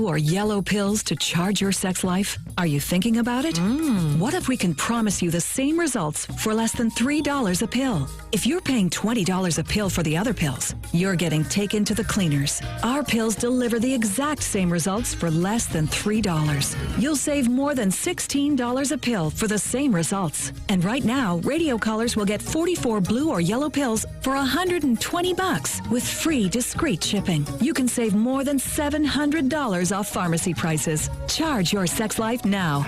blue or yellow pills to charge your sex life? Are you thinking about it? What if we can promise you the same results for less than $3 a pill? If you're paying $20 a pill for the other pills, you're getting taken to the cleaners. Our pills deliver the exact same results for less than $3. You'll save more than $16 a pill for the same results. And right now, radio callers will get 44 blue or yellow pills for $120 with free discreet shipping. You can save more than $700 off pharmacy prices. Charge your sex life now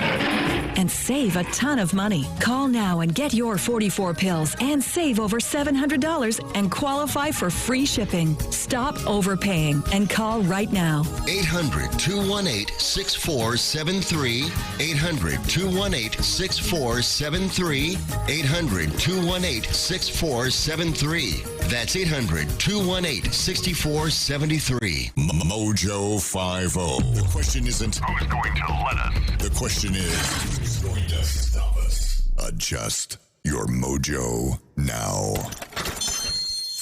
and save a ton of money. Call now and get your 44 pills and save over $700 and qualify for free shipping. Stop overpaying and call right now. 800-218-6473. 800-218-6473. 800-218-6473. That's 800-218-6473. Mojo 50. The question isn't who's going to let us. The question is who's going to stop us. Adjust your mojo now.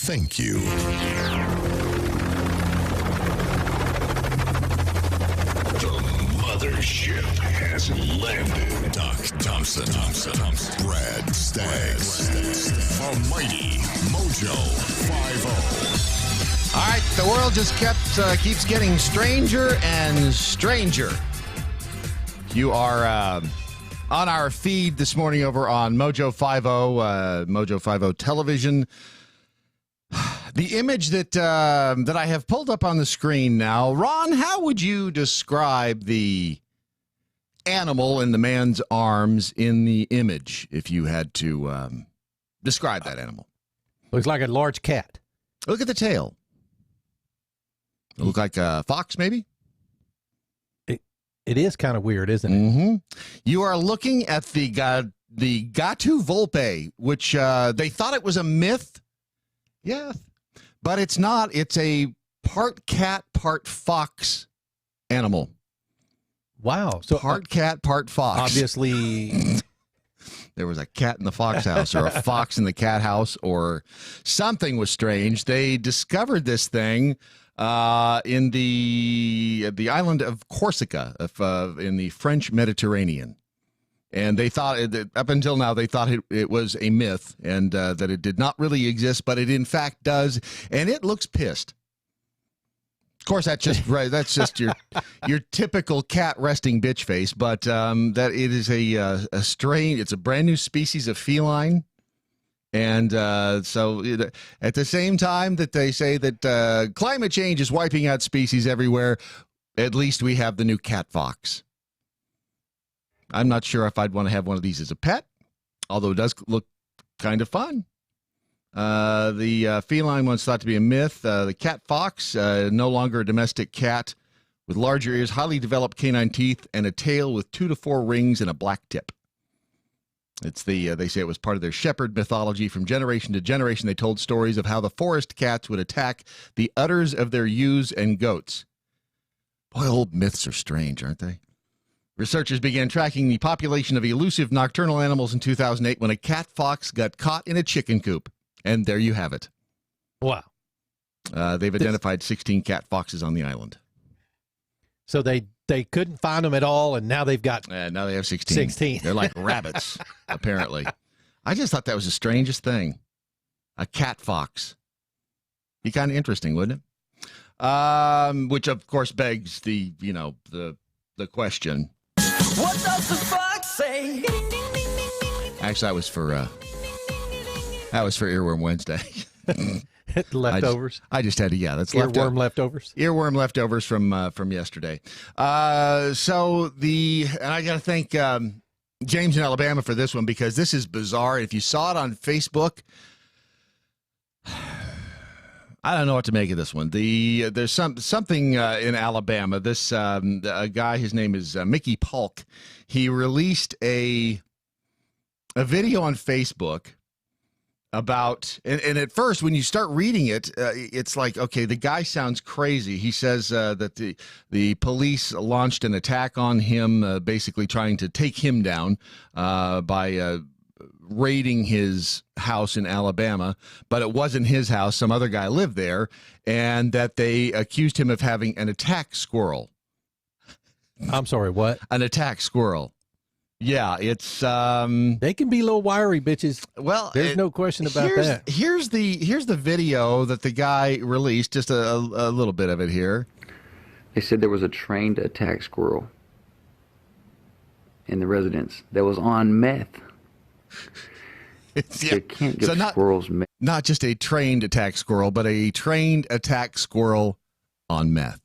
Thank you. The mothership has landed. Doc Thompson, Brad Staggs, the mighty Mojo 50. All right, the world just keeps getting stranger and stranger. You are on our feed this morning over on Mojo 50, Mojo 50 television. The image that I have pulled up on the screen now, Ron, how would you describe the animal in the man's arms in the image if you had to describe that animal? Looks like a large cat. Look at the tail. It look like a fox, maybe? It is kind of weird, isn't it? Mm-hmm. You are looking at the Gatu Volpe, which they thought it was a myth. Yeah, but it's not. It's a part cat, part fox animal. Wow. So part cat, part fox. Obviously, there was a cat in the fox house or a fox in the cat house or something was strange. They discovered this thing in the island of Corsica, in the French Mediterranean. And they thought, up until now, they thought it was a myth and that it did not really exist, but it in fact does. And it looks pissed. Of course, that's just right. That's just your typical cat resting bitch face. But that it is a strain. It's a brand new species of feline. And so at the same time that they say that climate change is wiping out species everywhere, at least we have the new cat fox. I'm not sure if I'd want to have one of these as a pet, although it does look kind of fun. The feline one's thought to be a myth. The cat fox, no longer a domestic cat, with larger ears, highly developed canine teeth, and a tail with 2 to 4 rings and a black tip. It's they say it was part of their shepherd mythology. From generation to generation, they told stories of how the forest cats would attack the udders of their ewes and goats. Boy, old myths are strange, aren't they? Researchers began tracking the population of elusive nocturnal animals in 2008 when a cat fox got caught in a chicken coop. And there you have it. Wow. They've identified 16 cat foxes on the island. So they couldn't find them at all, and now they've got now they have 16. They're like rabbits, apparently. I just thought that was the strangest thing. A cat fox. Be kind of interesting, wouldn't it? Which, of course, begs the question. What does the fox say? Actually, that was for Earworm Wednesday. Leftovers. I just had to. Yeah, that's earworm leftovers. Earworm leftovers from yesterday. And I got to thank James in Alabama for this one because this is bizarre. If you saw it on Facebook, I don't know what to make of this one. There's something in Alabama. This a guy, his name is Mickey Polk. He released a video on Facebook about, and at first when you start reading it, it's like, okay, the guy sounds crazy. He says that the police launched an attack on him, basically trying to take him down by raiding his house in Alabama, but it wasn't his house. Some other guy lived there, and that they accused him of having an attack squirrel I'm sorry, what? An attack squirrel. Yeah, it's They can be little wiry bitches. well, There's no question about here's, that. Here's the video that the guy released, just a little bit of it here. They said there was a trained attack squirrel in the residence that was on meth. They can't give squirrels meth. Not just a trained attack squirrel, but a trained attack squirrel on meth.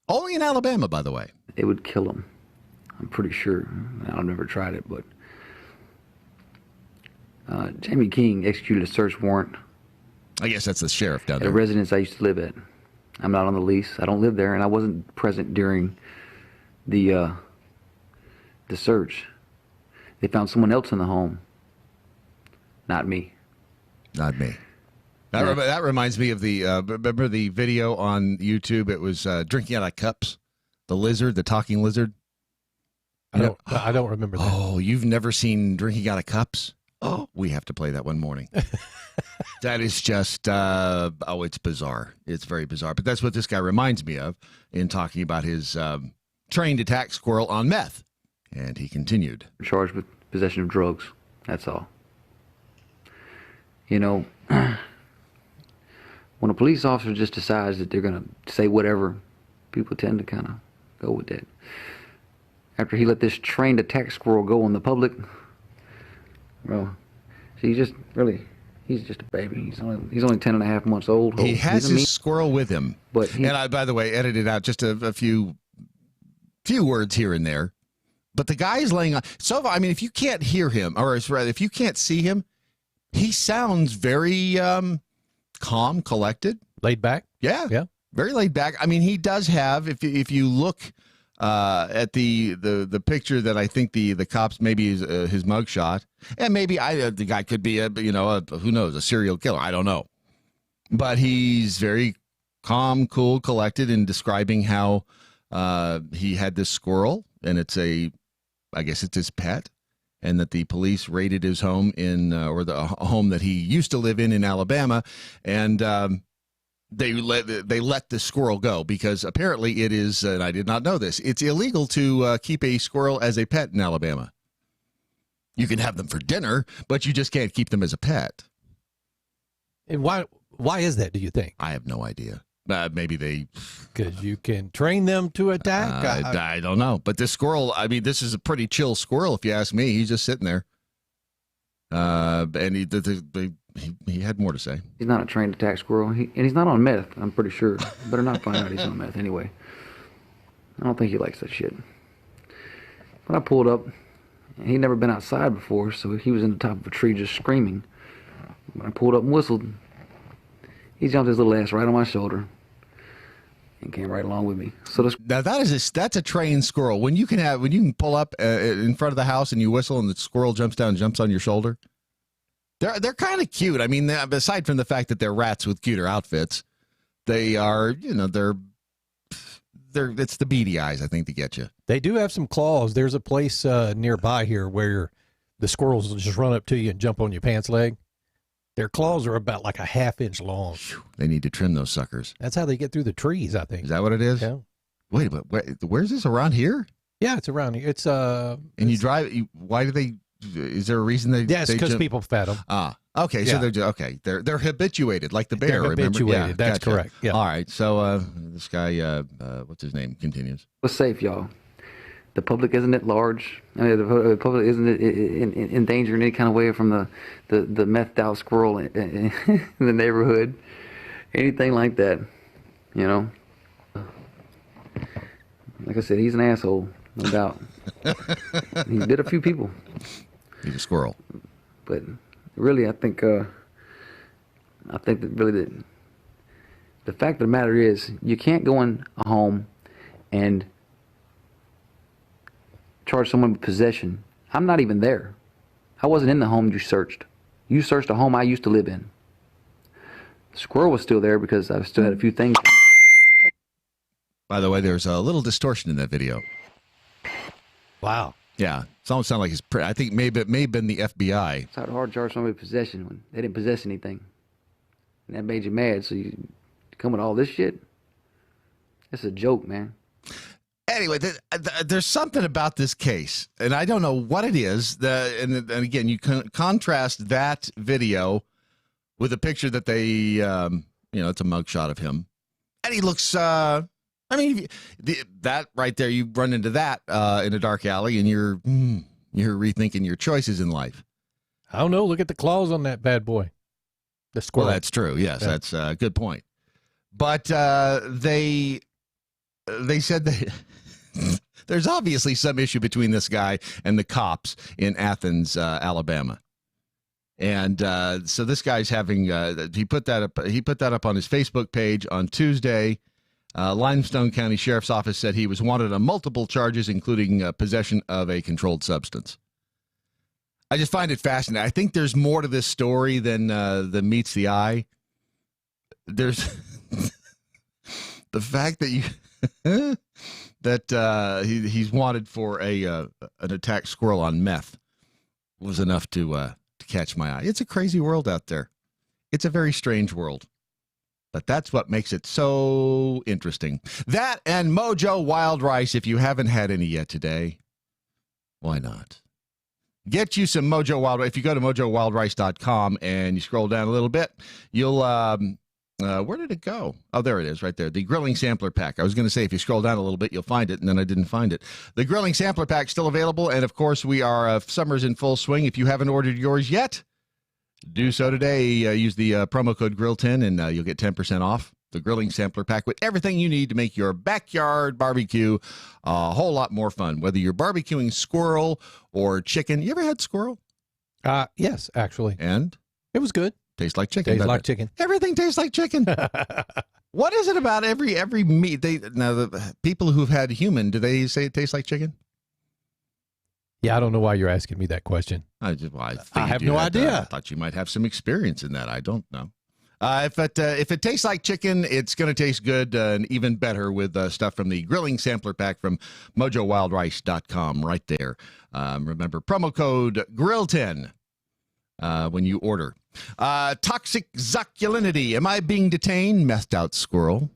Only in Alabama, by the way. It would kill them. I'm pretty sure. I've never tried it, but Jamie King executed a search warrant. I guess that's the sheriff down At there. a residence I used to live at. I'm not on the lease. I don't live there, and I wasn't present during the search. They found someone else in the home. Not me. Not me. That reminds me of the remember the video on YouTube? It was drinking out of cups. The lizard, the talking lizard. I don't remember that. Oh, you've never seen drinking out of cups? Oh, we have to play that one morning. That is just it's bizarre. It's very bizarre. But that's what this guy reminds me of in talking about his trained attack squirrel on meth. And he continued. Charged with possession of drugs. That's all. You know, when a police officer just decides that they're going to say whatever, people tend to kind of go with that. After he let this trained attack squirrel go on the public, well, he's just a baby. He's only 10 and a half months old. He has his squirrel with him. But and I, by the way, edited out just a few words here and there. But the guy is laying on. So, I mean, if you can't hear him, or rather, if you can't see him, he sounds very calm, collected. Laid back? Yeah. Very laid back. I mean, he does have, if you look at the picture that I think the cops, maybe his mugshot, and maybe the guy could be who knows, a serial killer. I don't know. But he's very calm, cool, collected in describing how he had this squirrel, and I guess it's his pet, and that the police raided his home or the home that he used to live in Alabama, and they let the squirrel go because apparently it is, and I did not know this, it's illegal to keep a squirrel as a pet in Alabama. You can have them for dinner, but you just can't keep them as a pet. And why is that, do you think? I have no idea. Maybe Because you can train them to attack. I don't know. But this squirrel, I mean, this is a pretty chill squirrel, if you ask me. He's just sitting there. And he had more to say. He's not a trained attack squirrel, and he's not on meth, I'm pretty sure. Better not find out he's on meth anyway. I don't think he likes that shit. When I pulled up, he'd never been outside before, so he was in the top of a tree just screaming. When I pulled up and whistled, he jumped his little ass right on my shoulder and came right along with me. So now that's a trained squirrel. When you can pull up in front of the house and you whistle and the squirrel jumps down and jumps on your shoulder. They're kind of cute. I mean, aside from the fact that they're rats with cuter outfits, they are, they're it's the beady eyes, I think, to get you. They do have some claws. There's a place nearby here where the squirrels will just run up to you and jump on your pants leg. Their claws are about like a half-inch long. They need to trim those suckers. That's how they get through the trees, I think. Is that what it is? Yeah. Wait, but where's this, around here? Yeah, it's around here. It's And you drive. Why do they? Is there a reason they? Yeah, it's because people fed them. Okay. Yeah. So they're habituated, like the bear. They're habituated. Remember? Yeah, that's gotcha. correct. Yeah. All right. So this guy, what's his name? Continues. we're safe, y'all. The public isn't at large. I mean, the public isn't in danger in any kind of way from the methed out squirrel in the neighborhood. Anything like that, Like I said, he's an asshole, no doubt. He did a few people. He's a squirrel. But really, I think that really the fact of the matter is, you can't go in a home and charge someone with possession. I'm not even there. I wasn't in the home you searched. You searched a home I used to live in. The squirrel was still there because I still had a few things. By the way, there's a little distortion in that video. Wow. Yeah, it almost sounded like it's. I think maybe it may have been the FBI. It's hard to charge somebody with possession when they didn't possess anything. And that made you mad, so you come with all this shit? It's a joke, man. Anyway, there's something about this case, and I don't know what it is. And again, you contrast that video with a picture that they, it's a mugshot of him, and he looks. That right there, you run into that in a dark alley, and you're rethinking your choices in life. I don't know. Look at the claws on that bad boy. The squirrel. Well, that's true. Yes, yeah. That's a good point. But they said that there's obviously some issue between this guy and the cops in Athens, Alabama. And so this guy's having he put that up on his Facebook page on Tuesday. Limestone County Sheriff's Office said he was wanted on multiple charges, including possession of a controlled substance. I just find it fascinating. I think there's more to this story than meets the eye. There's the fact that he's wanted for an attacked squirrel on meth was enough to catch my eye. It's a crazy world out there. It's a very strange world. But that's what makes it so interesting. That and Mojo Wild Rice, if you haven't had any yet today, why not? Get you some Mojo Wild Rice. If you go to mojowildrice.com and you scroll down a little bit, you'll, where did it go? Oh, there it is right there. The grilling sampler pack. I was going to say, if you scroll down a little bit, you'll find it, and then I didn't find it. The grilling sampler pack still available, and of course, we are, summer's in full swing. If you haven't ordered yours yet, do so today. Use the promo code GRILL10, and you'll get 10% off the grilling sampler pack with everything you need to make your backyard barbecue a whole lot more fun. Whether you're barbecuing squirrel or chicken. You ever had squirrel? Yes, actually. And? It was good. Tastes like chicken. Tastes like chicken. Everything tastes like chicken. What is it about every meat? The people who've had human, do they say it tastes like chicken? Yeah, I don't know why you're asking me that question. I have no idea. I thought you might have some experience in that. I don't know. If it tastes like chicken, it's going to taste good and even better with stuff from the grilling sampler pack from mojowildrice.com right there. Remember, promo code GRILL10 when you order. Toxic zucculinity. Am I being detained? Methed out squirrel.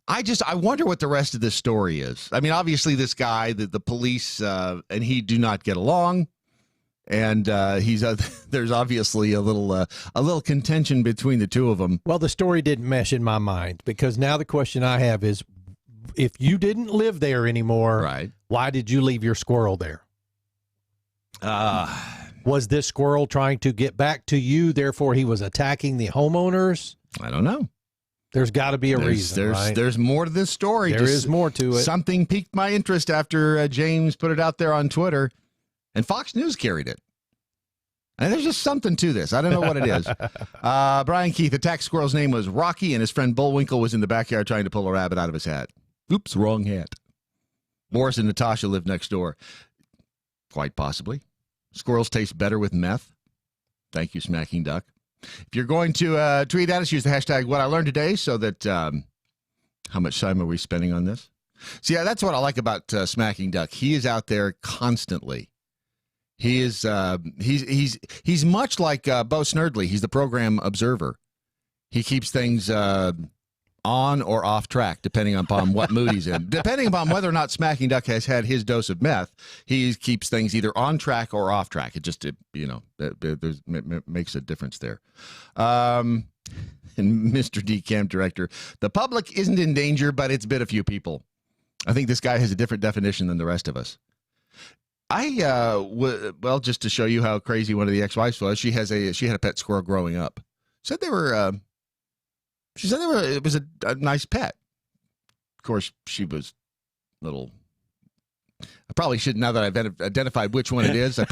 I wonder what the rest of this story is. I mean, obviously this guy, the police and he do not get along. And there's obviously a little contention between the two of them. Well, the story didn't mesh in my mind, because now the question I have is, if you didn't live there anymore, right, why did you leave your squirrel there? Was this squirrel trying to get back to you, therefore he was attacking the homeowners? I don't know. There's got to be a reason, right? There's more to this story. There is more to it. Something piqued my interest after James put it out there on Twitter. And Fox News carried it. And there's just something to this. I don't know what it is. Brian Keith, attacked squirrel's name was Rocky, and his friend Bullwinkle was in the backyard trying to pull a rabbit out of his hat. Oops, wrong hat. Morris and Natasha live next door. Quite possibly. Squirrels taste better with meth. Thank you, Smacking Duck. If you're going to tweet at us, use the hashtag What I Learned Today, so that how much time are we spending on this? So, yeah, that's what I like about Smacking Duck. He is out there constantly. He is he's much like Bo Snerdley. He's the program observer. He keeps things on or off track, depending upon what mood he's in. Depending upon whether or not Smacking Duck has had his dose of meth, he keeps things either on track or off track. It just, makes a difference there. And Mr. D Camp Director, the public isn't in danger, but it's been a few people. I think this guy has a different definition than the rest of us. Just to show you how crazy one of the ex-wives was, she had a pet squirrel growing up. She said it was a nice pet. Of course, she was little. I probably should, now that I've identified which one it is, I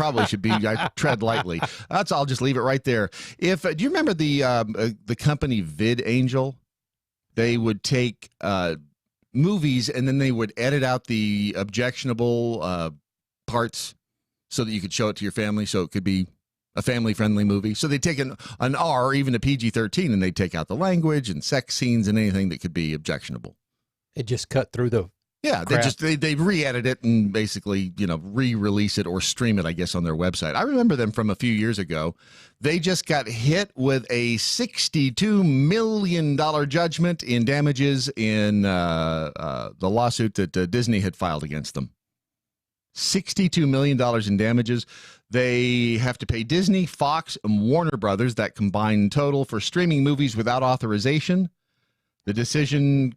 tread lightly. I'll just leave it right there. Do you remember the company VidAngel? They would take movies and then they would edit out the objectionable parts so that you could show it to your family, so it could be a family-friendly movie. So they'd take an R, or even a PG-13, and they'd take out the language and sex scenes and anything that could be objectionable. It just cut through the Yeah, crap. they re-edit it and basically, re-release it or stream it, I guess, on their website. I remember them from a few years ago. They just got hit with a $62 million judgment in damages in the lawsuit that Disney had filed against them. $62 million in damages. They have to pay Disney, Fox, and Warner Brothers that combined total for streaming movies without authorization. The decision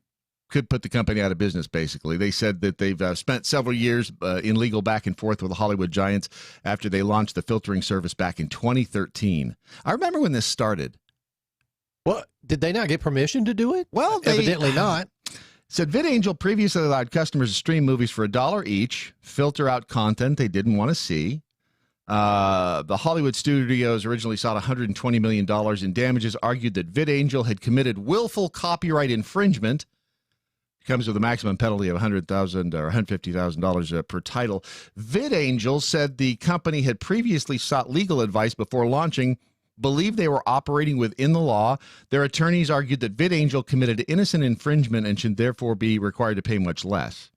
could put the company out of business, basically. They said that they've spent several years in legal back and forth with the Hollywood giants after they launched the filtering service back in 2013. I remember when this started. What? Did they not get permission to do it? Well, evidently not. Said VidAngel previously allowed customers to stream movies for $1 each, filter out content they didn't want to see. The Hollywood studios originally sought $120 million in damages, argued that VidAngel had committed willful copyright infringement. It comes with a maximum penalty of $100,000 or $150,000 per title. VidAngel said the company had previously sought legal advice before launching, believed they were operating within the law. Their attorneys argued that VidAngel committed innocent infringement and should therefore be required to pay much less.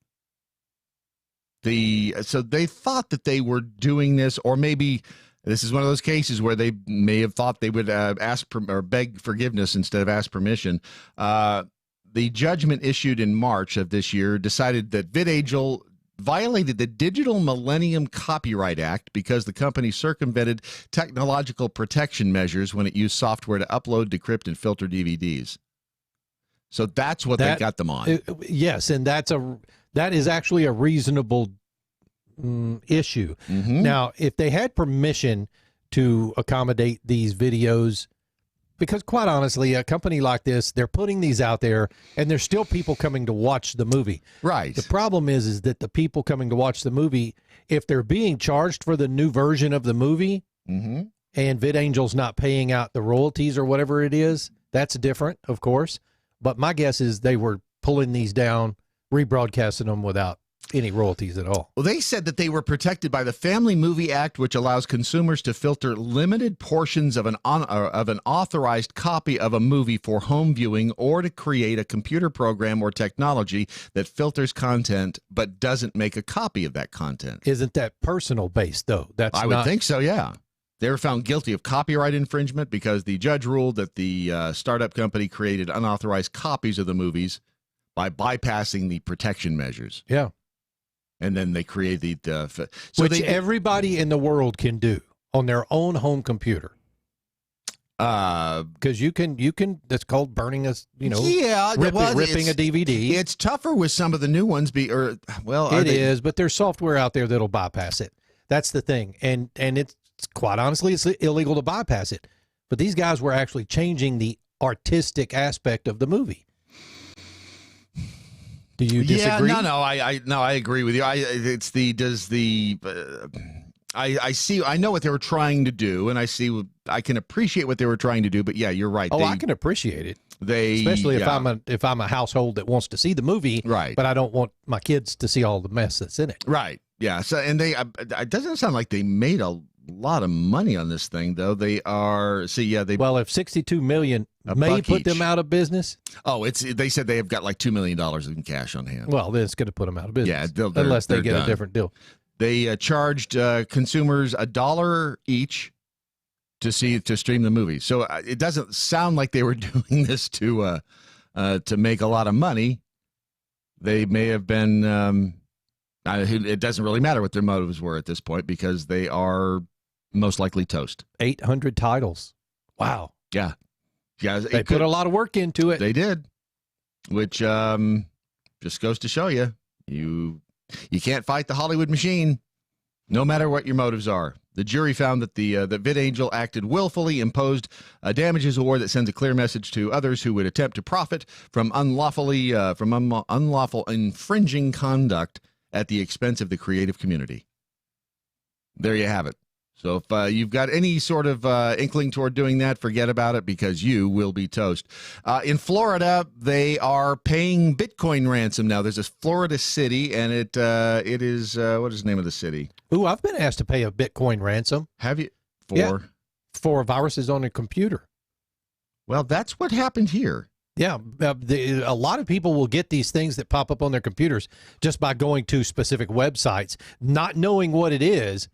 So they thought that they were doing this, or maybe this is one of those cases where they may have thought they would ask or beg forgiveness instead of ask permission. The judgment issued in March of this year decided that VidAngel violated the Digital Millennium Copyright Act because the company circumvented technological protection measures when it used software to upload, decrypt, and filter DVDs. So that's what they got them on. Yes, and that is actually a reasonable issue. Mm-hmm. Now, if they had permission to accommodate these videos, because quite honestly, a company like this, they're putting these out there, and there's still people coming to watch the movie. Right. The problem is that the people coming to watch the movie, if they're being charged for the new version of the movie, mm-hmm. and VidAngel's not paying out the royalties or whatever it is, that's different, of course. But my guess is they were pulling these down, rebroadcasting them without any royalties at all. Well, they said that they were protected by the Family Movie Act, which allows consumers to filter limited portions of an authorized copy of a movie for home viewing, or to create a computer program or technology that filters content but doesn't make a copy of that content. Isn't that personal based, though? I would think so, yeah. They were found guilty of copyright infringement because the judge ruled that the startup company created unauthorized copies of the movies by bypassing the protection measures. Yeah. And then they created which everybody in the world can do on their own home computer. Because you can. That's called burning ripping a DVD. It's tougher with some of the new ones. It is, but there's software out there that'll bypass it. That's the thing, and it's quite honestly, it's illegal to bypass it. But these guys were actually changing the artistic aspect of the movie. Do you disagree? Yeah, I agree with you. I know what they were trying to do, and I can appreciate what they were trying to do, but yeah, you're right. I can appreciate it. Especially if I'm a household that wants to see the movie, right? But I don't want my kids to see all the mess that's in it. Right. Yeah. So, and it doesn't sound like they made a lot of money on this thing, though. They are. Well, if $62 million may put them out of business. Oh, they said they have got like $2 million in cash on hand. Well, then it's going to put them out of business. Yeah, unless they get done. a different deal. They charged consumers $1 each to stream the movie. So it doesn't sound like they were doing this to make a lot of money. They may have been. It doesn't really matter what their motives were at this point because they are most likely toast. 800 titles. Wow. Yeah. Yeah. They put a lot of work into it. They did, which just goes to show you can't fight the Hollywood machine, no matter what your motives are. The jury found that the VidAngel acted willfully, imposed a damages award that sends a clear message to others who would attempt to profit from unlawful infringing conduct at the expense of the creative community. There you have it. So if you've got any sort of inkling toward doing that, forget about it because you will be toast. In Florida, they are paying Bitcoin ransom now. There's a Florida city, and it is what is the name of the city? Ooh, I've been asked to pay a Bitcoin ransom. Have you? For viruses on a computer. Well, that's what happened here. Yeah, a lot of people will get these things that pop up on their computers just by going to specific websites, not knowing what it is,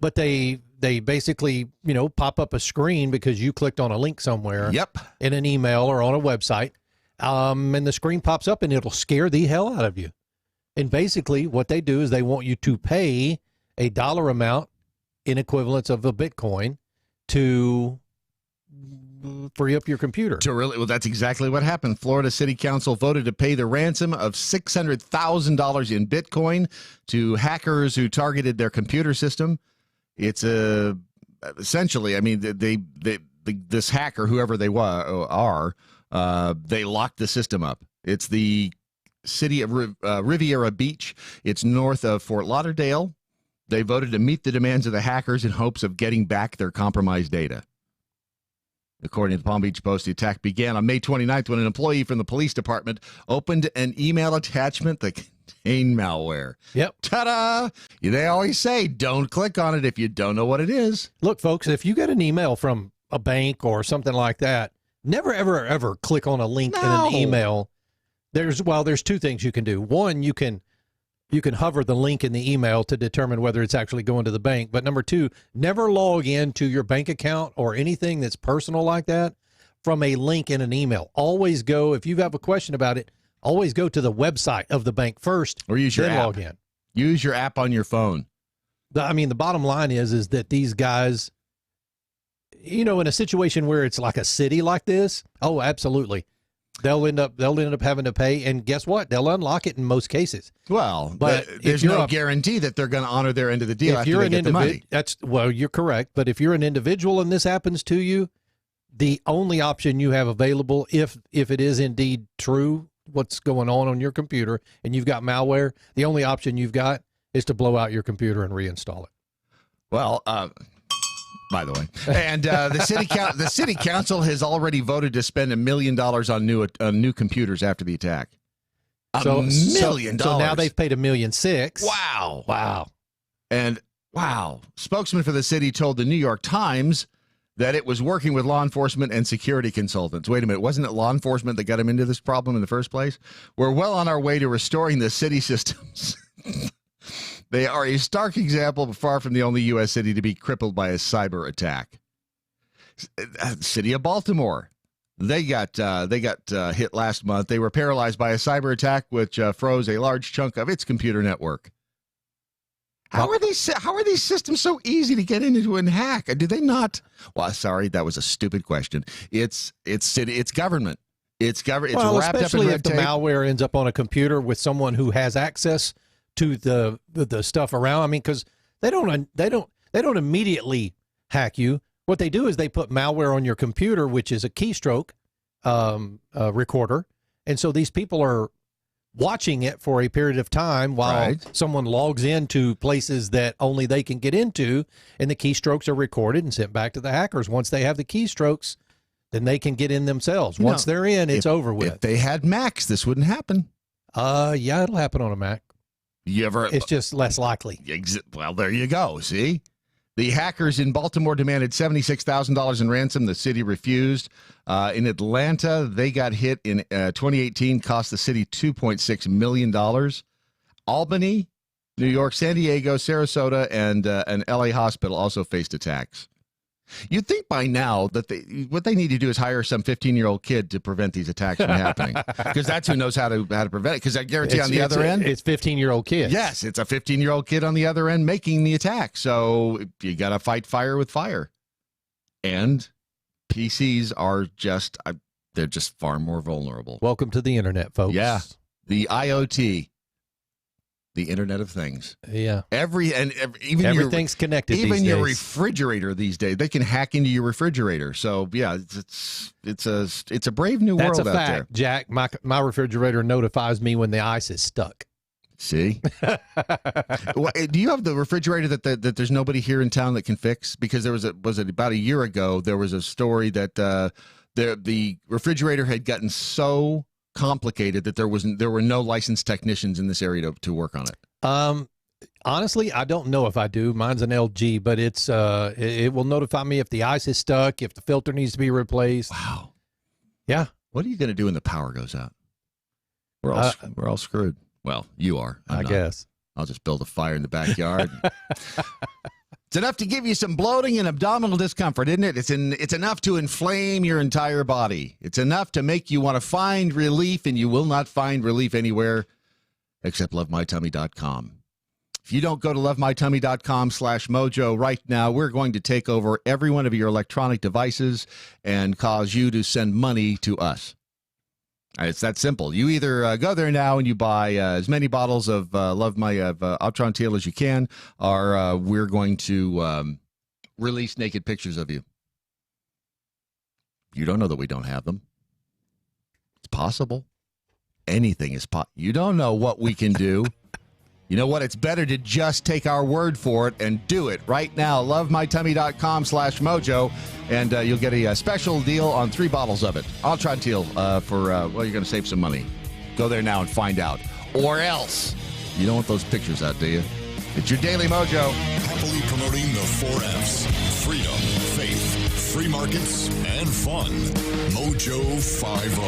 but they basically, pop up a screen because you clicked on a link somewhere. Yep. In an email or on a website, and the screen pops up and it'll scare the hell out of you. And basically what they do is they want you to pay a dollar amount in equivalence of a Bitcoin to free up your computer. Well, that's exactly what happened. Florida City Council voted to pay the ransom of $600,000 in Bitcoin to hackers who targeted their computer system. It's essentially, I mean, this hacker, whoever they are, they locked the system up. It's the city of Riviera Beach. It's north of Fort Lauderdale. They voted to meet the demands of the hackers in hopes of getting back their compromised data. According to the Palm Beach Post, the attack began on May 29th when an employee from the police department opened an email attachment that contained malware. Yep. Ta-da! They always say, don't click on it if you don't know what it is. Look, folks, if you get an email from a bank or something like that, never, ever, ever click on a link in an email. There's two things you can do. One, you can hover the link in the email to determine whether it's actually going to the bank. But number two, never log into your bank account or anything that's personal like that from a link in an email. Always go, if you have a question about it, always go to the website of the bank first, or use your then app. log in. Use your app on your phone. The bottom line is that these guys, in a situation where it's like a city like this, oh, absolutely. They'll end up having to pay, and guess what? They'll unlock it in most cases. Well, but there's no guarantee that they're going to honor their end of the deal after they get the money. You're correct. But if you're an individual and this happens to you, the only option you have available, if it is indeed true what's going on your computer and you've got malware, the only option you've got is to blow out your computer and reinstall it. Well, by the way, and the city council has already voted to spend $1 million on new computers after the attack. $1 million. So now they've paid $1.6 million. Wow. And spokesman for the city told the New York Times that it was working with law enforcement and security consultants. Wait a minute, wasn't it law enforcement that got him into this problem in the first place? We're well on our way to restoring the city systems. They are a stark example, but far from the only U.S. city to be crippled by a cyber attack. City of Baltimore, they got hit last month. They were paralyzed by a cyber attack, which froze a large chunk of its computer network. How are these systems so easy to get into and hack? Do they not? Well, sorry, that was a stupid question. It's government. It's wrapped up in red tape. Especially if the malware ends up on a computer with someone who has access to the stuff around. I mean, because they don't immediately hack you. What they do is they put malware on your computer, which is a keystroke recorder, and so these people are watching it for a period of time while someone logs into places that only they can get into, and the keystrokes are recorded and sent back to the hackers. Once they have the keystrokes, then they can get in themselves. Once they're in, it's over with. If they had Macs, this wouldn't happen. Yeah, it'll happen on a Mac. It's just less likely. Well, there you go. See? The hackers in Baltimore demanded $76,000 in ransom. The city refused. In Atlanta, they got hit in 2018, cost the city $2.6 million. Albany, New York, San Diego, Sarasota, and an LA hospital also faced attacks. You'd think by now that what they need to do is hire some 15-year-old kid to prevent these attacks from happening, because that's who knows how to prevent it. Because I guarantee on the other end, it's 15-year-old kids. Yes, it's a 15-year-old kid on the other end making the attack. So you got to fight fire with fire. And PCs are they're just far more vulnerable. Welcome to the internet, folks. Yeah, the IoT. The Internet of Things. Yeah. Even everything's connected. Even your refrigerator these days, they can hack into your refrigerator. So yeah, it's a brave new world out there. That's a fact, Jack. My refrigerator notifies me when the ice is stuck. See? Do you have the refrigerator that there's nobody here in town that can fix? Because was it about a year ago, there was a story that the refrigerator had gotten so complicated that there were no licensed technicians in this area to work on it. Honestly, I don't know if I do. Mine's an LG, but it will notify me if the ice is stuck, if the filter needs to be replaced. Wow. Yeah. What are you going to do when the power goes out? We're all screwed. Well, you are. I guess. I'll just build a fire in the backyard. It's enough to give you some bloating and abdominal discomfort, isn't it? It's enough to inflame your entire body. It's enough to make you want to find relief, and you will not find relief anywhere except lovemytummy.com. If you don't go to lovemytummy.com/mojo right now, we're going to take over every one of your electronic devices and cause you to send money to us. It's that simple. You either go there now and you buy as many bottles of Love My Outron Teal as you can, or we're going to release naked pictures of you. You don't know that we don't have them. It's possible. Anything is possible. You don't know what we can do. You know what? It's better to just take our word for it and do it right now. lovemytummy.com/mojo, and you'll get a special deal on 3 bottles of it. Ultron Teal for, you're going to save some money. Go there now and find out. Or else. You don't want those pictures out, do you? It's your Daily Mojo. Happily promoting the 4 F's. Freedom, faith, free markets, and fun. Mojo 50.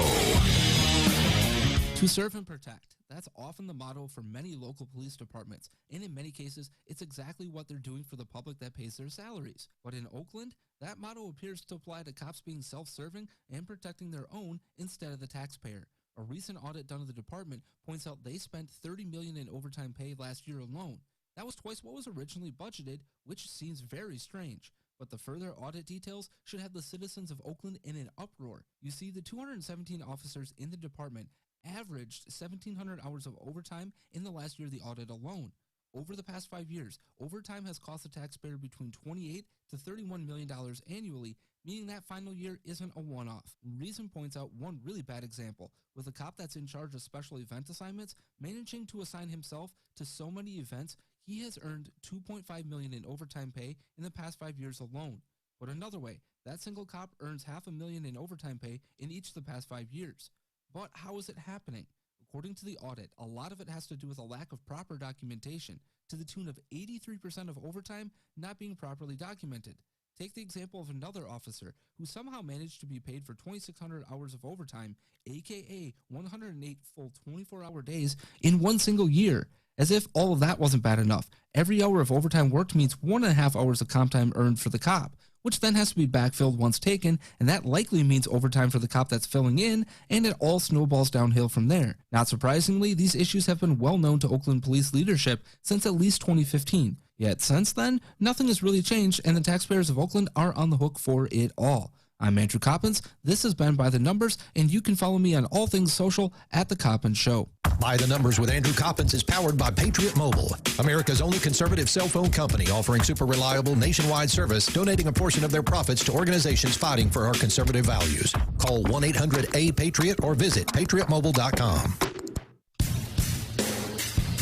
To serve and protect. That's often the motto for many local police departments, and in many cases, it's exactly what they're doing for the public that pays their salaries. But in Oakland, that motto appears to apply to cops being self-serving and protecting their own instead of the taxpayer. A recent audit done of the department points out they spent $30 million in overtime pay last year alone. That was twice what was originally budgeted, which seems very strange. But the further audit details should have the citizens of Oakland in an uproar. You see, the 217 officers in the department averaged 1,700 hours of overtime in the last year of the audit alone. Over the past 5 years, overtime has cost the taxpayer between $28 to $31 million annually, meaning that final year isn't a one-off. Reason points out one really bad example, with a cop that's in charge of special event assignments managing to assign himself to so many events, he has earned $2.5 million in overtime pay in the past 5 years alone. But another way, that single cop earns $500,000 in overtime pay in each of the past 5 years. But how is it happening? According to the audit, a lot of it has to do with a lack of proper documentation, to the tune of 83% of overtime not being properly documented. Take the example of another officer who somehow managed to be paid for 2,600 hours of overtime, aka 108 full 24-hour days in one single year. As if all of that wasn't bad enough, every hour of overtime worked means 1.5 hours of comp time earned for the cop, which then has to be backfilled once taken, and that likely means overtime for the cop that's filling in, and it all snowballs downhill from there. Not surprisingly, these issues have been well known to Oakland police leadership since at least 2015. Yet since then, nothing has really changed, and the taxpayers of Oakland are on the hook for it all. I'm Andrew Coppins, this has been By the Numbers, and you can follow me on all things social at The Coppins Show. By the Numbers with Andrew Coppins is powered by Patriot Mobile, America's only conservative cell phone company offering super reliable nationwide service, donating a portion of their profits to organizations fighting for our conservative values. Call 1-800-A-PATRIOT or visit patriotmobile.com.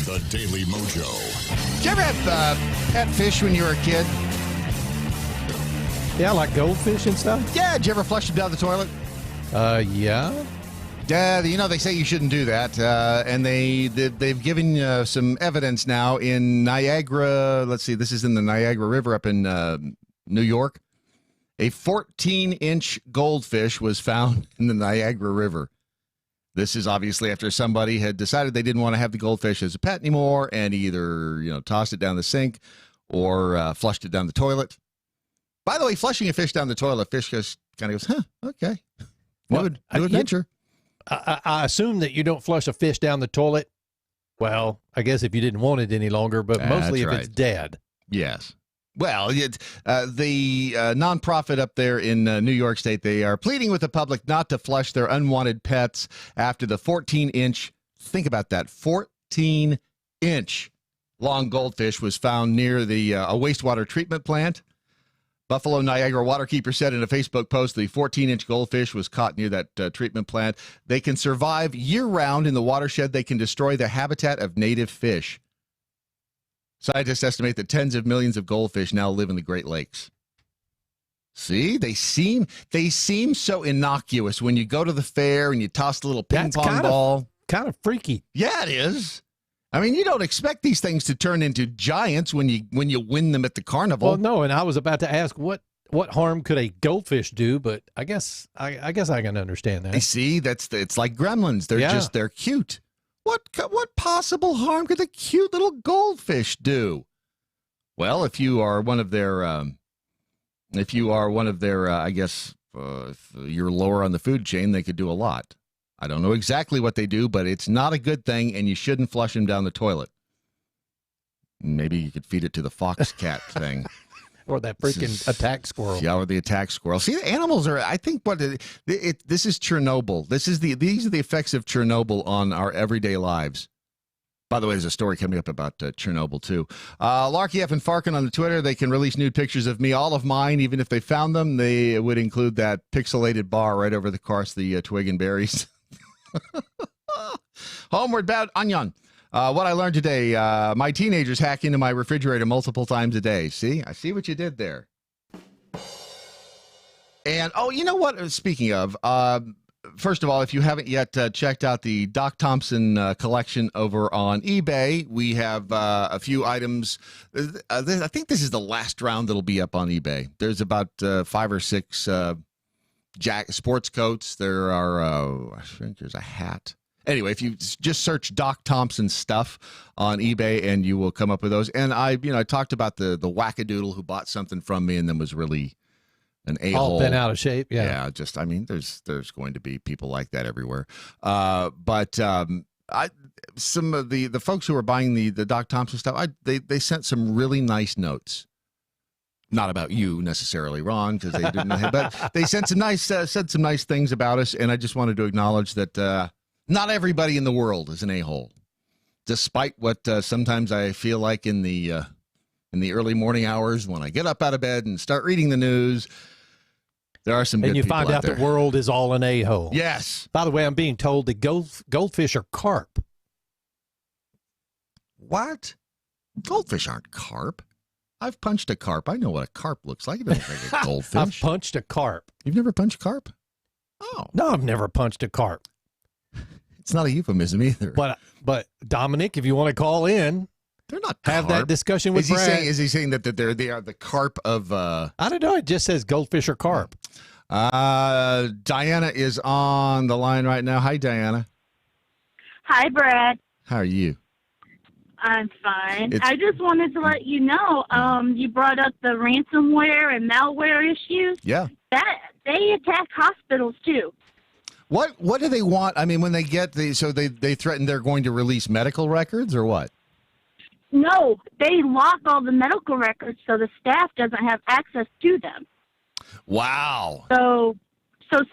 The Daily Mojo. Did you ever have pet fish when you were a kid? Yeah, like goldfish and stuff? Yeah, did you ever flush them down the toilet? Yeah. Yeah, they say you shouldn't do that, and they've given some evidence now in Niagara. Let's see, this is in the Niagara River up in New York. A 14-inch goldfish was found in the Niagara River. This is obviously after somebody had decided they didn't want to have the goldfish as a pet anymore, and either tossed it down the sink or flushed it down the toilet. By the way, flushing a fish down the toilet, fish just kind of goes, okay. New adventure. I assume that you don't flush a fish down the toilet. Well, I guess if you didn't want it any longer, but mostly if it's dead. Yes. Well, the nonprofit up there in New York State, they are pleading with the public not to flush their unwanted pets after the 14-inch, think about that, 14-inch long goldfish was found near a wastewater treatment plant. Buffalo Niagara waterkeeper said in a Facebook post the 14-inch goldfish was caught near that treatment plant. They can survive year-round in the watershed. They can destroy the habitat of native fish. Scientists estimate that tens of millions of goldfish now live in the Great Lakes. See, they seem so innocuous when you go to the fair and you toss the little ping pong ball. Kind of freaky. Yeah, it is. I mean, you don't expect these things to turn into giants when you win them at the carnival. Well, no, and I was about to ask, what what harm could a goldfish do? But I guess I can understand that. You see, it's like gremlins. They're cute. What possible harm could a cute little goldfish do? Well, if you are one of their, if you're lower on the food chain, they could do a lot. I don't know exactly what they do, but it's not a good thing, and you shouldn't flush them down the toilet. Maybe you could feed it to the fox cat thing. Or that freaking attack squirrel. Yeah, or the attack squirrel. See, the animals are, I think, this is Chernobyl. These are the effects of Chernobyl on our everyday lives. By the way, there's a story coming up about Chernobyl, too. Larky F and Farkin on the Twitter, they can release nude pictures of me, all of mine, even if they found them. They would include that pixelated bar right over the course, the twig and berries. Homeward bound onion. What I learned today, my teenagers hack into my refrigerator multiple times a day. See? I see what you did there. And, you know what? Speaking of, first of all, if you haven't yet checked out the Doc Thompson collection over on eBay, we have a few items. I think this is the last round that'll be up on eBay. There's about 5 or 6 sports coats. There are, I think there's a hat. Anyway, if you just search Doc Thompson stuff on eBay, and you will come up with those. And I talked about the wackadoodle who bought something from me and then was really an a-hole. All bent out of shape. Yeah. Yeah. There's going to be people like that everywhere. But some of the folks who are buying the Doc Thompson stuff, they sent some really nice notes. Not about you necessarily, Ron, because they didn't. But they sent said some nice things about us, and I just wanted to acknowledge that not everybody in the world is an a-hole, despite what sometimes I feel like in the early morning hours when I get up out of bed and start reading the news. There are some good people out there. And you find out the world is all an a-hole. Yes. By the way, I'm being told that goldfish are carp. What? Goldfish aren't carp. I've punched a carp. I know what a carp looks like. It doesn't look like a goldfish. I've punched a carp. You've never punched carp? Oh. No, I've never punched a carp. It's not a euphemism either. But Dominic, if you want to call in, they're not have that discussion with Brad. Is he saying that they are the carp of? I don't know. It just says goldfish or carp. Diana is on the line right now. Hi, Diana. Hi, Brad. How are you? I'm fine. I just wanted to let you know, you brought up the ransomware and malware issues. Yeah. That they attack hospitals too. What do they want? I mean, when they get they threaten they're going to release medical records or what? No, they lock all the medical records so the staff doesn't have access to them. Wow. So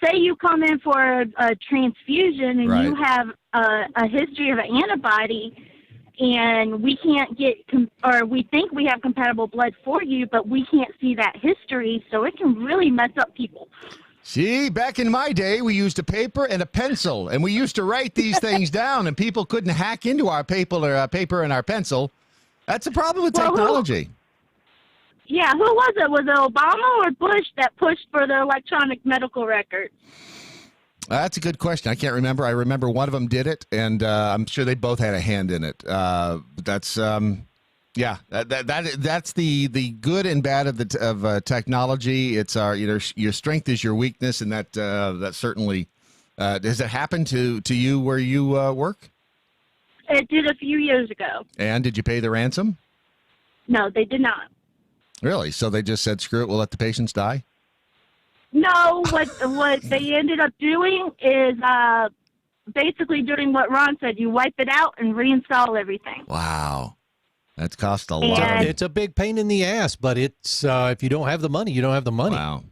say you come in for a transfusion and you have a history of an antibody, and we can't get, or we think we have compatible blood for you, but we can't see that history, so it can really mess up people. See, back in my day, we used a paper and a pencil, and we used to write these things down, and people couldn't hack into our paper and our pencil. That's a problem with technology. Who was it? Was it Obama or Bush that pushed for the electronic medical record? That's a good question. I can't remember. I remember one of them did it, and I'm sure they both had a hand in it. That's the good and bad of technology. It's your strength is your weakness, and that certainly does it happen to you where you work? It did a few years ago. And did you pay the ransom? No, they did not. Really? So they just said, "Screw it, we'll let the patients die"? No, what they ended up doing is basically doing what Ron said. You wipe it out and reinstall everything. Wow. That's cost a lot. It's a big pain in the ass, but it's if you don't have the money, you don't have the money. Wow.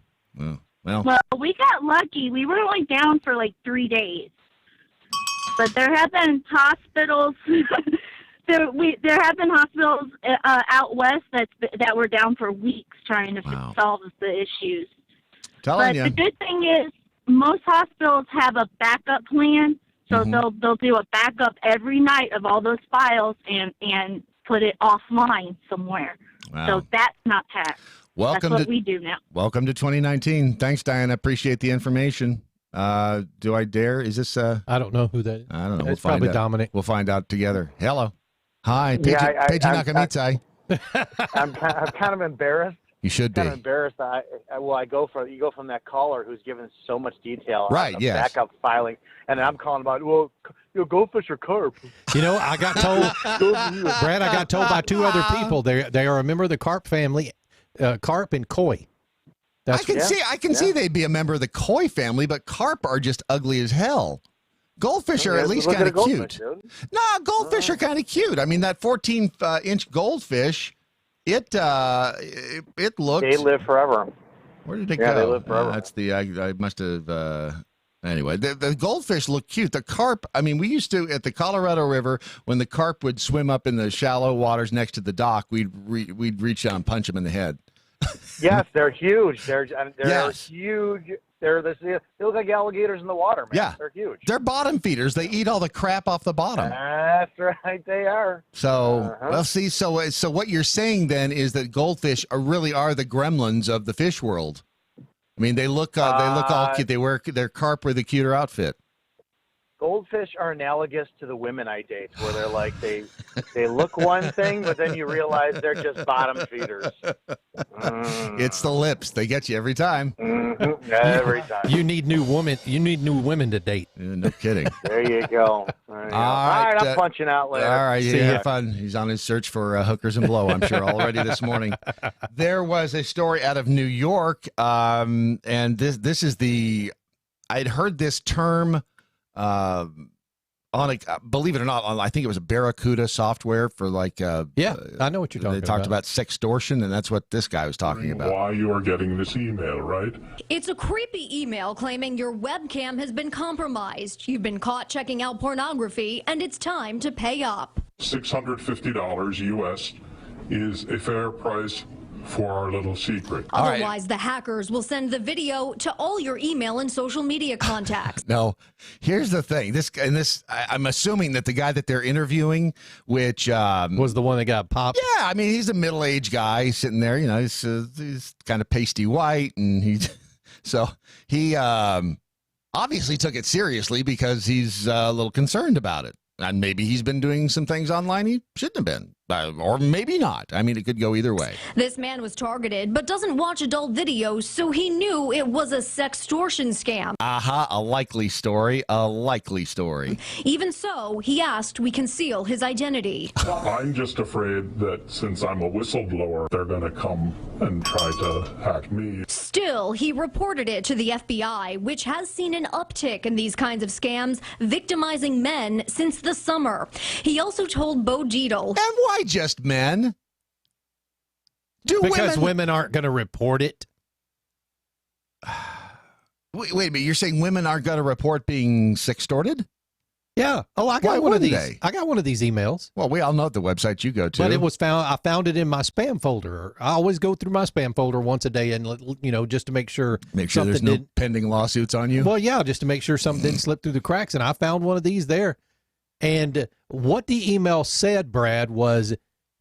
Well, we got lucky. We were only down for like 3 days. But there have been hospitals there have been hospitals out west that were down for weeks trying to solve the issues. The good thing is most hospitals have a backup plan, so they'll do a backup every night of all those files and put it offline somewhere. Wow. So that's not hacked. That's what we do now. Welcome to 2019. Thanks, Diana. Appreciate the information. Do I dare? Is this I don't know who that is. I don't know. It's probably Dominic. We'll find out together. Hello. Hi, Peji Nakamitsai. I'm kind of embarrassed You should be. Kind of embarrassed. I go from that caller who's given so much detail Right, on the yes. backup filing, and then I'm calling about, well, goldfish or carp. You know, I got told, Brad, I got told by two other people they are a member of the carp family, carp and koi. I can see they'd be a member of the koi family, but carp are just ugly as hell. Goldfish are at least kind of cute. No, goldfish are kind of cute. I mean, that 14-inch goldfish, it looked. They live forever. Where did it Yeah, go? they live forever. That's I must have. Anyway, the goldfish look cute. The carp, I mean, we used to, at the Colorado River, when the carp would swim up in the shallow waters next to the dock, we'd reach down and punch them in the head. Yes, they're huge. They're Yes. huge. They look like alligators in the water, man. Yeah. They're huge. They're bottom feeders. They eat all the crap off the bottom. That's right, they are. So, well, see, so what you're saying then is that goldfish really are the gremlins of the fish world. I mean, they look all cute. They wear their carp with a cuter outfit. Goldfish are analogous to the women I date, where they're like they look one thing, but then you realize they're just bottom feeders. It's the lips; they get you every time. Mm-hmm. Every time. You need new women. You need new women to date. No kidding. There you go. All right, I'm punching out later. All right, have fun. He's on his search for hookers and blow, I'm sure, already this morning. There was a story out of New York, and this is I'd heard this term on believe it or not, I think it was a Barracuda software for I know what you're talking about. They talked about sextortion, and that's what this guy was talking about. Why you are getting this email, right? It's a creepy email claiming your webcam has been compromised. You've been caught checking out pornography, and it's time to pay up. $650 US is a fair price for our little secret. Otherwise, the hackers will send the video to all your email and social media contacts. No, here's the thing. I'm assuming that the guy that they're interviewing, which was the one that got popped. Yeah, I mean, he's a middle-aged guy sitting there. You know, he's kind of pasty white, and he obviously took it seriously because he's a little concerned about it. And maybe he's been doing some things online he shouldn't have been. Or maybe not. I mean, it could go either way. This man was targeted, but doesn't watch adult videos, so he knew it was a sextortion scam. A likely story. Even so, he asked we conceal his identity. I'm just afraid that since I'm a whistleblower, they're going to come and try to hack me. Still, he reported it to the FBI, which has seen an uptick in these kinds of scams victimizing men since the summer. He also told Bo Dietl. And why just men? Because women aren't going to report it. Wait a minute. You're saying women aren't going to report being sextorted? Yeah. Oh, I got one of these. I got one of these emails. Well, we all know the website you go to. But it was I found it in my spam folder. I always go through my spam folder once a day, and just to make sure there's no pending lawsuits on you. Well, yeah, just to make sure something didn't slip through the cracks. And I found one of these there. And what the email said, Brad, was,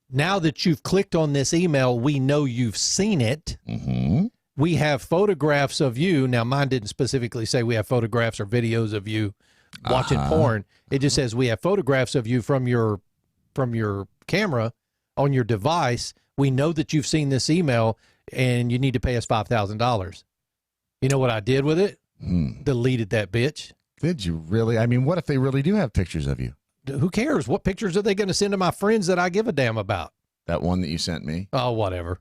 now that you've clicked on this email, we know you've seen it. Mm-hmm. We have photographs of you. Now, mine didn't specifically say we have photographs or videos of you watching porn. It just says we have photographs of you from your camera on your device. We know that you've seen this email, and you need to pay us $5,000. You know what I did with it? Deleted that bitch. Did you really? I mean, what if they really do have pictures of you? Who cares? What pictures are they going to send to my friends that I give a damn about? That one that you sent me? Oh, whatever.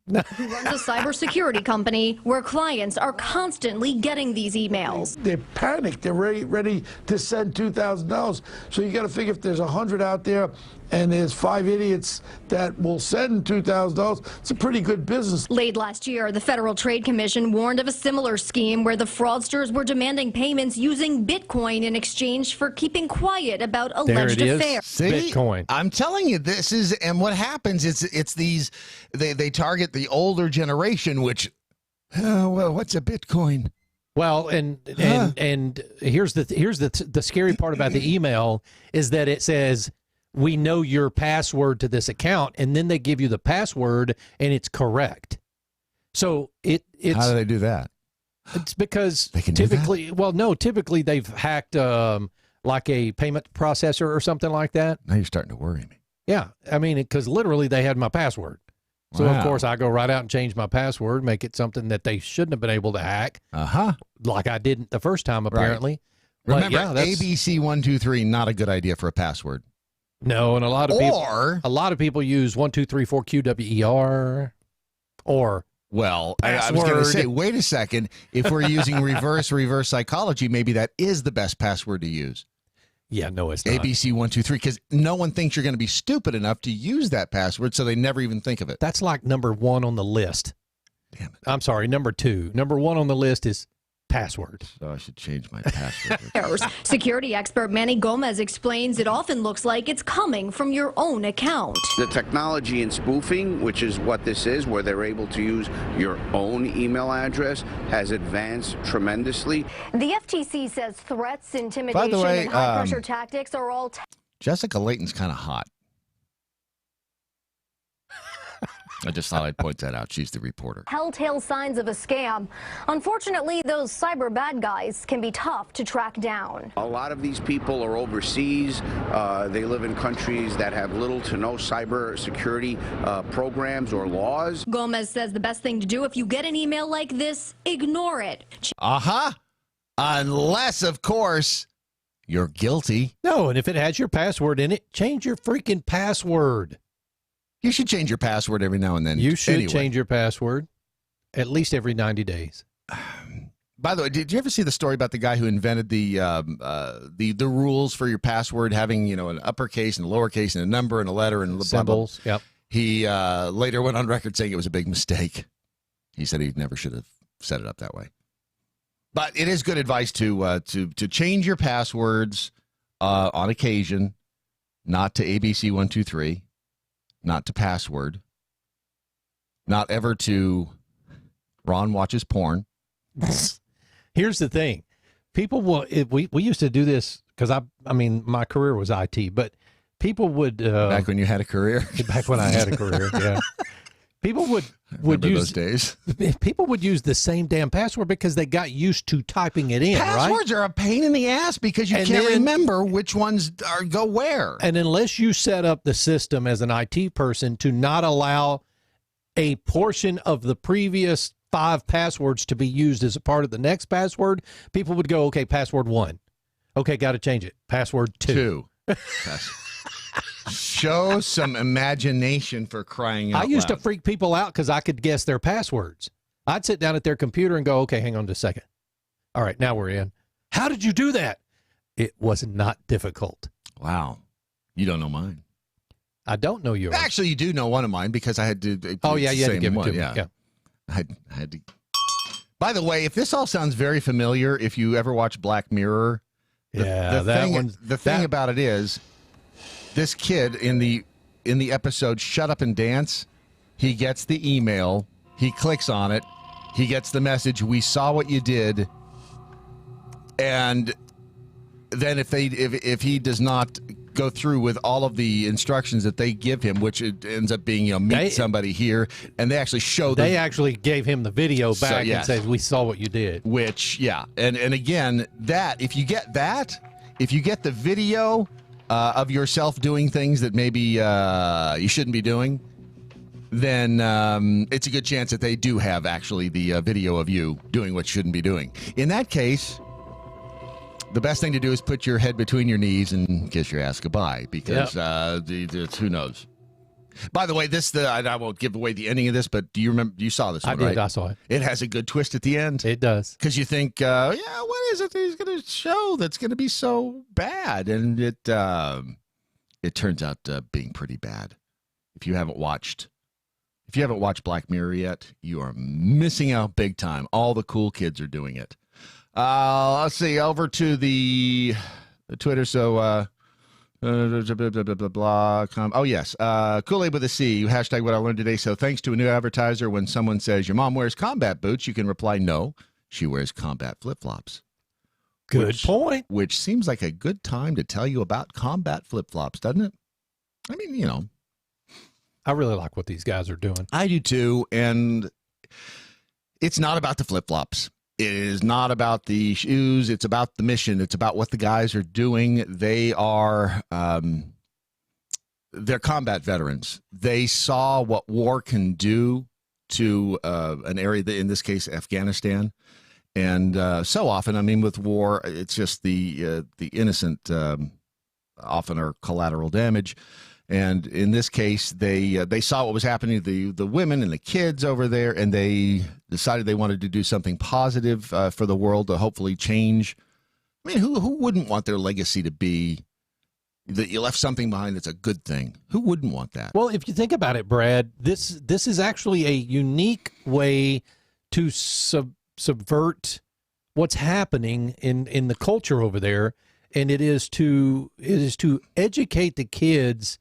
Who runs a cybersecurity company where clients are constantly getting these emails. They're panicked. They're ready to send $2,000. So you got to figure if there's 100 out there and there's 5 idiots that will send $2,000, it's a pretty good business. Late last year, the Federal Trade Commission warned of a similar scheme where the fraudsters were demanding payments using Bitcoin in exchange for keeping quiet about alleged affairs. See, Bitcoin. I'm telling you, this is, and what happens is it's these, they target the older generation, which, well, what's a Bitcoin? Well, and here's the scary part about the email is that it says, we know your password to this account, and then they give you the password and it's correct. So it's how do they do that? It's because they can typically, typically they've hacked like a payment processor or something like that. Now you're starting to worry me. Yeah, I mean, because literally they had my password. So, of course, I go right out and change my password, make it something that they shouldn't have been able to hack. Like I didn't the first time, apparently. Right. But, Remember, ABC123, not a good idea for a password. No, and a lot of people use 1234 QWER or well, I was going to say, wait a second. If we're using reverse psychology, maybe that is the best password to use. Yeah, no, it's not. ABC123, because no one thinks you're going to be stupid enough to use that password, so they never even think of it. That's like number 1 on the list. Damn it. I'm sorry, number 2. Number 1 on the list is password. So I should change my password. Security expert Manny Gomez explains it often looks like it's coming from your own account. The technology in spoofing, which is what this is, where they're able to use your own email address, has advanced tremendously. The FTC says threats, intimidation, and high-pressure tactics are all... Jessica Layton's kind of hot. I just thought I'd point that out. She's the reporter. Telltale signs of a scam. Unfortunately, those cyber bad guys can be tough to track down. A lot of these people are overseas. They live in countries that have little to no cyber security programs or laws. Gomez says the best thing to do if you get an email like this, ignore it. Unless, of course, you're guilty. No, and if it has your password in it, change your freaking password. You should change your password every now and then. You should change your password at least every 90 days. By the way, did you ever see the story about the guy who invented the rules for your password, having an uppercase and a lowercase and a number and a letter and symbols? Blah, blah. Yep. He later went on record saying it was a big mistake. He said he never should have set it up that way. But it is good advice to change your passwords on occasion, not to ABC123. Not to password, not ever to Ron watches porn. Here's the thing. People will, we used to do this because I mean, my career was IT, but people would. Back when you had a career? Back when I had a career, yeah. People would use those days. People would use the same damn password because they got used to typing it in. Passwords are a pain in the ass because you can't remember which ones go where. And unless you set up the system as an IT person to not allow a portion of the previous 5 passwords to be used as a part of the next password, people would go, okay, password 1. Okay, got to change it. Password 2. Show some imagination, for crying out loud. I used to freak people out because I could guess their passwords. I'd sit down at their computer and go, okay, hang on just a second. All right, now we're in. How did you do that? It was not difficult. Wow. You don't know mine. I don't know yours. Actually, you do know one of mine because I had to. Oh, yeah, you had to give it to me. Yeah. I had to. By the way, if this all sounds very familiar, if you ever watch Black Mirror, the thing about it is, this kid in the episode Shut Up and Dance, he gets the email, he clicks on it, he gets the message, we saw what you did, and then if he does not go through with all of the instructions that they give him, which it ends up being, meet somebody here, and they actually show them. They actually gave him the video back and said, we saw what you did. Which, yeah, and again, if you get the video of yourself doing things that maybe you shouldn't be doing, then it's a good chance that they do have actually the video of you doing what you shouldn't be doing. In that case, the best thing to do is put your head between your knees and kiss your ass goodbye, because who knows. By the way, I won't give away the ending of this, but do you remember? You saw this one, right? I did. I saw it. It has a good twist at the end. It does. Because you think, what is it that he's going to show that's going to be so bad? And it turns out being pretty bad. If you haven't watched Black Mirror yet, you are missing out big time. All the cool kids are doing it. Let's see, over to the Twitter. So, oh, yes. Kool-Aid with a C. Hashtag what I learned today. So thanks to a new advertiser, when someone says, your mom wears combat boots, you can reply, no, she wears combat flip-flops. Good point. Which seems like a good time to tell you about combat flip-flops, doesn't it? I mean, I really like what these guys are doing. I do too. And it's not about the flip-flops. It is not about the shoes. It's about the mission. It's about what the guys are doing. They are they're combat veterans. They saw what war can do to an area, that, in this case, Afghanistan. And so often, I mean, with war, it's just the innocent often are collateral damage. And in this case, they saw what was happening to the women and the kids over there, and they decided they wanted to do something positive for the world to hopefully change. I mean, who wouldn't want their legacy to be that you left something behind that's a good thing? Who wouldn't want that? Well, if you think about it, Brad, this is actually a unique way to subvert what's happening in the culture over there, and it is to educate the kids,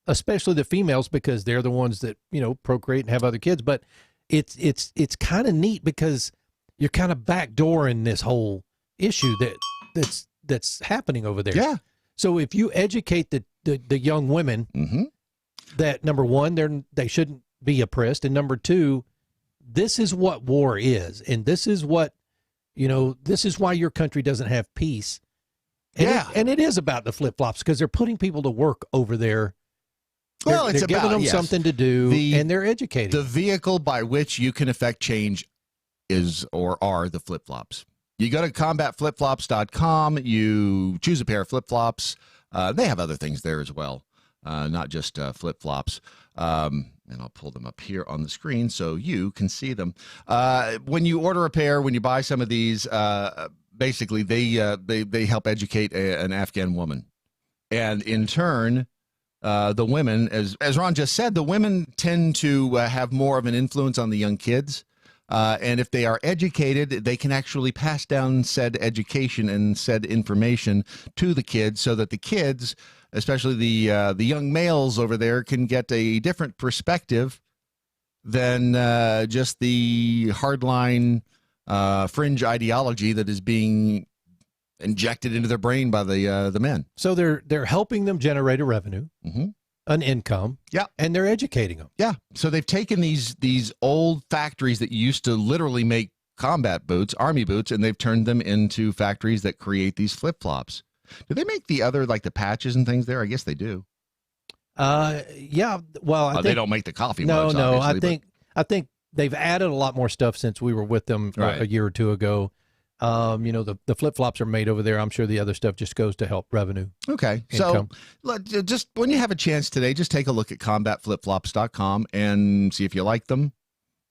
especially the females, because they're the ones that, you know, procreate and have other kids. But it's kind of neat because you're kind of backdooring this whole issue that's happening over there. Yeah. So if you educate the young women that, number one, they shouldn't be oppressed, and number two, this is what war is, and this is what, you know, this is why your country doesn't have peace. And and it is about the flip-flops, because they're putting people to work over there. Well, they're giving them something to do, and they're educating. The vehicle by which you can affect change is or are the flip-flops. You go to combatflipflops.com, you choose a pair of flip-flops. They have other things there as well, not just flip-flops. And I'll pull them up here on the screen so you can see them. When you order a pair, when you buy some of these, basically they help educate an Afghan woman. And in turn, the women, as Ron just said, the women tend to have more of an influence on the young kids. And if they are educated, they can actually pass down said education and said information to the kids, so that the kids, especially the young males over there, can get a different perspective than just the hardline fringe ideology that is being injected into their brain by the men. So they're helping them generate a revenue. An income, and they're educating them. Yeah, so they've taken these old factories that used to literally make combat boots, army boots, and they've turned them into factories that create these flip-flops. Do they make the other, like the patches and things there? I guess they do. Yeah. Well, I think, they don't make the coffee No, mugs, no. obviously, I think they've added a lot more stuff since we were with them a year or two ago. You know, the flip-flops are made over there. I'm sure the other stuff just goes to help revenue. Okay. Income. So just when you have a chance today, just take a look at combatflipflops.com and see if you like them.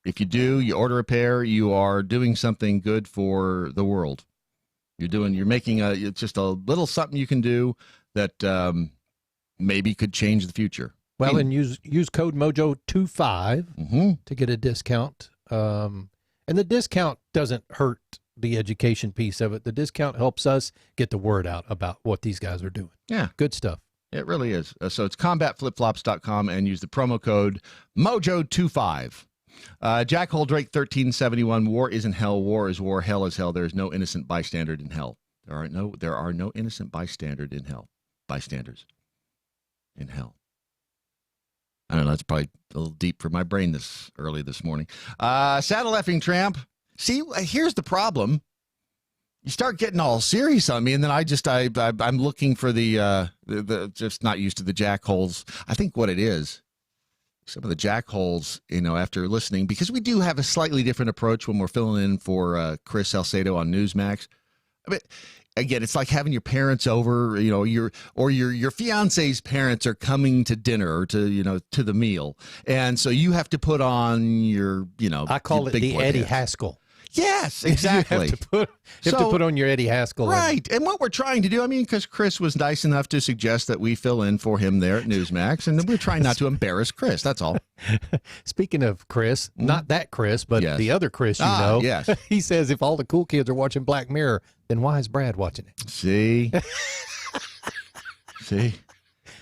If you do, you order a pair, you are doing something good for the world. You're making just a little something you can do that maybe could change the future. Well, and use code Mojo25 to get a discount. And the discount doesn't hurt the education piece of it. The discount helps us get the word out about what these guys are doing. Yeah. Good stuff. It really is. So it's combatflipflops.com and use the promo code Mojo25. Jack Holdrake 1371. War isn't hell. War is war. Hell is hell. There is no innocent bystander in hell. There are no innocent bystander in hell. Bystanders in hell. I don't know. That's probably a little deep for my brain this early this morning. Saddle effing tramp. See, here's the problem. You start getting all serious on me, and then I'm looking for the just not used to the jackholes. I think what it is, some of the jackholes, you know, after listening, because we do have a slightly different approach when we're filling in for Chris Salcedo on Newsmax. I mean, again, it's like having your parents over, you know, your fiance's parents are coming to dinner or to the meal, and so you have to put on your, I call it the Eddie Haskell. Yes, exactly. You have to put on your Eddie Haskell. Right. And what we're trying to do, I mean, because Chris was nice enough to suggest that we fill in for him there at Newsmax, and we're trying not to embarrass Chris. That's all. Speaking of Chris, not that Chris, but the other Chris, yes. He says if all the cool kids are watching Black Mirror, then why is Brad watching it? See? See?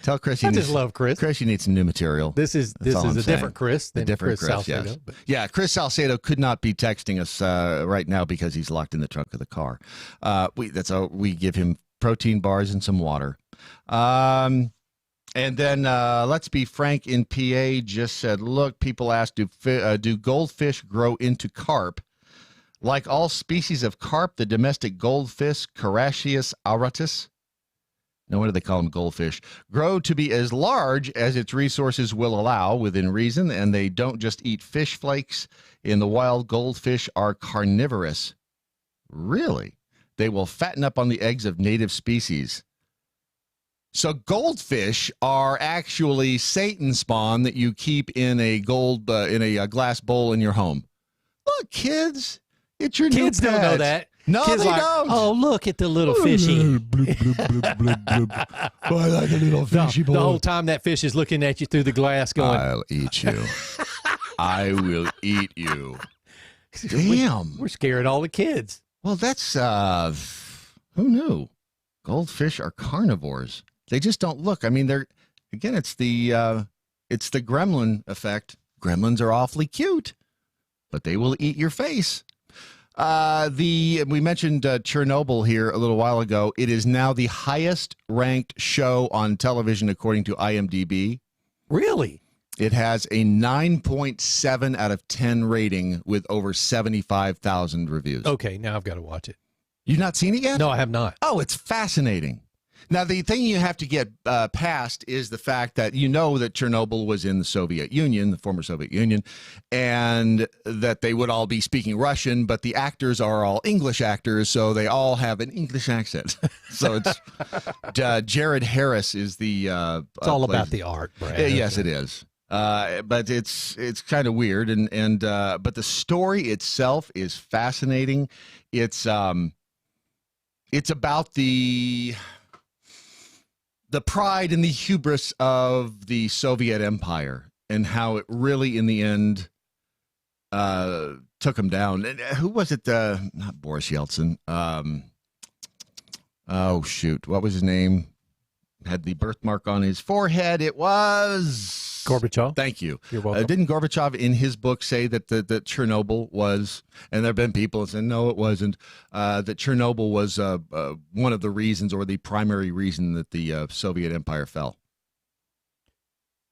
Tell Chris I just love Chris. Chris, you need some new material. This is a different Chris than Chris Salcedo. Yes. Yeah, Chris Salcedo could not be texting us right now because he's locked in the trunk of the car. We give him protein bars and some water. And then Let's Be Frank in PA just said, look, people ask, do goldfish grow into carp? Like all species of carp, the domestic goldfish, Carassius auratus, No wonder they call them goldfish. Grow to be as large as its resources will allow within reason, and they don't just eat fish flakes. In the wild, goldfish are carnivorous. Really? They will fatten up on the eggs of native species. So goldfish are actually Satan spawn that you keep in a glass bowl in your home. Look, kids, it's your new pet. Kids don't know that. No, Kids they like, don't. Oh, look at the little fishy. Oh, I like a little fishy boy. The whole time that fish is looking at you through the glass going, I'll eat you. I will eat you. Damn. We're scaring all the kids. Well, that's, who knew? Goldfish are carnivores. They just don't look. I mean, it's the gremlin effect. Gremlins are awfully cute, but they will eat your face. We mentioned Chernobyl here a little while ago. It is now the highest ranked show on television according to IMDb. Really? It has a 9.7 out of 10 rating with over 75,000 reviews. Okay, now I've got to watch it. You've not seen it yet? No, I have not. Oh, it's fascinating. Now, the thing you have to get past is the fact that you know that Chernobyl was in the Soviet Union, the former Soviet Union, and that they would all be speaking Russian, but the actors are all English actors, so they all have an English accent. So it's Jared Harris is the... it's all about the art, Brad. Yes, it is. But it's kind of weird, but the story itself is fascinating. It's about the pride and the hubris of the Soviet Empire and how it really, in the end, took them down. And who was it? Not Boris Yeltsin. Oh, shoot. What was his name? Had the birthmark on his forehead. It was Gorbachev. Thank you. You're welcome. Didn't Gorbachev in his book say that that Chernobyl was, and there have been people that said no, it wasn't. That Chernobyl was one of the reasons, or the primary reason, that the Soviet Empire fell.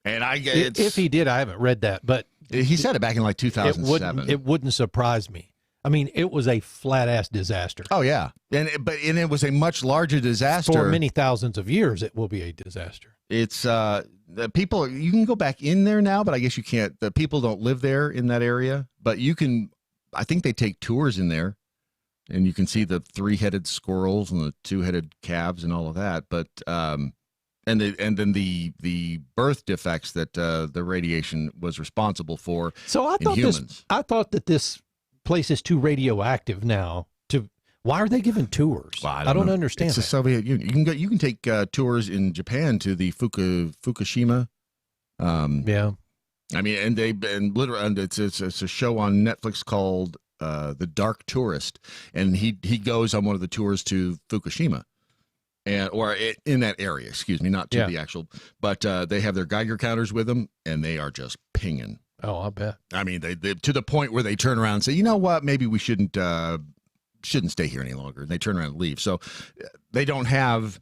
And if he did, I haven't read that, but he said it back in like 2007. It wouldn't surprise me. I mean, it was a flat-ass disaster. Oh yeah, and it was a much larger disaster. For many thousands of years, it will be a disaster. It's the people. You can go back in there now, but I guess you can't. The people don't live there in that area, but you can. I think they take tours in there, and you can see the 3-headed squirrels and the 2-headed calves and all of that. But and then the birth defects that the radiation was responsible for. So I thought that this place is too radioactive now. Why are they giving tours? Well, I don't understand. It's the Soviet Union. You can take tours in Japan to the Fukushima. Yeah, I mean, and it's a show on Netflix called The Dark Tourist, and he goes on one of the tours to Fukushima, in that area. Excuse me, not to the actual, but they have their Geiger counters with them, and they are just pinging. Oh, I bet. I mean, they to the point where they turn around and say, you know what, maybe we shouldn't stay here any longer. And they turn around and leave. So they don't have,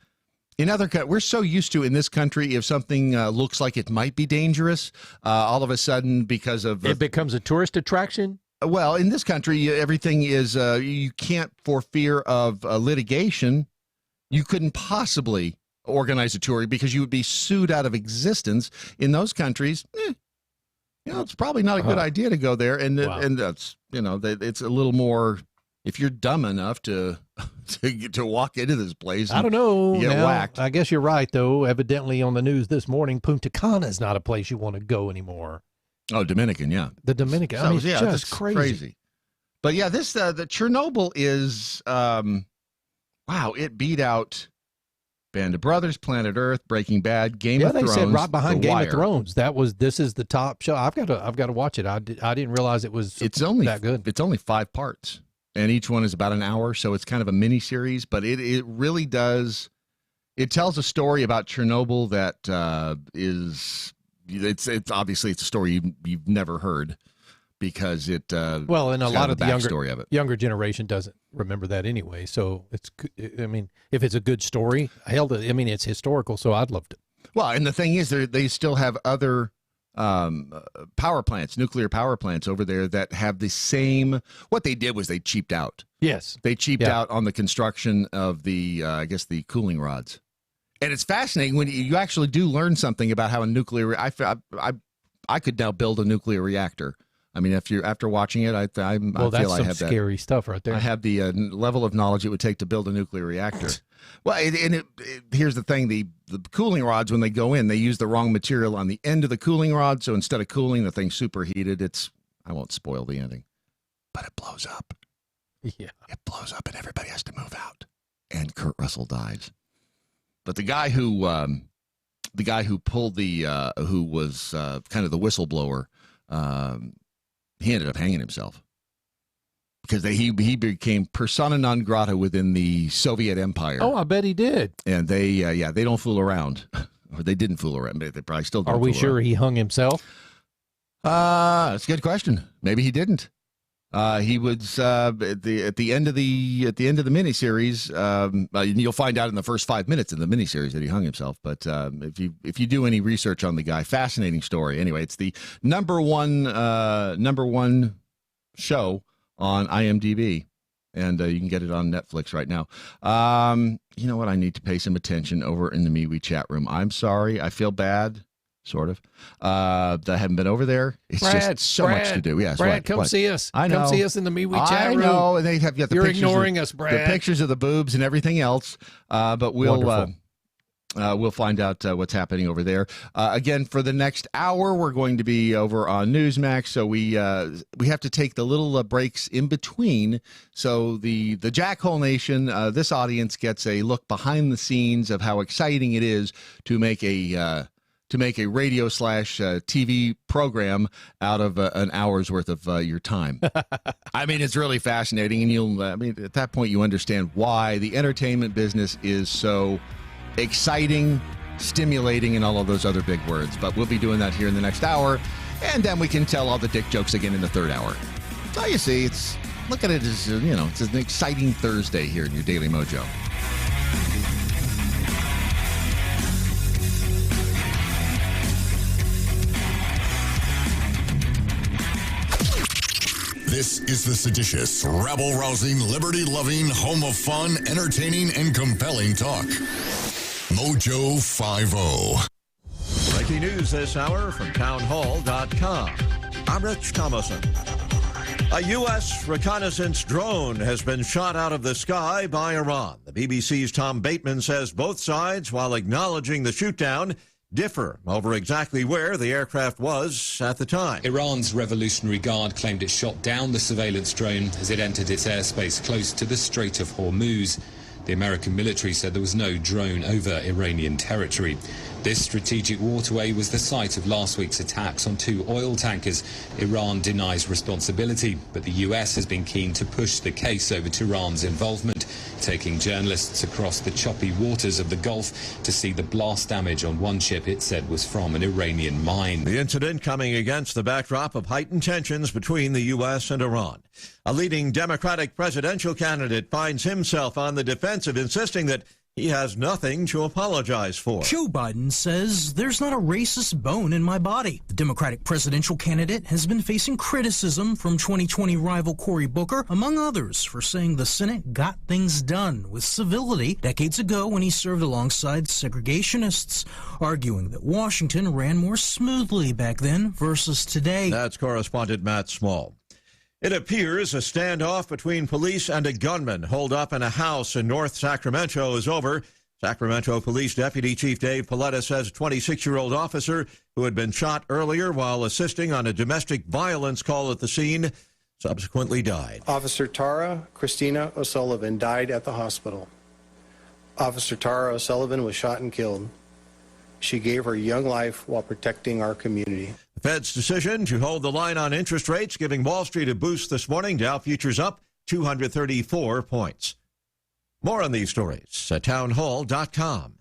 we're so used to in this country, if something looks like it might be dangerous, all of a sudden, because of it becomes a tourist attraction. Well, in this country, everything is, you can't, for fear of litigation, you couldn't possibly organize a tour because you would be sued out of existence. In those countries, it's probably not a good idea to go there. And that's, it's a little more, if you're dumb enough to walk into this place, I don't know. You get whacked. I guess you're right, though. Evidently on the news this morning, Punta Cana is not a place you want to go anymore. Oh, Dominican, yeah. The Dominican. I mean, it's just crazy. But yeah, the Chernobyl is, wow, it beat out Band of Brothers, Planet Earth, Breaking Bad, Game of Thrones. Yeah, they said right behind The Game Wire. of Thrones. This is the top show. I've got to watch it. I didn't realize it was that good. It's only 5 parts, and each one is about an hour, so it's kind of a mini series. But it really does. It tells a story about Chernobyl that is. It's obviously it's a story you've never heard. Because and a lot of the younger generation doesn't remember that anyway. So I mean, if it's a good story, it's historical. So I'd love to. Well, and the thing is, they still have other power plants, nuclear power plants over there that have the same. What they did was they cheaped out. Yes, they cheaped out on the construction of the, I guess, the cooling rods. And it's fascinating when you actually do learn something about how a nuclear. I could now build a nuclear reactor. I mean, after watching it, I feel I have that scary stuff right there. I have the level of knowledge it would take to build a nuclear reactor. Well, here's the thing: the cooling rods, when they go in, they use the wrong material on the end of the cooling rod. So instead of cooling, the thing's superheated. I won't spoil the ending, but it blows up. Yeah, it blows up, and everybody has to move out. And Kurt Russell dies. But the guy who pulled who was kind of the whistleblower, he ended up hanging himself because he became persona non grata within the Soviet Empire. Oh, I bet he did. And they don't fool around, or they didn't fool around. They probably still don't. Are we sure he hung himself? That's a good question. Maybe he didn't. He was at the end of the miniseries. You'll find out in the first 5 minutes of the miniseries that he hung himself. But if you do any research on the guy, fascinating story. Anyway, it's the number one show on IMDb, and you can get it on Netflix right now. You know what? I need to pay some attention over in the MeWe chat room. I'm sorry. I feel bad. Sort of. I haven't been over there. It's just so much to do. Yes, Brad, come see us. I know. Come see us in the MeWe chat room. I know. And they have got the You're pictures ignoring us, Brad. The pictures of the boobs and everything else. But we'll find out what's happening over there. Again, for the next hour, we're going to be over on Newsmax. So we have to take the little breaks in between. So the Jackhole Nation, this audience gets a look behind the scenes of how exciting it is to make a radio / TV program out of an hour's worth of your time. I mean, it's really fascinating. And at that point, you understand why the entertainment business is so exciting, stimulating, and all of those other big words. But we'll be doing that here in the next hour. And then we can tell all the dick jokes again in the third hour. So you see, look at it as, it's an exciting Thursday here in your Daily Mojo. This is the seditious, rabble-rousing, liberty-loving, home of fun, entertaining, and compelling talk. Mojo 50. Breaking news this hour from townhall.com. I'm Rich Thomason. A U.S. reconnaissance drone has been shot out of the sky by Iran. The BBC's Tom Bateman says both sides, while acknowledging the shootdown, differ over exactly where the aircraft was at the time. Iran's Revolutionary Guard claimed it shot down the surveillance drone as it entered its airspace close to the Strait of Hormuz. The American military said there was no drone over Iranian territory. This strategic waterway was the site of last week's attacks on 2 oil tankers. Iran denies responsibility, but the US has been keen to push the case over Tehran's involvement, taking journalists across the choppy waters of the Gulf to see the blast damage on one ship it said was from an Iranian mine. The incident coming against the backdrop of heightened tensions between the U.S. and Iran. A leading Democratic presidential candidate finds himself on the defensive, insisting that he has nothing to apologize for. Joe Biden says there's not a racist bone in my body. The Democratic presidential candidate has been facing criticism from 2020 rival Cory Booker, among others, for saying the Senate got things done with civility decades ago when he served alongside segregationists, arguing that Washington ran more smoothly back then versus today. That's correspondent Matt Small. It appears a standoff between police and a gunman holed up in a house in North Sacramento is over. Sacramento Police Deputy Chief Dave Paletta says a 26-year-old officer who had been shot earlier while assisting on a domestic violence call at the scene subsequently died. Officer Tara Christina O'Sullivan died at the hospital. Officer Tara O'Sullivan was shot and killed. She gave her young life while protecting our community. The Fed's decision to hold the line on interest rates giving Wall Street a boost this morning. Dow futures up 234 points. More on these stories at townhall.com.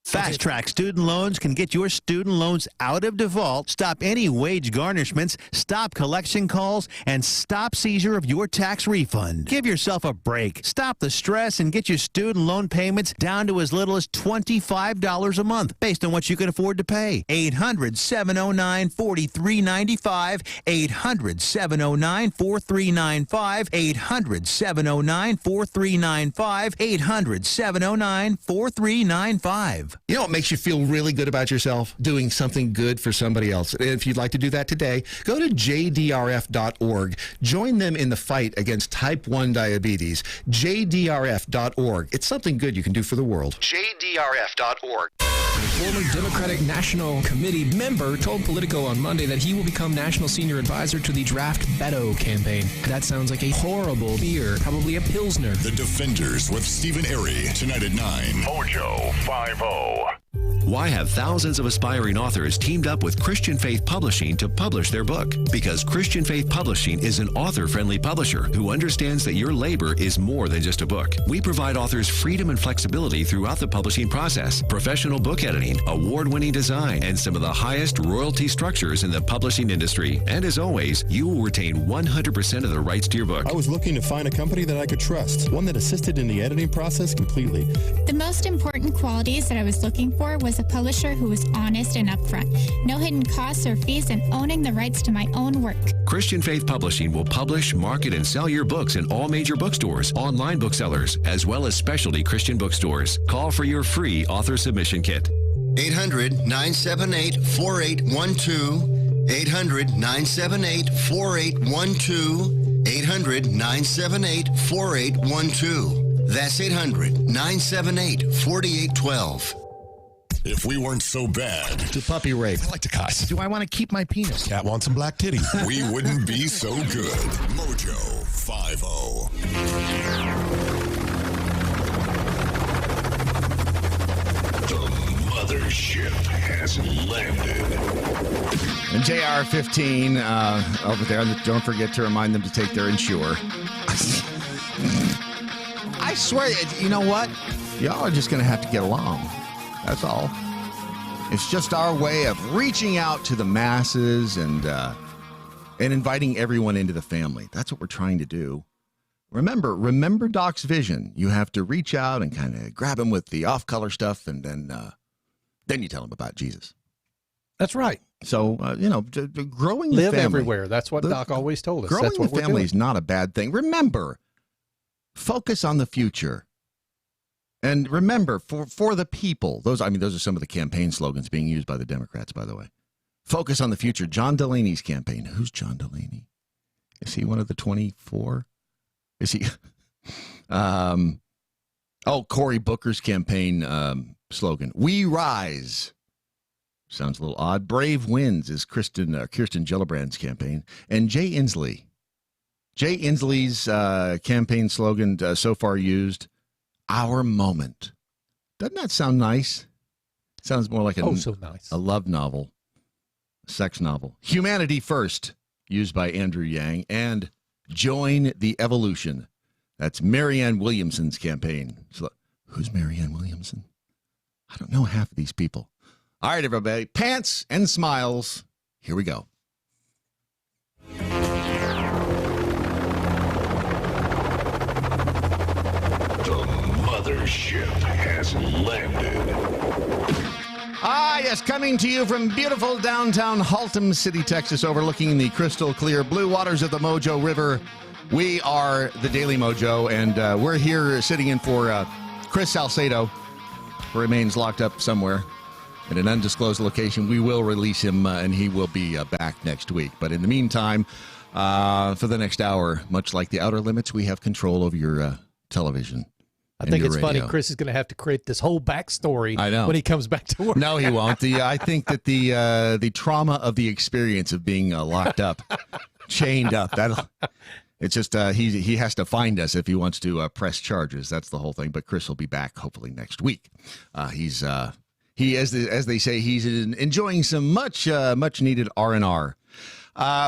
Fast Track Student Loans can get your student loans out of default, stop any wage garnishments, stop collection calls, and stop seizure of your tax refund. Give yourself a break. Stop the stress and get your student loan payments down to as little as $25 a month based on what you can afford to pay. 800-709-4395. 800-709-4395. 800-709-4395. 800-709-4395. You know what makes you feel really good about yourself? Doing something good for somebody else. If you'd like to do that today, go to jdrf.org. Join them in the fight against type 1 diabetes. jdrf.org. It's something good you can do for the world. jdrf.org. Former Democratic National Committee member told Politico on Monday that he will become National Senior Advisor to the Draft Beto campaign. That sounds like a horrible beer, probably a Pilsner. The Defenders with Stephen Airy, tonight at 9. Mojo 50. Why have thousands of aspiring authors teamed up with Christian Faith Publishing to publish their book? Because Christian Faith Publishing is an author-friendly publisher who understands that your labor is more than just a book. We provide authors freedom and flexibility throughout the publishing process, professional book editing, award-winning design, and some of the highest royalty structures in the publishing industry. And as always, you will retain 100% of the rights to your book. I was looking to find a company that I could trust, one that assisted in the editing process completely. The most important qualities that I was looking for was a publisher who was honest and upfront, no hidden costs or fees, and owning the rights to my own work. Christian Faith Publishing will publish, market, and sell your books in all major bookstores, online booksellers, as well as specialty Christian bookstores. Call for your free author submission kit. 800-978-4812. 800-978-4812. 800-978-4812. That's 800-978-4812. If we weren't so bad. To puppy rape. I like to cuss. Do I want to keep my penis? Cat wants some black titties. We wouldn't be so good. Mojo 50. The mothership has landed. And JR15 over there, don't forget to remind them to take their insure. I swear, you know what? Y'all are just going to have to get along. That's all. It's just our way of reaching out to the masses and inviting everyone into the family. That's what we're trying to do. Remember Doc's vision. You have to reach out and kind of grab him with the off-color stuff, and then you tell him about Jesus. That's right. So, growing the Live family. Everywhere. That's what Doc always told us. Growing That's what the family is not a bad thing. Remember, focus on the future. And remember, for the people, those are some of the campaign slogans being used by the Democrats, by the way. Focus on the future. John Delaney's campaign. Who's John Delaney? Is he one of the 24? Is he? Cory Booker's campaign slogan. We rise. Sounds a little odd. Brave wins is Kirsten Gillibrand's campaign. And Jay Inslee. Jay Inslee's campaign slogan so far used. Our moment. Doesn't that sound nice? Sounds more like so nice. A love novel, a sex novel. Humanity first, used by Andrew Yang, and join the evolution. That's Marianne Williamson's campaign. So, who's Marianne Williamson? I don't know half of these people. All right, everybody, pants and smiles. Here we go. Mothership has landed. Yes, coming to you from beautiful downtown Haltom City, Texas, overlooking the crystal clear blue waters of the Mojo River. We are the Daily Mojo, and we're here sitting in for Chris Salcedo, who remains locked up somewhere in an undisclosed location. We will release him, and he will be back next week. But in the meantime, for the next hour, much like the Outer Limits, we have control over your television. I think it's funny. Chris is going to have to create this whole backstory when he comes back to work. No, he won't. I think that the trauma of the experience of being locked up, chained up, it's just he has to find us if he wants to press charges. That's the whole thing. But Chris will be back hopefully next week. As they say, he's enjoying some much needed R&R.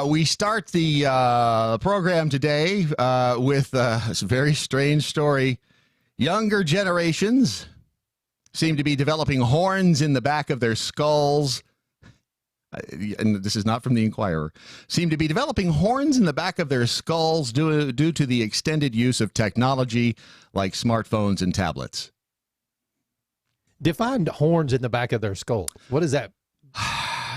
We start the program today with a very strange story. Younger generations seem to be developing horns in the back of their skulls. And this is not from the Inquirer, seem to be developing horns in the back of their skulls due to the extended use of technology like smartphones and tablets. Define horns in the back of their skull. What is that?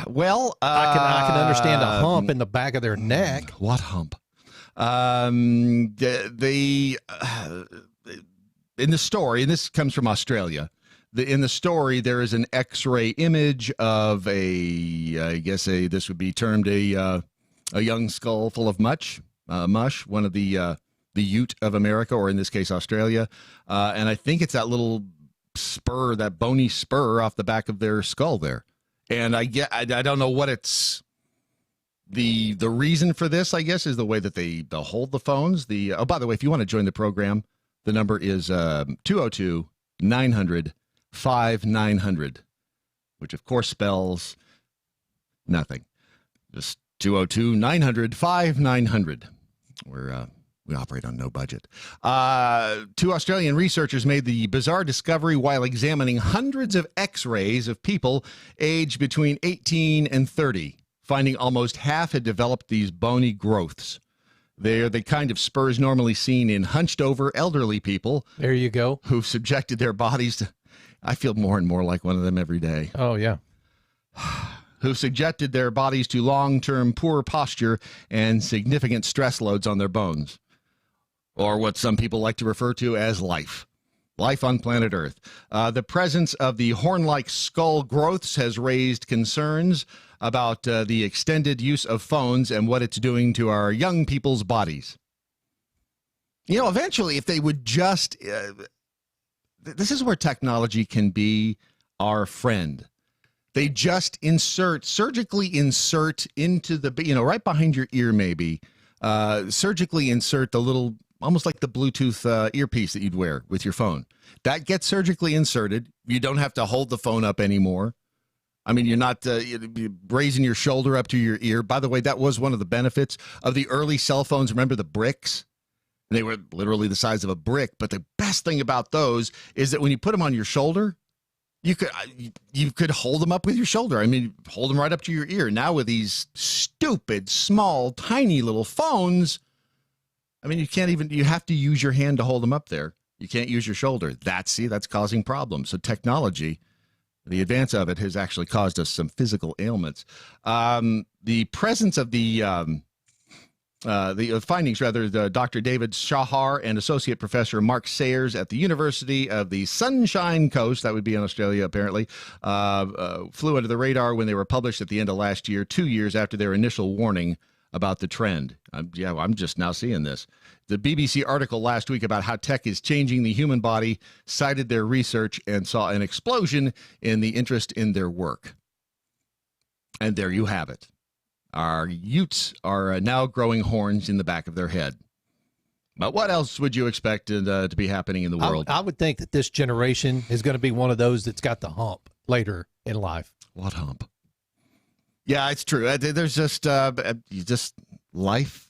Well, I can understand a hump in the back of their neck. What hump? In the story, and this comes from Australia, in the story, there is an X-ray image of this would be termed a young skull full of mush, one of the Ute of America, or in this case, Australia. And I think it's that little spur, that bony spur off the back of their skull there. And I don't know what it's, the reason for this, I guess, is the way that they hold the phones. Oh, by the way, if you want to join the program, the number is 202-900-5900, which of course spells nothing. Just 202-900-5900. We operate on no budget. 2 Australian researchers made the bizarre discovery while examining hundreds of X-rays of people aged between 18 and 30, finding almost half had developed these bony growths. They're the kind of spurs normally seen in hunched-over elderly people. There you go. Who've subjected their bodies to... I feel more and more like one of them every day. Oh, yeah. Who subjected their bodies to long-term poor posture and significant stress loads on their bones. Or what some people like to refer to as life. Life on planet Earth. The presence of the horn-like skull growths has raised concerns about the extended use of phones and what it's doing to our young people's bodies. You know, eventually, if they would just... this is where technology can be our friend. They just surgically insert into the, right behind your ear maybe, surgically insert the little, almost like the Bluetooth earpiece that you'd wear with your phone. That gets surgically inserted. You don't have to hold the phone up anymore. I mean, you're not raising your shoulder up to your ear. By the way, that was one of the benefits of the early cell phones. Remember the bricks? They were literally the size of a brick. But the best thing about those is that when you put them on your shoulder, you could hold them up with your shoulder. I mean, hold them right up to your ear. Now with these stupid, small, tiny little phones, I mean, you have to use your hand to hold them up there. You can't use your shoulder. That's causing problems. So technology, the advance of it has actually caused us some physical ailments. The presence of the findings, Dr. David Shahar and Associate Professor Mark Sayers at the University of the Sunshine Coast, that would be in Australia apparently, flew under the radar when they were published at the end of last year, 2 years after their initial warning about the trend. I'm just now seeing this. The BBC article last week about how tech is changing the human body cited their research and saw an explosion in the interest in their work. And there you have it. Our Utes are now growing horns in the back of their head. But what else would you expect to be happening in the world? I would think that this generation is going to be one of those that's got the hump later in life. What hump? Yeah, it's true. There's just life.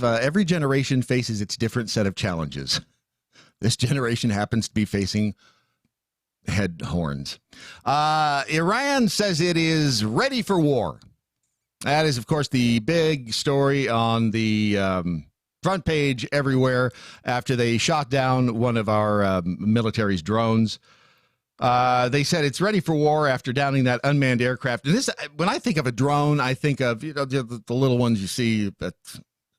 Every generation faces its different set of challenges. This generation happens to be facing head horns. Iran says it is ready for war. That is, of course, the big story on the front page everywhere after they shot down one of our military's drones. They said it's ready for war after downing that unmanned aircraft. And this, when I think of a drone, I think of the little ones you see, the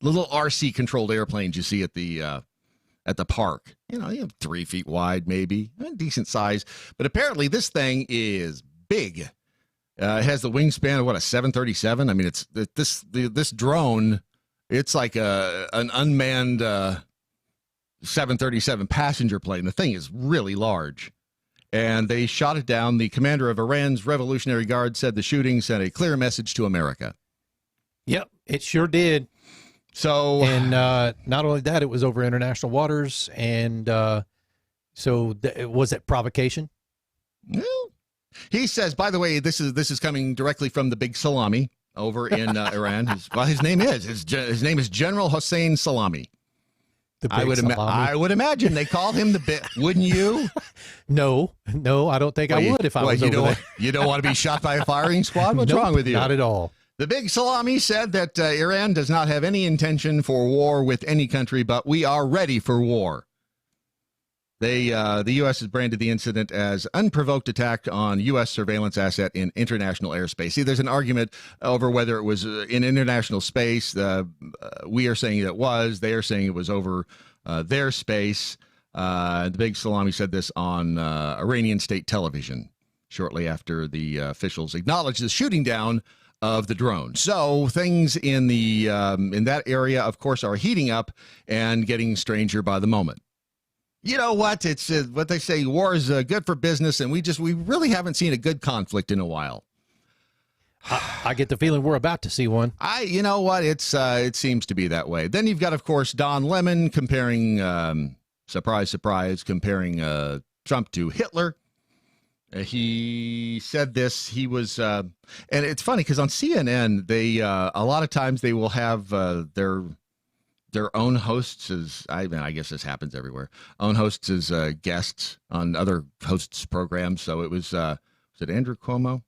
little RC-controlled airplanes you see at the park. You have 3 feet wide, maybe, decent size. But apparently, this thing is big. It has the wingspan of a 737. I mean, it's this drone. It's like an unmanned 737 passenger plane. The thing is really large, and they shot it down. The commander of Iran's Revolutionary Guard said the shooting sent a clear message to America. Yep, it sure did. So, and not only that, it was over international waters, and was it provocation? No. He says, by the way, this is coming directly from the big Salami over in Iran. His name is General Hossein Salami. The big salami. I would imagine they call him the big. Wouldn't you? No, I don't think I would if I was over there. You don't want to be shot by a firing squad? What's Nope, wrong with you? Not at all. The big salami said that Iran does not have any intention for war with any country, but we are ready for war. The U.S. has branded the incident as unprovoked attack on U.S. surveillance asset in international airspace. See, there's an argument over whether it was in international space. We are saying it was. They are saying it was over their space. The big salami said this on Iranian state television shortly after the officials acknowledged the shooting down of the drone. So things in that area, of course, are heating up and getting stranger by the moment. You know what? It's what they say. War is good for business, and we really haven't seen a good conflict in a while. I get the feeling we're about to see one. You know what? It seems to be that way. Then you've got, of course, Don Lemon comparing, surprise, comparing Trump to Hitler. He said this. He was, and it's funny because on CNN, they a lot of times they will have their own hosts as I guess this happens everywhere. Own hosts as guests on other hosts' programs. So it was it Andrew Cuomo?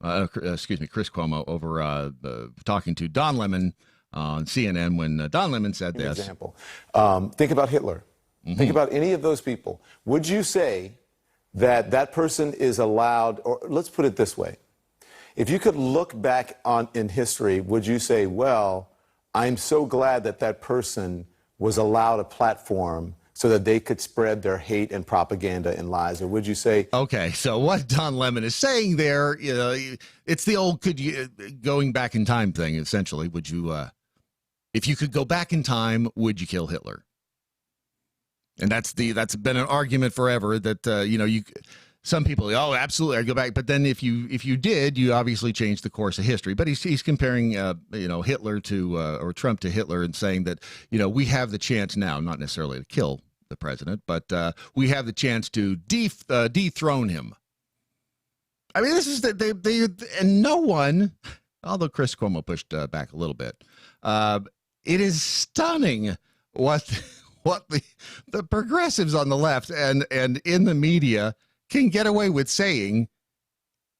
Excuse me, Chris Cuomo over talking to Don Lemon on CNN when Don Lemon said this. Example. Think about Hitler. Mm-hmm. Think about any of those people. Would you say that person is allowed, or let's put it this way. If you could look back in history, would you say, well, I'm so glad that person was allowed a platform so that they could spread their hate and propaganda and lies? Or would you say... Okay, so what Don Lemon is saying there, it's the old going back in time thing, essentially. Would you, if you could go back in time, would you kill Hitler? And that's been an argument forever that, some people, oh, absolutely, I go back. But then if you did, you obviously changed the course of history. But he's comparing, Hitler to or Trump to Hitler and saying that, we have the chance now, not necessarily to kill the president, but we have the chance to dethrone him. I mean, this is and no one, although Chris Cuomo pushed back a little bit, it is stunning what the progressives on the left and in the media can get away with saying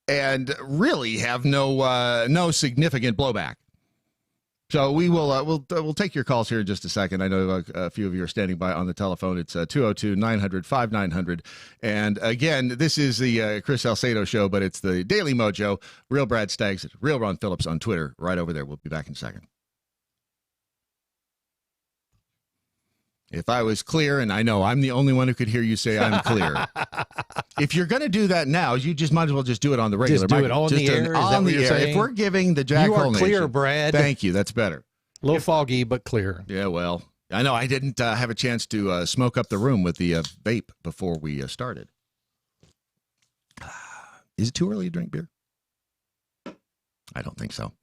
and really have no significant blowback. So we will we'll take your calls here in just a second. I know a few of you are standing by on the telephone. It's 202-900-5900. And again, this is the Chris Salcedo show, but it's the Daily Mojo. Real Brad Staggs, Real Ron Phillips on Twitter, right over there. We'll be back in a second. If I was clear, and I know I'm the only one who could hear you say I'm clear. If you're going to do that now, you just might as well just do it on the regular. Just do it on the air. On the air. Saying? If we're giving the Jack Hole Nation, clear, Brad. Thank you. That's better. A little foggy, but clear. Yeah, well, I know I didn't have a chance to smoke up the room with the vape before we started. Is it too early to drink beer? I don't think so.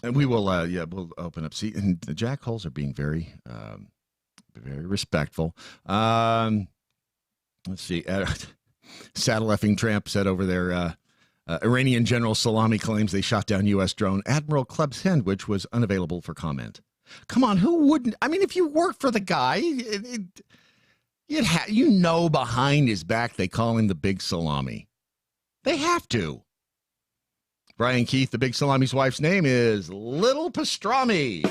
And we will, we'll open up. See, and the Jack Holes are being very, very respectful. Let's see. Saddle effing Tramp said over there, Iranian General Salami claims they shot down U.S. drone. Admiral Club Sandwich was unavailable for comment. Come on, who wouldn't? I mean, if you work for the guy, behind his back they call him the Big Salami. They have to. Brian Keith, the Big Salami's wife's name is Little Pastrami.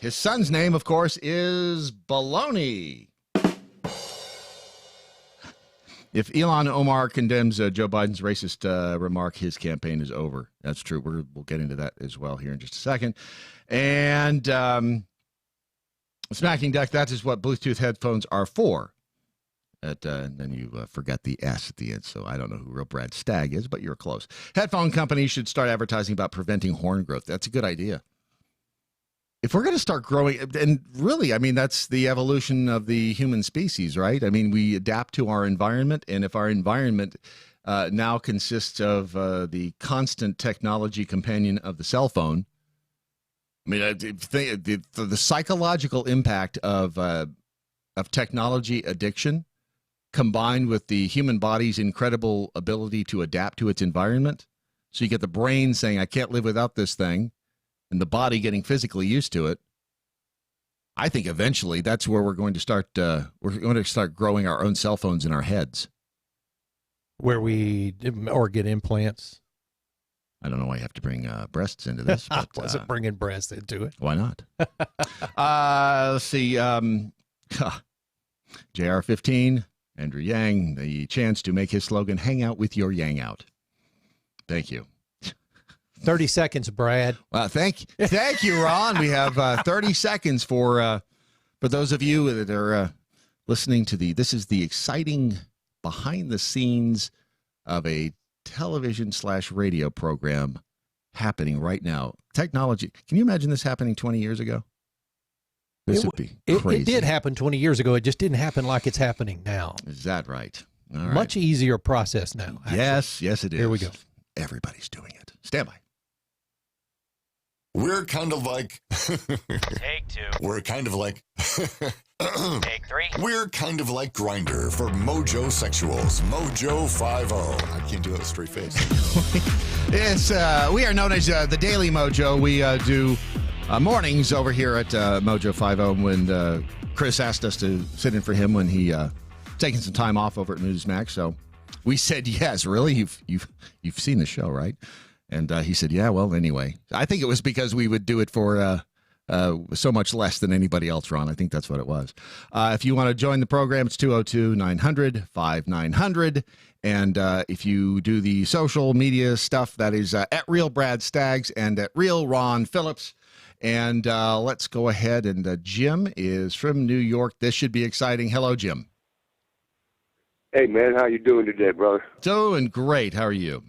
His son's name, of course, is Baloney. If Ilhan Omar condemns Joe Biden's racist remark, his campaign is over. That's true. We'll get into that as well here in just a second. And Smacking Duck, that is what Bluetooth headphones are for. And then you forget the S at the end, so I don't know who real Brad Stagg is, but you're close. Headphone companies should start advertising about preventing horn growth. That's a good idea. If we're going to start growing, and really, I mean, that's the evolution of the human species, right? I mean, we adapt to our environment, and if our environment now consists of the constant technology companion of the cell phone, I mean, the psychological impact of technology addiction combined with the human body's incredible ability to adapt to its environment. So you get the brain saying, I can't live without this thing, and the body getting physically used to it. I think eventually that's where we're going to start. We're going to start growing our own cell phones in our heads, where we get implants. I don't know why you have to bring breasts into this. But, I wasn't bringing breasts into it. Why not? Let's see. JR15, Andrew Yang, the chance to make his slogan, hang out with your Yang out. Thank you. 30 seconds, Brad. Well, thank you, Ron. We have 30 seconds for those of you that are listening to this is the exciting behind the scenes of a television/radio program happening right now. Technology. Can you imagine this happening 20 years ago? This would be crazy. It did happen 20 years ago. It just didn't happen like it's happening now. Is that right? All right. Much easier process now. Actually. Yes, it is. Here we go. Everybody's doing it. Stand by. We're kind of like... Take two. We're kind of like... Take three. We're kind of like Grindr for Mojo Sexuals. Mojo 50. I can't do that with a straight face. Yes, we are known as the Daily Mojo. We do mornings over here at Mojo 50 when Chris asked us to sit in for him when he taking some time off over at Newsmax. So we said, yes, really? You've seen the show, right? And he said, yeah, well, anyway. I think it was because we would do it for so much less than anybody else, Ron. I think that's what it was. If you want to join the program, it's 202-900-5900. And if you do the social media stuff, that is at Real Brad Staggs and at Real Ron Phillips. And let's go ahead. And Jim is from New York. This should be exciting. Hello, Jim. Hey, man. How you doing today, brother? Doing great. How are you?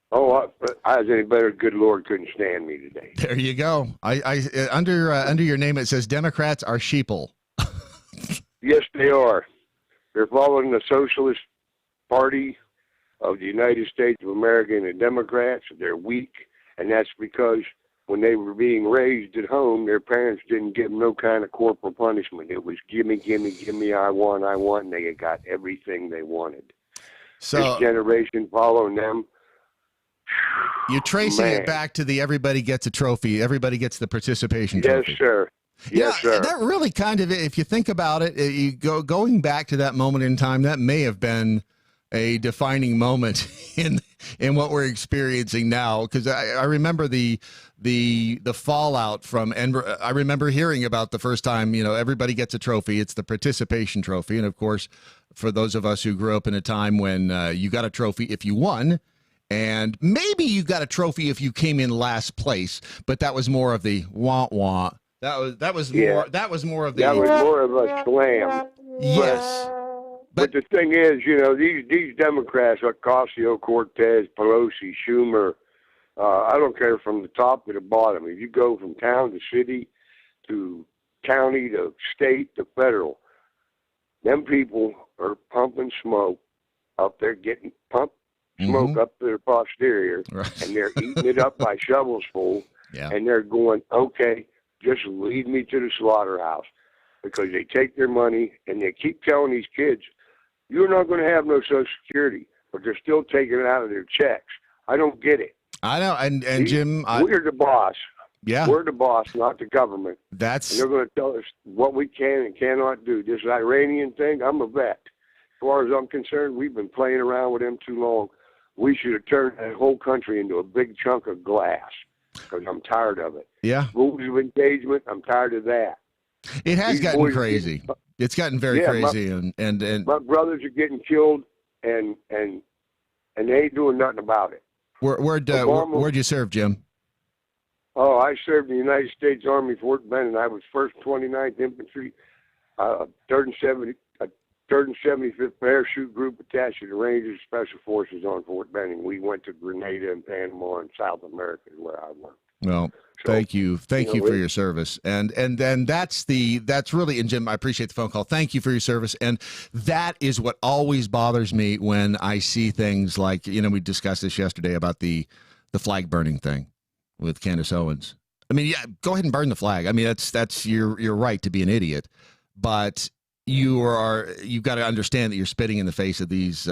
Oh, I was any better. Good Lord couldn't stand me today. There you go. I under your name it says Democrats are sheeple. Yes, they are. They're following the Socialist Party of the United States of America and the Democrats. They're weak, and that's because when they were being raised at home, their parents didn't give them no kind of corporal punishment. It was gimme, gimme, gimme, I want, and they got everything they wanted. So this generation following them. You're tracing it back to the everybody gets a trophy, everybody gets the participation trophy. Yes, sir. Yes, sir. That really kind of, if you think about it, going back to that moment in time, that may have been a defining moment in what we're experiencing now. Because I remember the fallout from, and I remember hearing about the first time, everybody gets a trophy. It's the participation trophy. And of course, for those of us who grew up in a time when you got a trophy if you won, and maybe you got a trophy if you came in last place, but that was more of the wah-wah. That was more of the... That was more of a slam. Yes. But the thing is, these Democrats, Ocasio-Cortez, Pelosi, Schumer, I don't care from the top to the bottom. If you go from town to city to county to state to federal, them people are pumping smoke up there, getting pumped smoke up their posterior, and they're eating it up by shovels full, and they're going, okay, just lead me to the slaughterhouse, because they take their money and they keep telling these kids, you're not going to have no Social Security, but they're still taking it out of their checks. I don't get it. I know, and Jim, we're the boss. Yeah, we're the boss, not the government. And they're going to tell us what we can and cannot do. This Iranian thing, I'm a vet. As far as I'm concerned, we've been playing around with them too long. We should have turned that whole country into a big chunk of glass, because I'm tired of it. Yeah. Rules of engagement, I'm tired of that. It has gotten crazy. It's gotten very crazy, and my brothers are getting killed, and they ain't doing nothing about it. Where'd you serve, Jim? Oh, I served in the United States Army, Fort Benning. I was 1st 29th Infantry, 3rd and 75th Parachute Group attached to the Rangers Special Forces on Fort Benning. We went to Grenada and Panama and South America is where I worked. Well, thank you for your service, and then that's really, and Jim, I appreciate the phone call. Thank you for your service, and that is what always bothers me when I see things like, we discussed this yesterday about the flag burning thing with Candace Owens. I mean, yeah, go ahead and burn the flag. I mean, that's your right to be an idiot, but you've got to understand that you're spitting in the face of these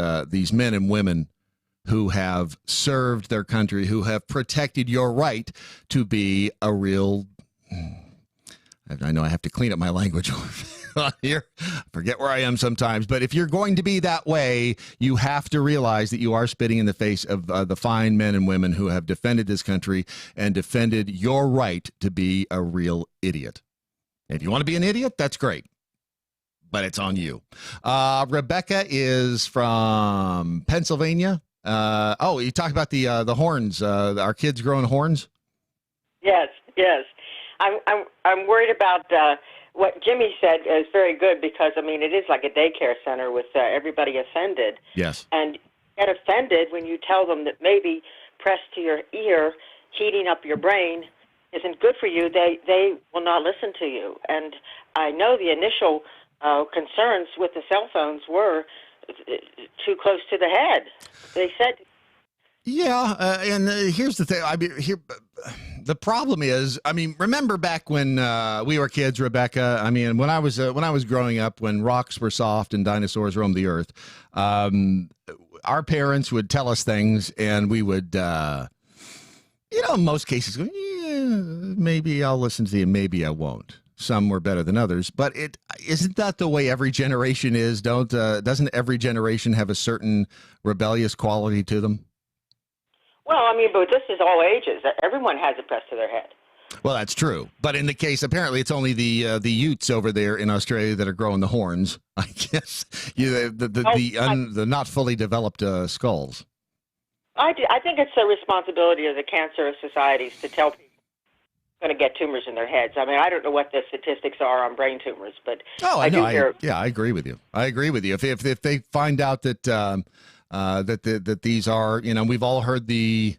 men and women who have served their country, who have protected your right to be a real I know I have to clean up my language here. Forget where I am sometimes. But if you're going to be that way, you have to realize that you are spitting in the face of the fine men and women who have defended this country and defended your right to be a real idiot. If you want to be an idiot, that's great. But it's on you. Rebecca is from Pennsylvania. You talked about the horns. Our kids growing horns. Yes. I'm worried about what Jimmy said is very good because, I mean, it is like a daycare center with everybody offended. Yes. And you get offended when you tell them that maybe pressed to your ear, heating up your brain isn't good for you. They will not listen to you. And I know the initial concerns with the cell phones were too close to the head. They said... Yeah, and here's the thing. The problem is, remember back when we were kids, Rebecca? When I was growing up, when rocks were soft and dinosaurs roamed the earth, our parents would tell us things, and we would, in most cases, go, yeah, maybe I'll listen to you, maybe I won't. Some were better than others, but isn't that the way every generation is? Doesn't every generation have a certain rebellious quality to them? Well, but this is all ages. Everyone has it pressed to their head. Well, that's true. But in the case, apparently, it's only the Utes over there in Australia that are growing the horns. I guess the not fully developed skulls. I think it's the responsibility of the cancerous societies to tell people they're going to get tumors in their heads. I don't know what the statistics are on brain tumors, but I agree with you. I agree with you. If they find out that that these are, we've all heard the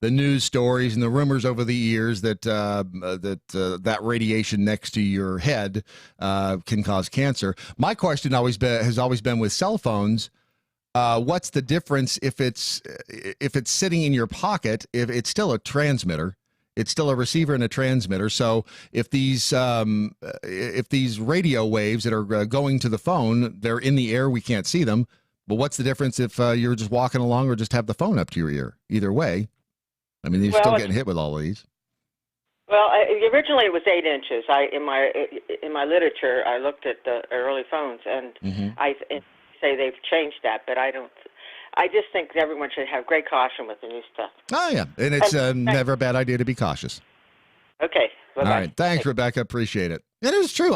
news stories and the rumors over the years that that radiation next to your head can cause cancer. My question has always been with cell phones. What's the difference if it's sitting in your pocket? If it's still a transmitter, it's still a receiver and a transmitter. So if these radio waves that are going to the phone, they're in the air, we can't see them. But what's the difference if you're just walking along or just have the phone up to your ear? Either way, you're still getting hit with all of these. Well, originally it was 8 inches. In my literature, I looked at the early phones, and I say they've changed that, but I don't. I just think everyone should have great caution with the new stuff. Oh yeah, and it's never a bad idea to be cautious. Okay. Bye-bye. All right, thanks, Rebecca. Appreciate it. It is true.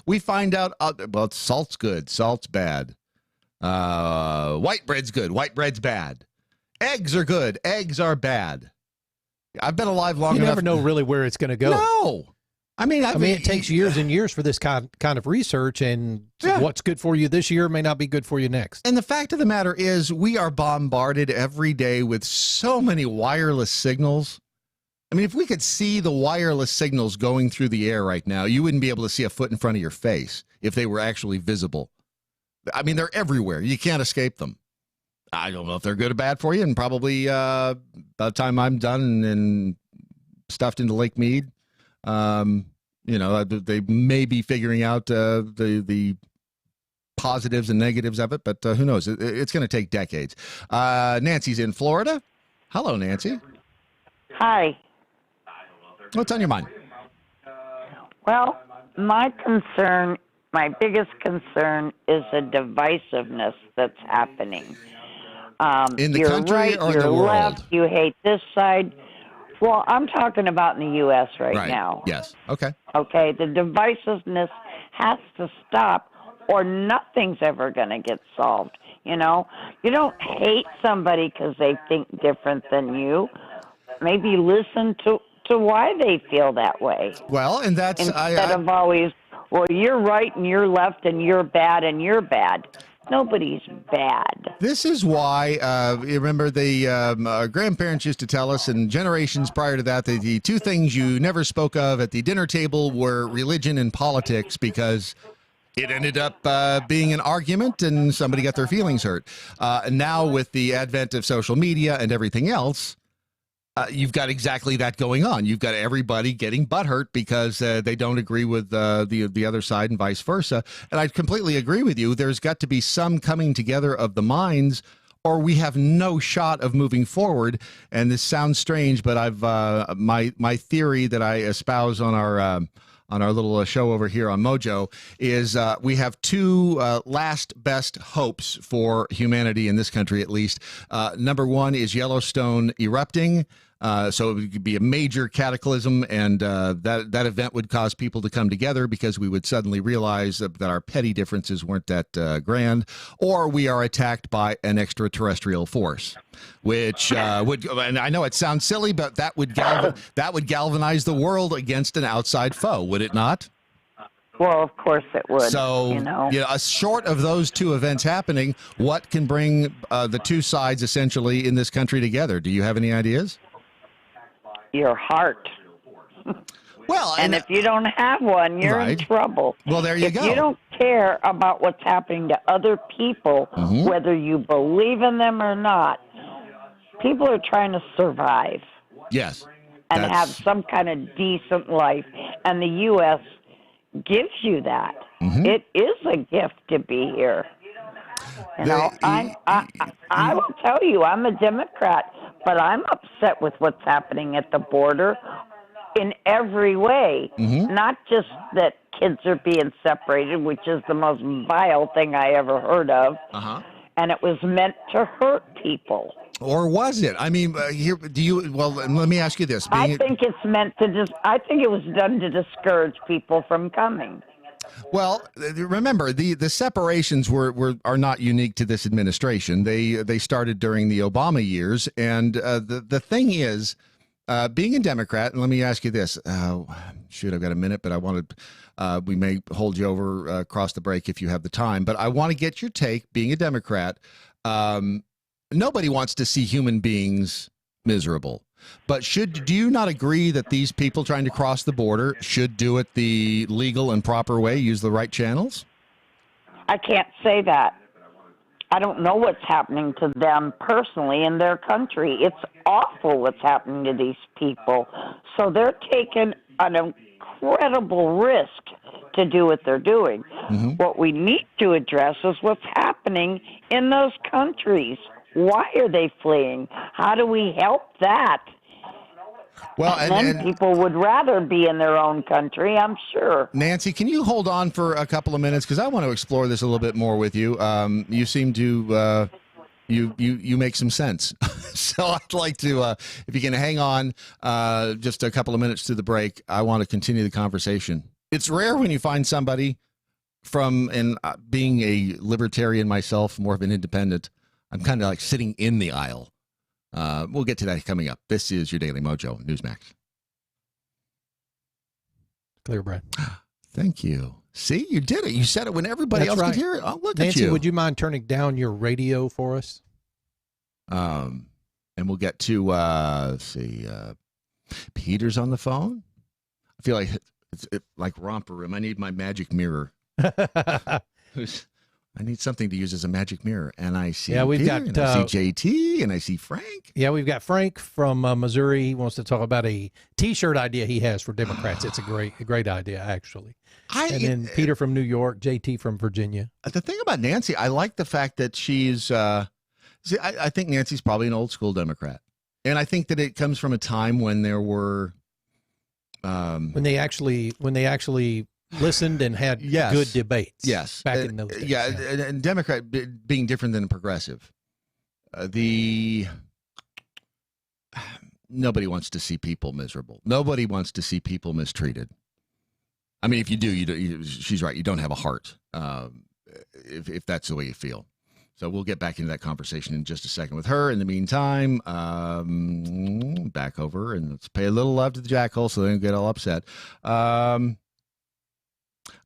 We find out. Salt's good. Salt's bad. White bread's good. White bread's bad. Eggs are good. Eggs are bad. I've been alive long enough. You never know really where it's going to go. No. It takes years and years for this kind of research, and what's good for you this year may not be good for you next. And the fact of the matter is, we are bombarded every day with so many wireless signals. If we could see the wireless signals going through the air right now, you wouldn't be able to see a foot in front of your face if they were actually visible. They're everywhere. You can't escape them. I don't know if they're good or bad for you, and probably by the time I'm done and stuffed into Lake Mead, they may be figuring out the positives and negatives of it, but who knows? It's going to take decades. Nancy's in Florida. Hello, Nancy. Hi. What's on your mind? Well, my biggest concern is the divisiveness that's happening. In the you're country right, or you're the world? left, you hate this side. Well, I'm talking about in the U.S. right now. Yes. Okay. Okay, the divisiveness has to stop or nothing's ever going to get solved. You don't hate somebody because they think different than you. Maybe listen to why they feel that way. Well, and that's... Instead of always, well, you're right and you're left and you're bad and you're bad. Nobody's bad. This is why, you remember our grandparents used to tell us, and generations prior to that, the two things you never spoke of at the dinner table were religion and politics, because it ended up being an argument and somebody got their feelings hurt. And now with the advent of social media and everything else, you've got exactly that going on. You've got everybody getting butthurt because they don't agree with the other side and vice versa. And I completely agree with you. There's got to be some coming together of the minds, or we have no shot of moving forward. And this sounds strange, but I've my theory that I espouse on on our little show over here on Mojo is we have two last best hopes for humanity in this country, at least. Number one is Yellowstone erupting. So it could be a major cataclysm, and that event would cause people to come together because we would suddenly realize that our petty differences weren't that grand, or we are attacked by an extraterrestrial force, which would, and I know it sounds silly, but that would galvanize the world against an outside foe, would it not? Well, of course it would. So, short of those two events happening, what can bring the two sides essentially in this country together? Do you have any ideas? Your heart. Well, and if you don't have one, you're in trouble. Well, there you go. If you don't care about what's happening to other people, whether you believe in them or not, people are trying to survive. Yes. And have some kind of decent life. And the U.S. gives you that. It is a gift to be here. You know, I will tell you, I'm a Democrat, but I'm upset with what's happening at the border in every way. Not just that kids are being separated, which is the most vile thing I ever heard of. And it was meant to hurt people. Or was it? I mean, well, let me ask you this. I think it's meant to I think it was done to discourage people from coming. Well, remember, the separations are not unique to this administration. They started during the Obama years, and the thing is, being a Democrat, and let me ask you this. Shoot, I've got a minute, but I wanted we may hold you over across the break if you have the time. But I want to get your take, being a Democrat. Nobody wants to see human beings miserable. But do you not agree that these people trying to cross the border should do it the legal and proper way, use the right channels? I can't say that. I don't know what's happening to them personally in their country. It's awful what's happening to these people. So they're taking an incredible risk to do what they're doing. What we need to address is what's happening in those countries. Why are they fleeing? How do we help that? Well, and then people would rather be in their own country, I'm sure. Nancy, can you hold on for a couple of minutes? Because I want to explore this a little bit more with you. You seem to, you make some sense. So I'd like to, if you can hang on just a couple of minutes to the break, I want to continue the conversation. It's rare when you find somebody and being a libertarian myself, more of an independent, I'm kind of like sitting in the aisle. We'll get to that coming up. This is your Daily Mojo Newsmax. Clear, Brad. Thank you. See, you did it. You said it when everybody else could hear it. Oh, look Nancy, at you. Would you mind turning down your radio for us? And we'll get to, let's see, Peter's on the phone. I feel like it's like Romper Room. I need my magic mirror. I need something to use as a magic mirror. And I see Peter, and I see JT, and I see Frank. Yeah, we've got Frank from Missouri. He wants to talk about a T-shirt idea he has for Democrats. It's a great idea, actually. And then Peter from New York, JT from Virginia. The thing about Nancy, I like the fact that she's, I think Nancy's probably an old school Democrat. And I think that it comes from a time when there were... when they actually listened and had good debates. Yes. Back in those days. Yeah, and Democrat being different than a progressive. Nobody wants to see people miserable. Nobody wants to see people mistreated. I mean, if you do, she's right. You don't have a heart if that's the way you feel. So we'll get back into that conversation in just a second with her. In the meantime, back over and let's pay a little love to the jackhole so they don't get all upset.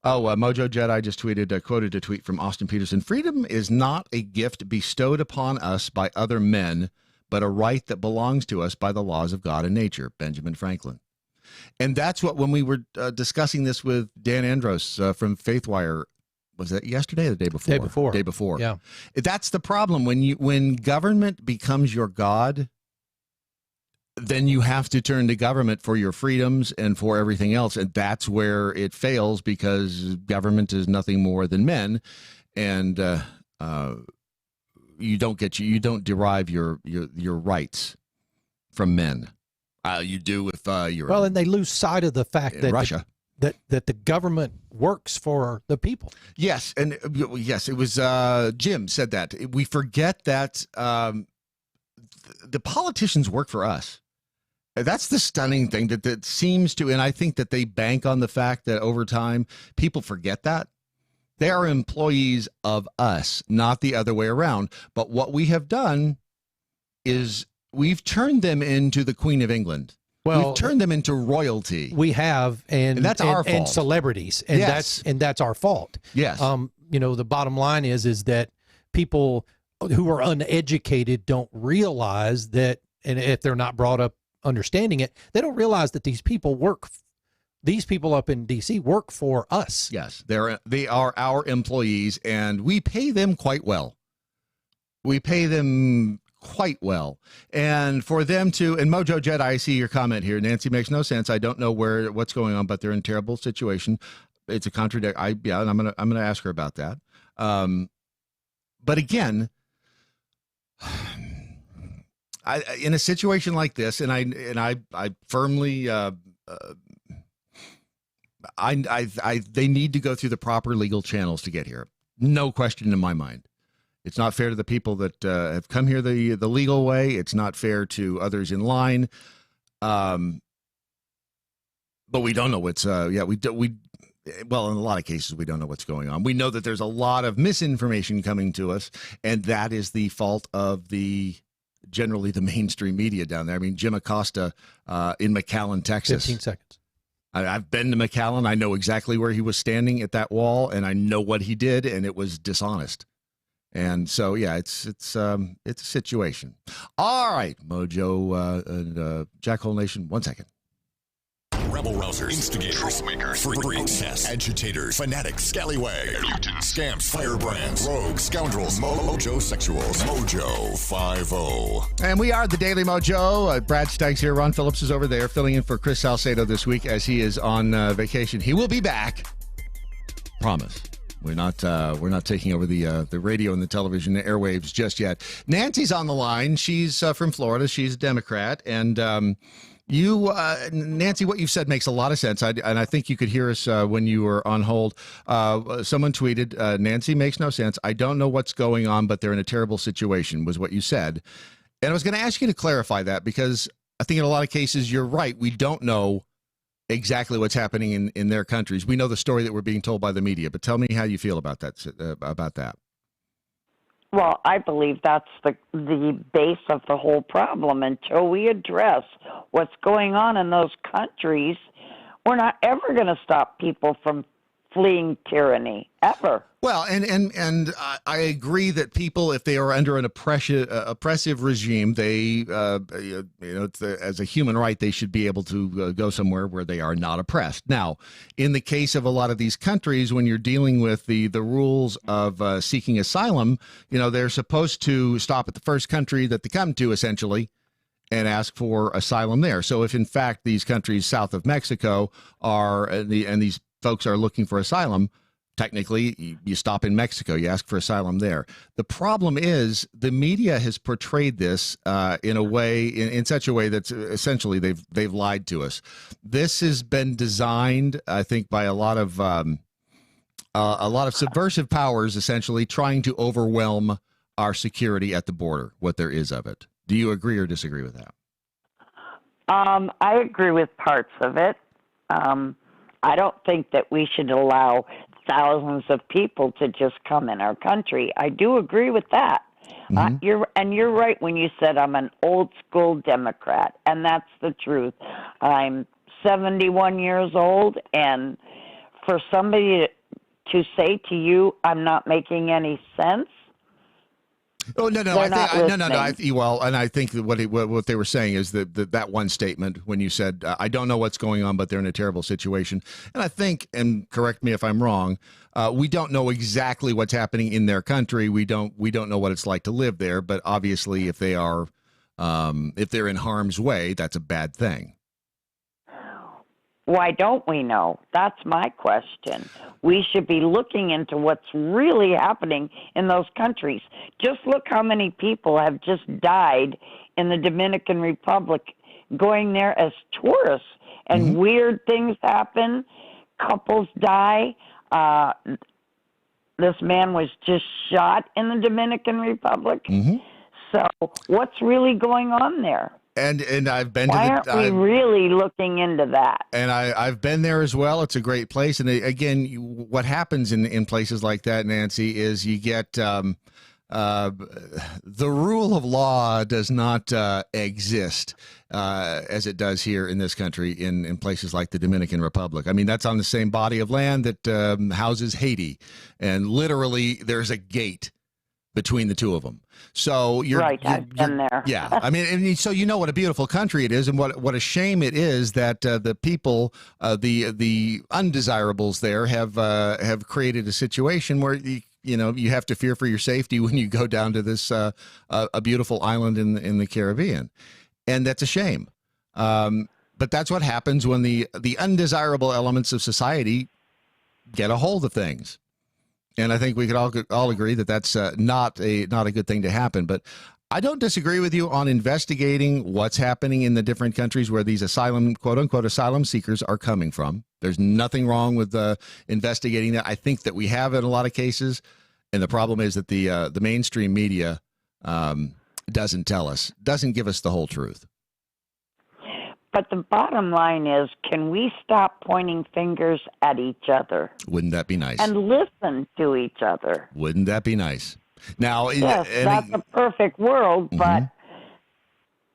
Mojo Jedi just quoted a tweet from Austin Peterson. Freedom is not a gift bestowed upon us by other men, but a right that belongs to us by the laws of God and nature. Benjamin Franklin. And that's what, when we were discussing this with Dan Andros from Faithwire, was that yesterday or the day before? Day before. Yeah. That's the problem. When government becomes your God, then you have to turn to government for your freedoms and for everything else. And that's where it fails, because government is nothing more than men. And you don't derive your rights from men. You do if you're and they lose sight of the fact that Russia. that the government works for the people. Yes, and yes, it was Jim said that. We forget that the politicians work for us. That's the stunning thing that seems to, and I think that they bank on the fact that over time people forget that. They are employees of us, not the other way around. But what we have done is we've turned them into the Queen of England. Well, we've turned them into royalty. We have, and that's our fault. And celebrities, and that's our fault. Yes. The bottom line is that people who are uneducated don't realize that, and if they're not brought up understanding it, they don't realize that these people up in DC work for us. Yes, they are our employees, and we pay them quite well. We pay them quite well. And for them to, and Mojo Jedi, I see your comment here. Nancy makes no sense. I don't know what's going on, but they're in a terrible situation. It's a contradiction. And I'm gonna ask her about that. But again, in a situation like this, and I firmly they need to go through the proper legal channels to get here. No question in my mind. It's not fair to the people that have come here the legal way. It's not fair to others in line. But we don't know what's well, in a lot of cases, we don't know what's going on. We know that there's a lot of misinformation coming to us, and that is the fault of generally the mainstream media down there. I mean, Jim Acosta in McAllen, Texas. 15 seconds. I've been to McAllen. I know exactly where he was standing at that wall, and I know what he did, and it was dishonest. And so, yeah, it's a situation. All right, Mojo and Jackhole Nation, 1 second. Rebel rousers, instigators, troublemakers, freaks, agitators, fanatics, scallywags, mutants, scamps, firebrands, rogues, scoundrels, mojo sexuals, Mojo 50. And we are the Daily Mojo. Brad Staggs here. Ron Phillips is over there filling in for Chris Salcedo this week as he is on vacation. He will be back. Promise. We're not taking over the radio and the television airwaves just yet. Nancy's on the line. She's from Florida. She's a Democrat, and Nancy, what you've said makes a lot of sense. And I think you could hear us when you were on hold. Someone tweeted, Nancy makes no sense. I don't know what's going on, but they're in a terrible situation, was what you said. And I was going to ask you to clarify that, because I think in a lot of cases, you're right. We don't know exactly what's happening in their countries. We know the story that we're being told by the media, but tell me how you feel about that. Well, I believe that's the base of the whole problem. Until we address what's going on in those countries, we're not ever going to stop people from fleeing tyranny, ever. Well, and I agree that people, if they are under an oppressive regime, they, as a human right, they should be able to go somewhere where they are not oppressed. Now, in the case of a lot of these countries, when you're dealing with the rules of seeking asylum, they're supposed to stop at the first country that they come to, essentially, and ask for asylum there. So if, in fact, these countries south of Mexico and these folks are looking for asylum, technically, you stop in Mexico, you ask for asylum there. The problem is the media has portrayed this in a way, in such a way that's essentially they've lied to us. This has been designed, I think, by a lot of subversive powers, essentially trying to overwhelm our security at the border, what there is of it. Do you agree or disagree with that? I agree with parts of it. I don't think that we should allow thousands of people to just come in our country. I do agree with that. Mm-hmm. You're right when you said I'm an old school Democrat, and that's the truth. I'm 71 years old, and for somebody to say to you, I'm not making any sense. Oh no! I think what they were saying is that one statement when you said, "I don't know what's going on, but they're in a terrible situation," and I think, and correct me if I'm wrong, we don't know exactly what's happening in their country. We don't know what it's like to live there. But obviously, if they're in harm's way, that's a bad thing. Why don't we know? That's my question. We should be looking into what's really happening in those countries. Just look how many people have just died in the Dominican Republic going there as tourists, and weird things happen. couples die. This man was just shot in the Dominican Republic. Mm-hmm. So what's really going on there? And I've been Why to aren't we really looking into that? And I've been there as well. It's a great place. And again, what happens in places like that, Nancy, is you get the rule of law does not exist as it does here in this country in places like the Dominican Republic. I mean, that's on the same body of land that houses Haiti. And literally there's a gate between the two of them. So I've been there. Yeah, I mean, and so you know what a beautiful country it is, and what a shame it is that the people, the undesirables there have created a situation where you have to fear for your safety when you go down to this a beautiful island in the Caribbean, and that's a shame. But that's what happens when the undesirable elements of society get a hold of things. And I think we could all agree that that's not a good thing to happen. But I don't disagree with you on investigating what's happening in the different countries where these quote unquote asylum seekers are coming from. There's nothing wrong with investigating that. I think that we have in a lot of cases, and the problem is that the mainstream media doesn't give us the whole truth. But the bottom line is, can we stop pointing fingers at each other? Wouldn't that be nice? And listen to each other. Wouldn't that be nice? Now, yes, that's a perfect world, but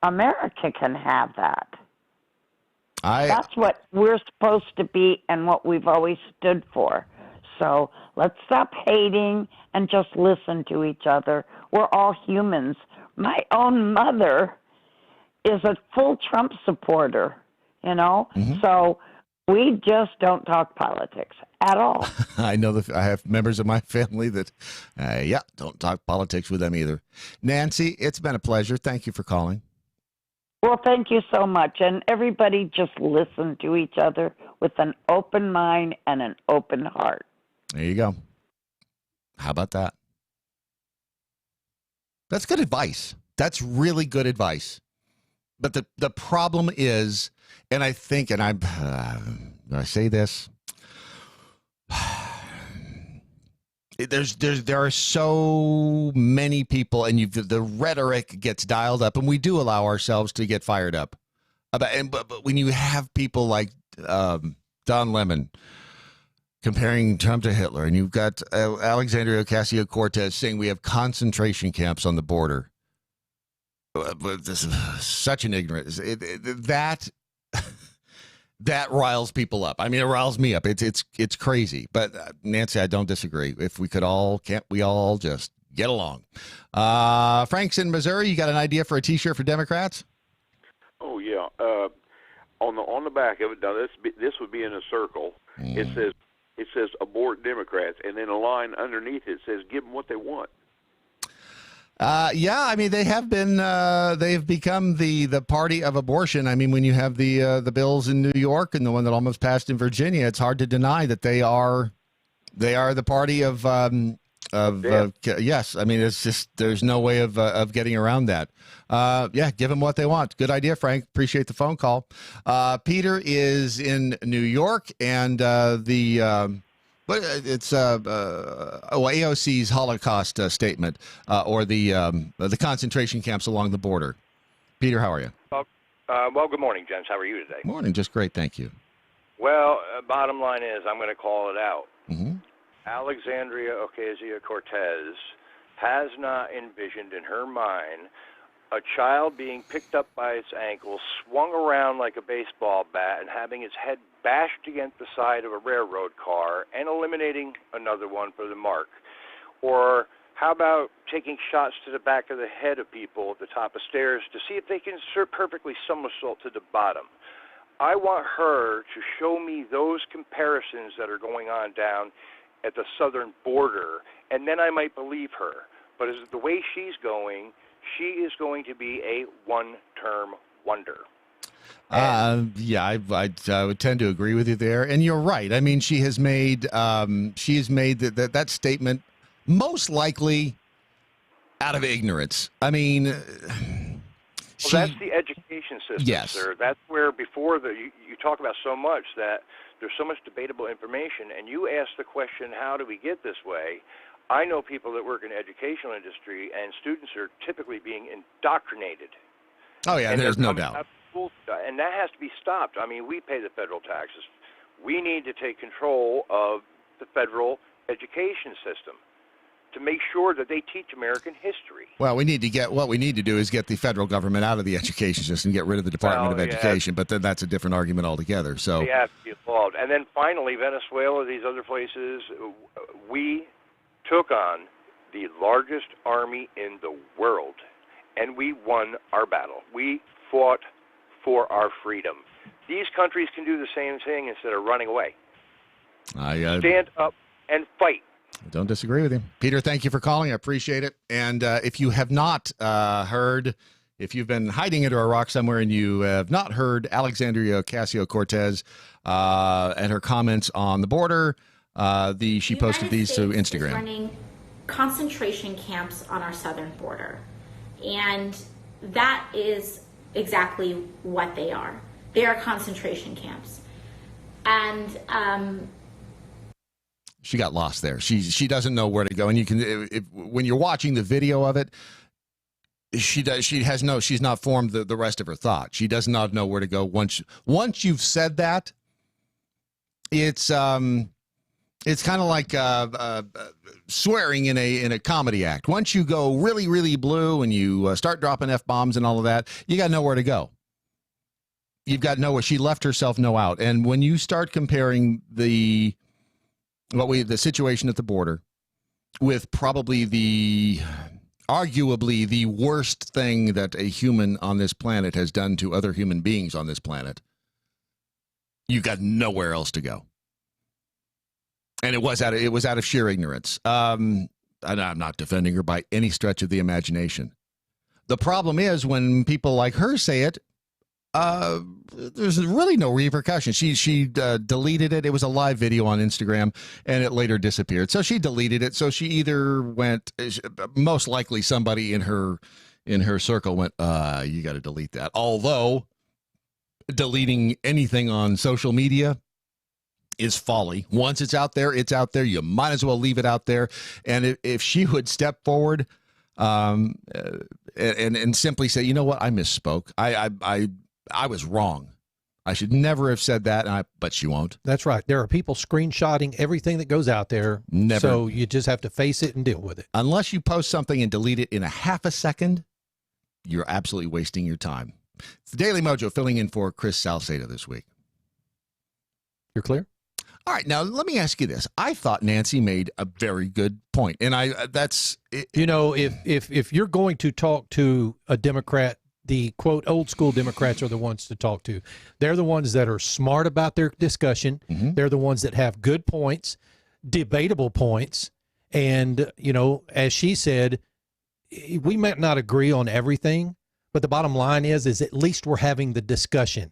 America can have that. That's what we're supposed to be and what we've always stood for. So let's stop hating and just listen to each other. We're all humans. My own mother is a full Trump supporter, so we just don't talk politics at all. I know that I have members of my family that, don't talk politics with them either. Nancy, it's been a pleasure. Thank you for calling. Well, thank you so much. And everybody just listen to each other with an open mind and an open heart. There you go. How about that? That's good advice. That's really good advice. But the problem is, and I think, and I say this, there are so many people, and the rhetoric gets dialed up, and we do allow ourselves to get fired up. But when you have people like Don Lemon comparing Trump to Hitler, and you've got Alexandria Ocasio-Cortez saying we have concentration camps on the border. But this is such an ignorance that riles people up. I mean, it riles me up. It's crazy. But Nancy, I don't disagree. If we could can't we all just get along? Frank's in Missouri. You got an idea for a T-shirt for Democrats? Oh yeah. On the back of it, now this would be in a circle. It says abort Democrats, and then a line underneath it says give them what they want. I mean, they have been, they've become the party of abortion. I mean, when you have the bills in New York and the one that almost passed in Virginia, it's hard to deny that they are the party of yes. I mean, it's just, there's no way of getting around that. Give them what they want. Good idea, Frank. Appreciate the phone call. Peter is in New York, and it's AOC's Holocaust statement, or the concentration camps along the border. Peter, how are you? Well, good morning, gents. How are you today? Morning. Just great, thank you. Well, bottom line is, I'm going to call it out. Mm-hmm. Alexandria Ocasio-Cortez has not envisioned in her mind a child being picked up by its ankle, swung around like a baseball bat, and having its head bashed against the side of a railroad car and eliminating another one for the mark. Or how about taking shots to the back of the head of people at the top of stairs to see if they can perfectly somersault to the bottom? I want her to show me those comparisons that are going on down at the southern border, and then I might believe her. But as the way she's going, she is going to be a one-term wonder. I would tend to agree with you there, and you're right. I mean, she has made that statement most likely out of ignorance. I mean, that's the education system, yes. sir. That's where before you talk about so much that there's so much debatable information, and you ask the question, how do we get this way? I know people that work in the educational industry, and students are typically being indoctrinated. Oh, yeah, and there's no doubt. And that has to be stopped. I mean, we pay the federal taxes. We need to take control of the federal education system to make sure that they teach American history. Well, what we need to do is get the federal government out of the education system, get rid of the Department of Education, but then that's a different argument altogether. So they have to be involved. And then finally, Venezuela, these other places, we took on the largest army in the world, and we won our battle. We fought for our freedom. These countries can do the same thing instead of running away. Stand up and fight. I don't disagree with you. Peter, thank you for calling. I appreciate it. And if you have not heard, if you've been hiding under a rock somewhere and you have not heard Alexandria Ocasio-Cortez and her comments on the border, she posted these to Instagram. Is running concentration camps on our southern border. And that is exactly what they are. They are concentration camps. And she got lost there. She doesn't know where to go. And you can, when you're watching the video of it, she's not formed the rest of her thought. She does not know where to go. Once you've said that, it's kind of like swearing in a comedy act. Once you go really, really blue and you start dropping F-bombs and all of that, you got nowhere to go. You've got nowhere. She left herself no out. And when you start comparing the situation at the border with probably arguably the worst thing that a human on this planet has done to other human beings on this planet, you got nowhere else to go. And it was out of sheer ignorance. And I'm not defending her by any stretch of the imagination. The problem is when people like her say it, there's really no repercussion. She deleted it. It was a live video on Instagram, and it later disappeared. So she deleted it. So she either went, most likely somebody in her circle went, you got to delete that. Although deleting anything on social media is folly. Once it's out there, it's out there. You might as well leave it out there. And if she would step forward and simply say, you know what, I misspoke. I was wrong. I should never have said that, but she won't. That's right. There are people screenshotting everything that goes out there. Never. So you just have to face it and deal with it. Unless you post something and delete it in a half a second, you're absolutely wasting your time. It's the Daily Mojo filling in for Chris Salcedo this week. You're clear? All right. Now, let me ask you this. I thought Nancy made a very good point. And if you're going to talk to a Democrat, the quote old school Democrats are the ones to talk to. They're the ones that are smart about their discussion. Mm-hmm. They're the ones that have good points, debatable points. And, as she said, we might not agree on everything, but the bottom line is at least we're having the discussion.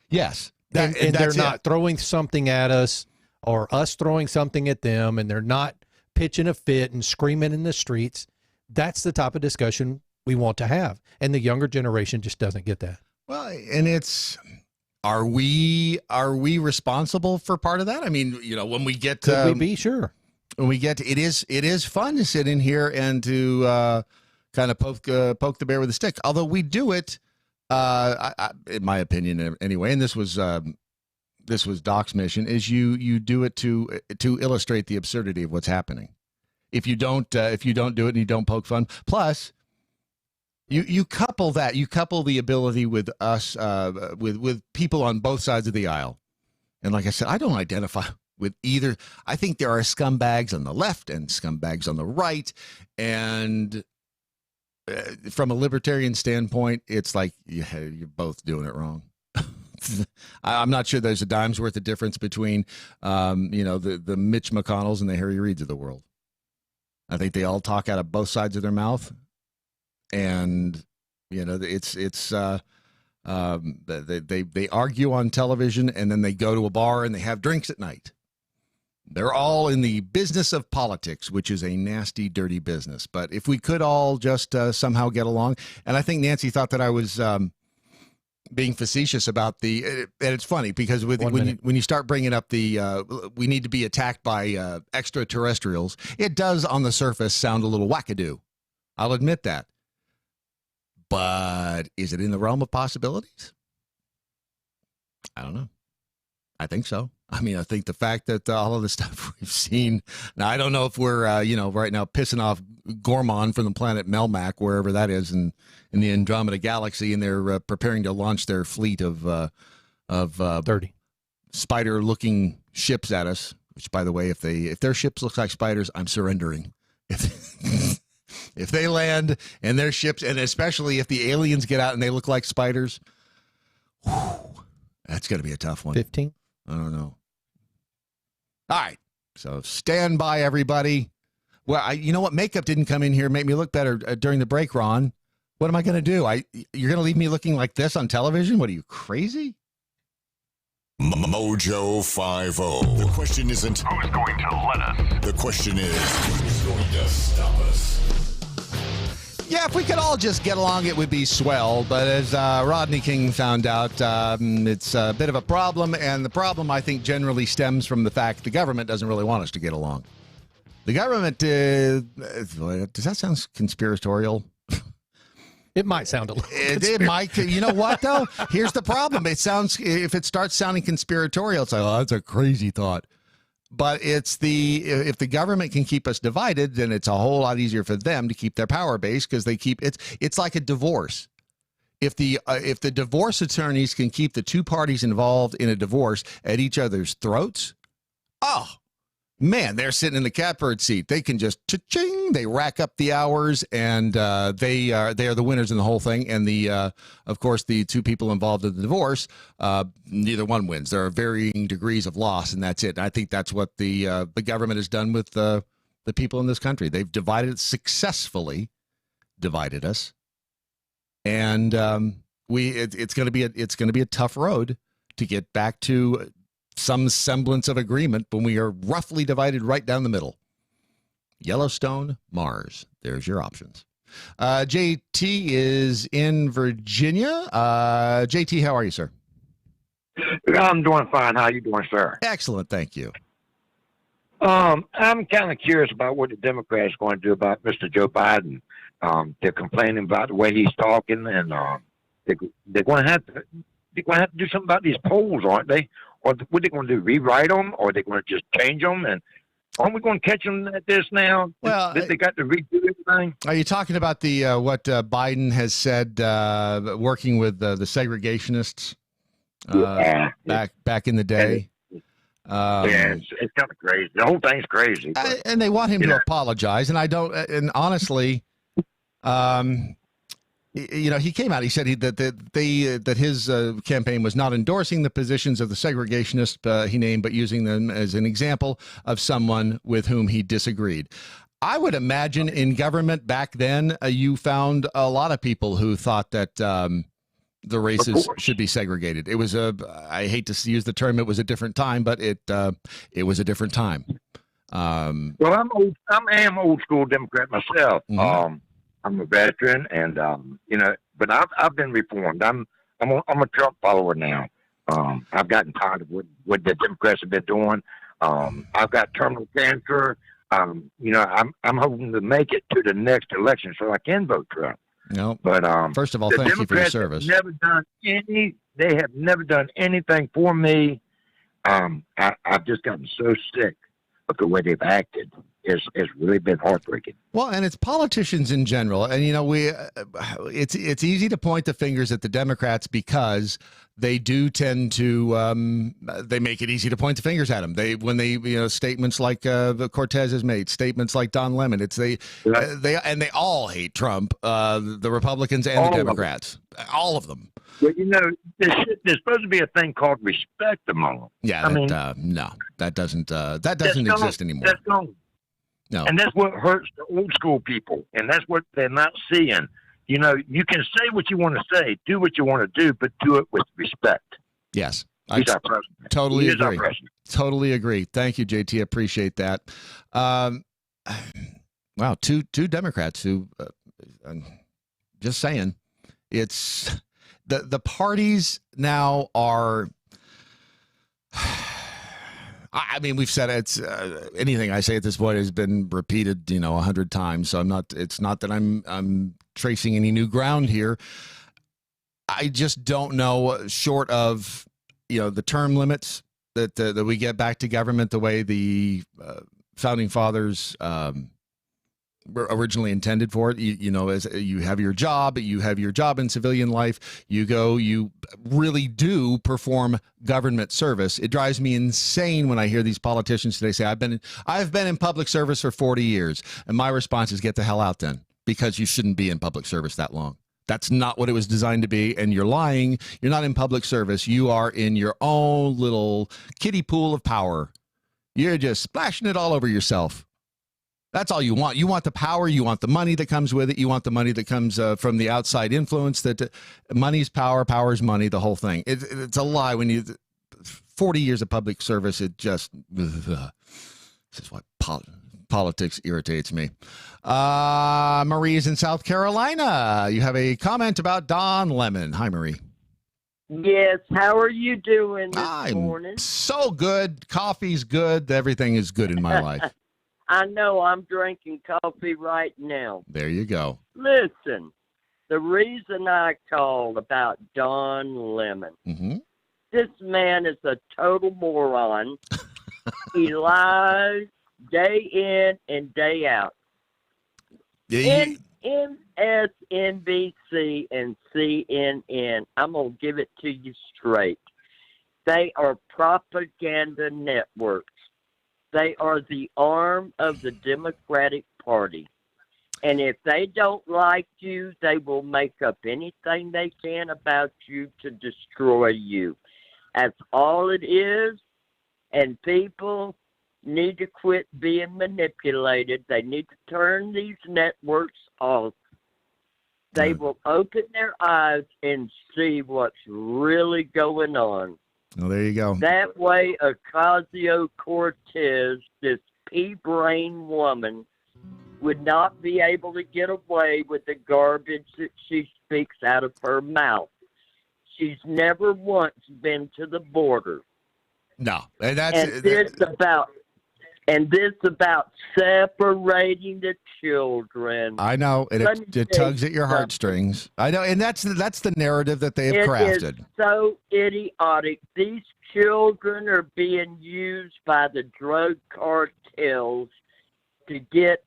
Yes. And they're not throwing something at us or us throwing something at them, and they're not pitching a fit and screaming in the streets. That's the type of discussion we want to have. And the younger generation just doesn't get that. Well, and are we responsible for part of that? I mean, when we get Could we be? Sure. When we get it is fun to sit in here and to kind of poke the bear with a stick. Although we do it, in my opinion anyway, and this was Doc's mission, is you do it to illustrate the absurdity of what's happening. If you don't do it and you don't poke fun, plus you couple the ability with us with people on both sides of the aisle. And like I said, I don't identify with either. I think there are scumbags on the left and scumbags on the right, and from a libertarian standpoint, it's like you're both doing it wrong. I'm not sure there's a dime's worth of difference between, the Mitch McConnells and the Harry Reids of the world. I think they all talk out of both sides of their mouth, and they argue on television, and then they go to a bar and they have drinks at night. They're all in the business of politics, which is a nasty, dirty business. But if we could all just somehow get along, and I think Nancy thought that I was being facetious about and it's funny because when you start bringing up we need to be attacked by extraterrestrials, it does on the surface sound a little wackadoo. I'll admit that. But is it in the realm of possibilities? I don't know. I think so. I mean, I think the fact that all of the stuff we've seen. Now, I don't know if we're, right now pissing off Gorman from the planet Melmac, wherever that is in the Andromeda Galaxy, and they're preparing to launch their fleet of 30 spider-looking ships at us. Which, by the way, if their ships look like spiders, I'm surrendering. If they land and their ships, and especially if the aliens get out and they look like spiders, that's going to be a tough one. 15? I don't know. All right. So stand by, everybody. Well, you know what? Makeup didn't come in here and make me look better during the break, Ron. What am I going to do? You're going to leave me looking like this on television? What are you, crazy? Mojo 50. The question isn't who's going to let us. The question is who's going to stop us. Yeah, if we could all just get along, it would be swell. But as Rodney King found out, it's a bit of a problem. And the problem, I think, generally stems from the fact the government doesn't really want us to get along. The government, does that sound conspiratorial? It might sound a little. It might. You know what, though? Here's the problem. If it starts sounding conspiratorial, it's like, oh, that's a crazy thought. But if the government can keep us divided, then it's a whole lot easier for them to keep their power base because they keep it's like a divorce. If the divorce attorneys can keep the two parties involved in a divorce at each other's throats, oh man, they're sitting in the catbird seat. They can just cha-ching, they rack up the hours, and they are the winners in the whole thing. And of course, the two people involved in the divorce, neither one wins. There are varying degrees of loss, and that's it. And I think that's what the government has done with the people in this country. They've successfully divided us, and it's going to be a tough road to get back to some semblance of agreement when we are roughly divided right down the middle. Yellowstone, Mars. There's your options. JT is in Virginia. JT, how are you, sir? I'm doing fine. How you doing, sir? Excellent, thank you. I'm kind of curious about what the Democrats are going to do about Mr. Joe Biden. They're complaining about the way he's talking, and they're going to have to do something about these polls, aren't they? Or what are they going to do? Rewrite them, or are they going to just change them? And aren't we going to catch them at this now? Well, they got to redo everything. Are you talking about the what Biden has said, working with the segregationists back in the day? It's kind of crazy. The whole thing's crazy. And they want him to apologize. And I don't. And honestly, he came out. He said that his campaign was not endorsing the positions of the segregationists he named, but using them as an example of someone with whom he disagreed. I would imagine in government back then, you found a lot of people who thought that the races should be segregated. It was I hate to use the term, it was a different time, but it was a different time. Well, I am old school Democrat myself. Mm-hmm. I'm a veteran, and but I've been reformed. I'm a Trump follower now. I've gotten tired of what the Democrats have been doing. I've got terminal cancer. I'm hoping to make it to the next election so I can vote Trump. No, but first of all, thank you for your service. They have never done anything for me. I've just gotten so sick of the way they've acted. It's really been heartbreaking. Well, and it's politicians in general, and it's easy to point the fingers at the Democrats because they do tend to they make it easy to point the fingers at them. When statements like Cortez has made, statements like Don Lemon, they all hate Trump, the Republicans and the Democrats, all of them. Well, there's supposed to be a thing called respect among them. Yeah, no, that doesn't exist anymore. That's gone. No. And that's what hurts the old school people, and that's what they're not seeing. You can say what you want to say, do what you want to do, but do it with respect. Yes. He's our president. Totally He is our agree. president. Totally agree. Thank you, JT. Appreciate that. Wow, two Democrats who, just saying, it's the parties now are. I mean, we've said it's anything I say at this point has been repeated, 100 times. So it's not that I'm tracing any new ground here. I just don't know, short of, the term limits that we get back to government the way the founding fathers were originally intended for it. As you have your job in civilian life, you really do perform government service. It drives me insane when I hear these politicians today say, I've been in public service for 40 years. And my response is, get the hell out then, because you shouldn't be in public service that long. That's not what it was designed to be, and you're lying. You're not in public service. You are in your own little kiddie pool of power. You're just splashing it all over yourself. That's all you want. You want the power. You want the money that comes with it. You want the money that comes from the outside influence. That money's power, power's money, the whole thing. It's a lie. 40 years of public service, it just, this is what politics irritates me. Marie is in South Carolina. You have a comment about Don Lemon. Hi, Marie. Yes. How are you doing this morning? So good. Coffee's good. Everything is good in my life. I know. I'm drinking coffee right now. There you go. Listen, the reason I called about Don Lemon, this man is a total moron. He lies day in and day out. MSNBC and CNN, I'm going to give it to you straight. They are propaganda networks. They are the arm of the Democratic Party. And if they don't like you, they will make up anything they can about you to destroy you. That's all it is. And people need to quit being manipulated. They need to turn these networks off. They will open their eyes and see what's really going on. Well, there you go. That way, Ocasio-Cortez, this pea-brain woman, would not be able to get away with the garbage that she speaks out of her mouth. She's never once been to the border. No, and this about separating the children. I know, and it tugs at your heartstrings. I know, and that's the narrative that they have crafted. It is so idiotic. These children are being used by the drug cartels to get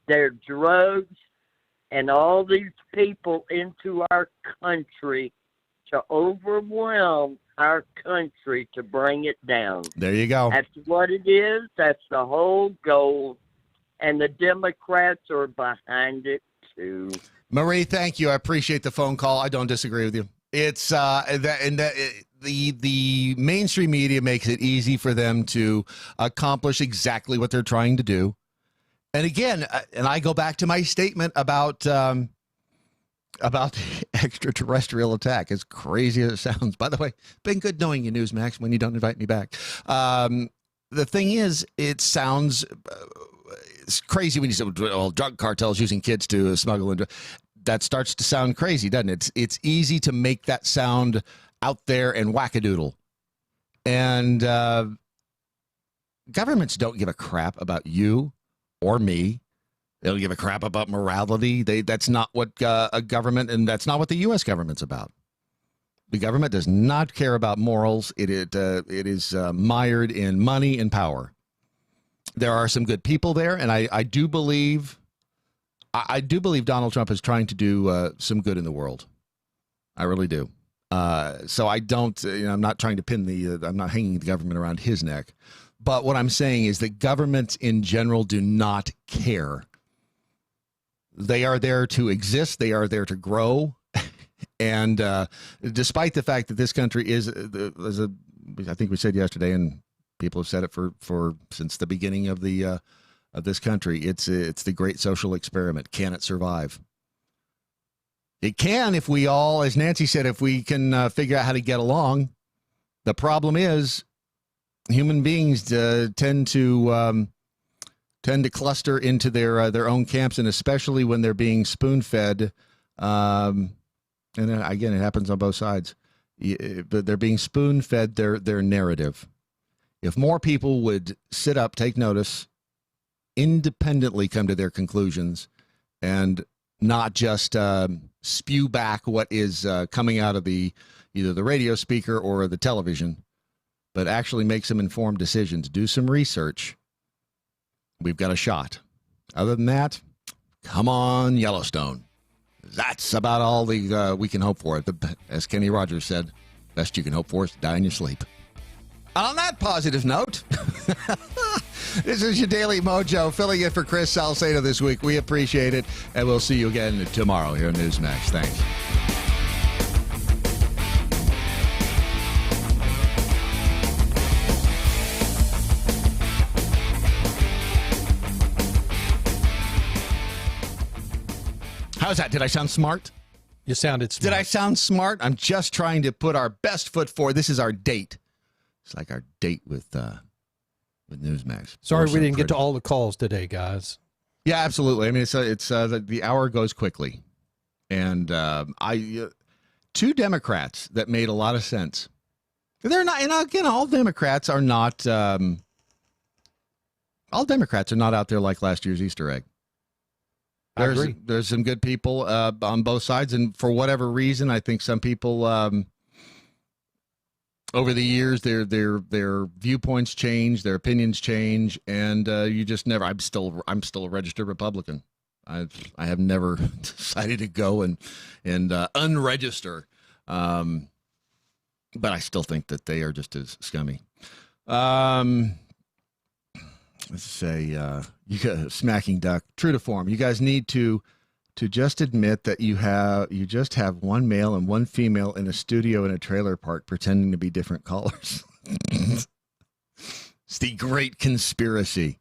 their drugs and all these people into our country to overwhelm our country to bring it down. There you go. That's what it is. That's the whole goal. And the Democrats are behind it, too. Marie, thank you. I appreciate the phone call. I don't disagree with you. It's the mainstream media makes it easy for them to accomplish exactly what they're trying to do. And again, and I go back to my statement about the extraterrestrial attack, as crazy as it sounds. By the way, been good knowing you, Newsmax, when you don't invite me back. The thing is, it sounds it's crazy when you say, well, drug cartels using kids to smuggle. That starts to sound crazy, doesn't it? It's easy to make that sound out there and wackadoodle. And governments don't give a crap about you or me. They don't give a crap about morality. That's not what a government, and that's not what the U.S. government's about. The government does not care about morals. It is mired in money and power. There are some good people there, and I do believe Donald Trump is trying to do some good in the world. I really do. So I don't. I'm not trying to pin I'm not hanging the government around his neck. But what I'm saying is that governments in general do not care. They are there to exist. They are there to grow. And despite the fact that this country is I think we said yesterday, and people have said it for since the beginning of this country, it's the great social experiment. Can it survive? It can if we all, as Nancy said, if we can figure out how to get along. The problem is human beings tend to cluster into their own camps, and especially when they're being spoon-fed. And again, it happens on both sides. But they're being spoon-fed their narrative. If more people would sit up, take notice, independently come to their conclusions, and not just spew back what is coming out of either the radio speaker or the television, but actually make some informed decisions, do some research, we've got a shot. Other than that, come on, Yellowstone. That's about all we can hope for. As Kenny Rogers said, best you can hope for is to die in your sleep. On that positive note, this is your Daily Mojo, filling in for Chris Salcedo this week. We appreciate it, and we'll see you again tomorrow here on Newsmax. Thanks. How's that? Did I sound smart? You sounded smart. Did I sound smart? I'm just trying to put our best foot forward. This is our date. It's like our date with Newsmax. Sorry we didn't get to all the calls today, guys. Yeah, absolutely. I mean, it's the hour goes quickly, and two Democrats that made a lot of sense. They're not, and again, all Democrats are not. All Democrats are not out there like last year's Easter egg. There's some good people on both sides, and for whatever reason, I think some people over the years their viewpoints change, their opinions change, and you just never. I'm still a registered Republican. I have never decided to go and unregister, but I still think that they are just as scummy. Let's say you got smacking duck. True to form, you guys need to just admit that you just have one male and one female in a studio in a trailer park pretending to be different callers. It's the great conspiracy.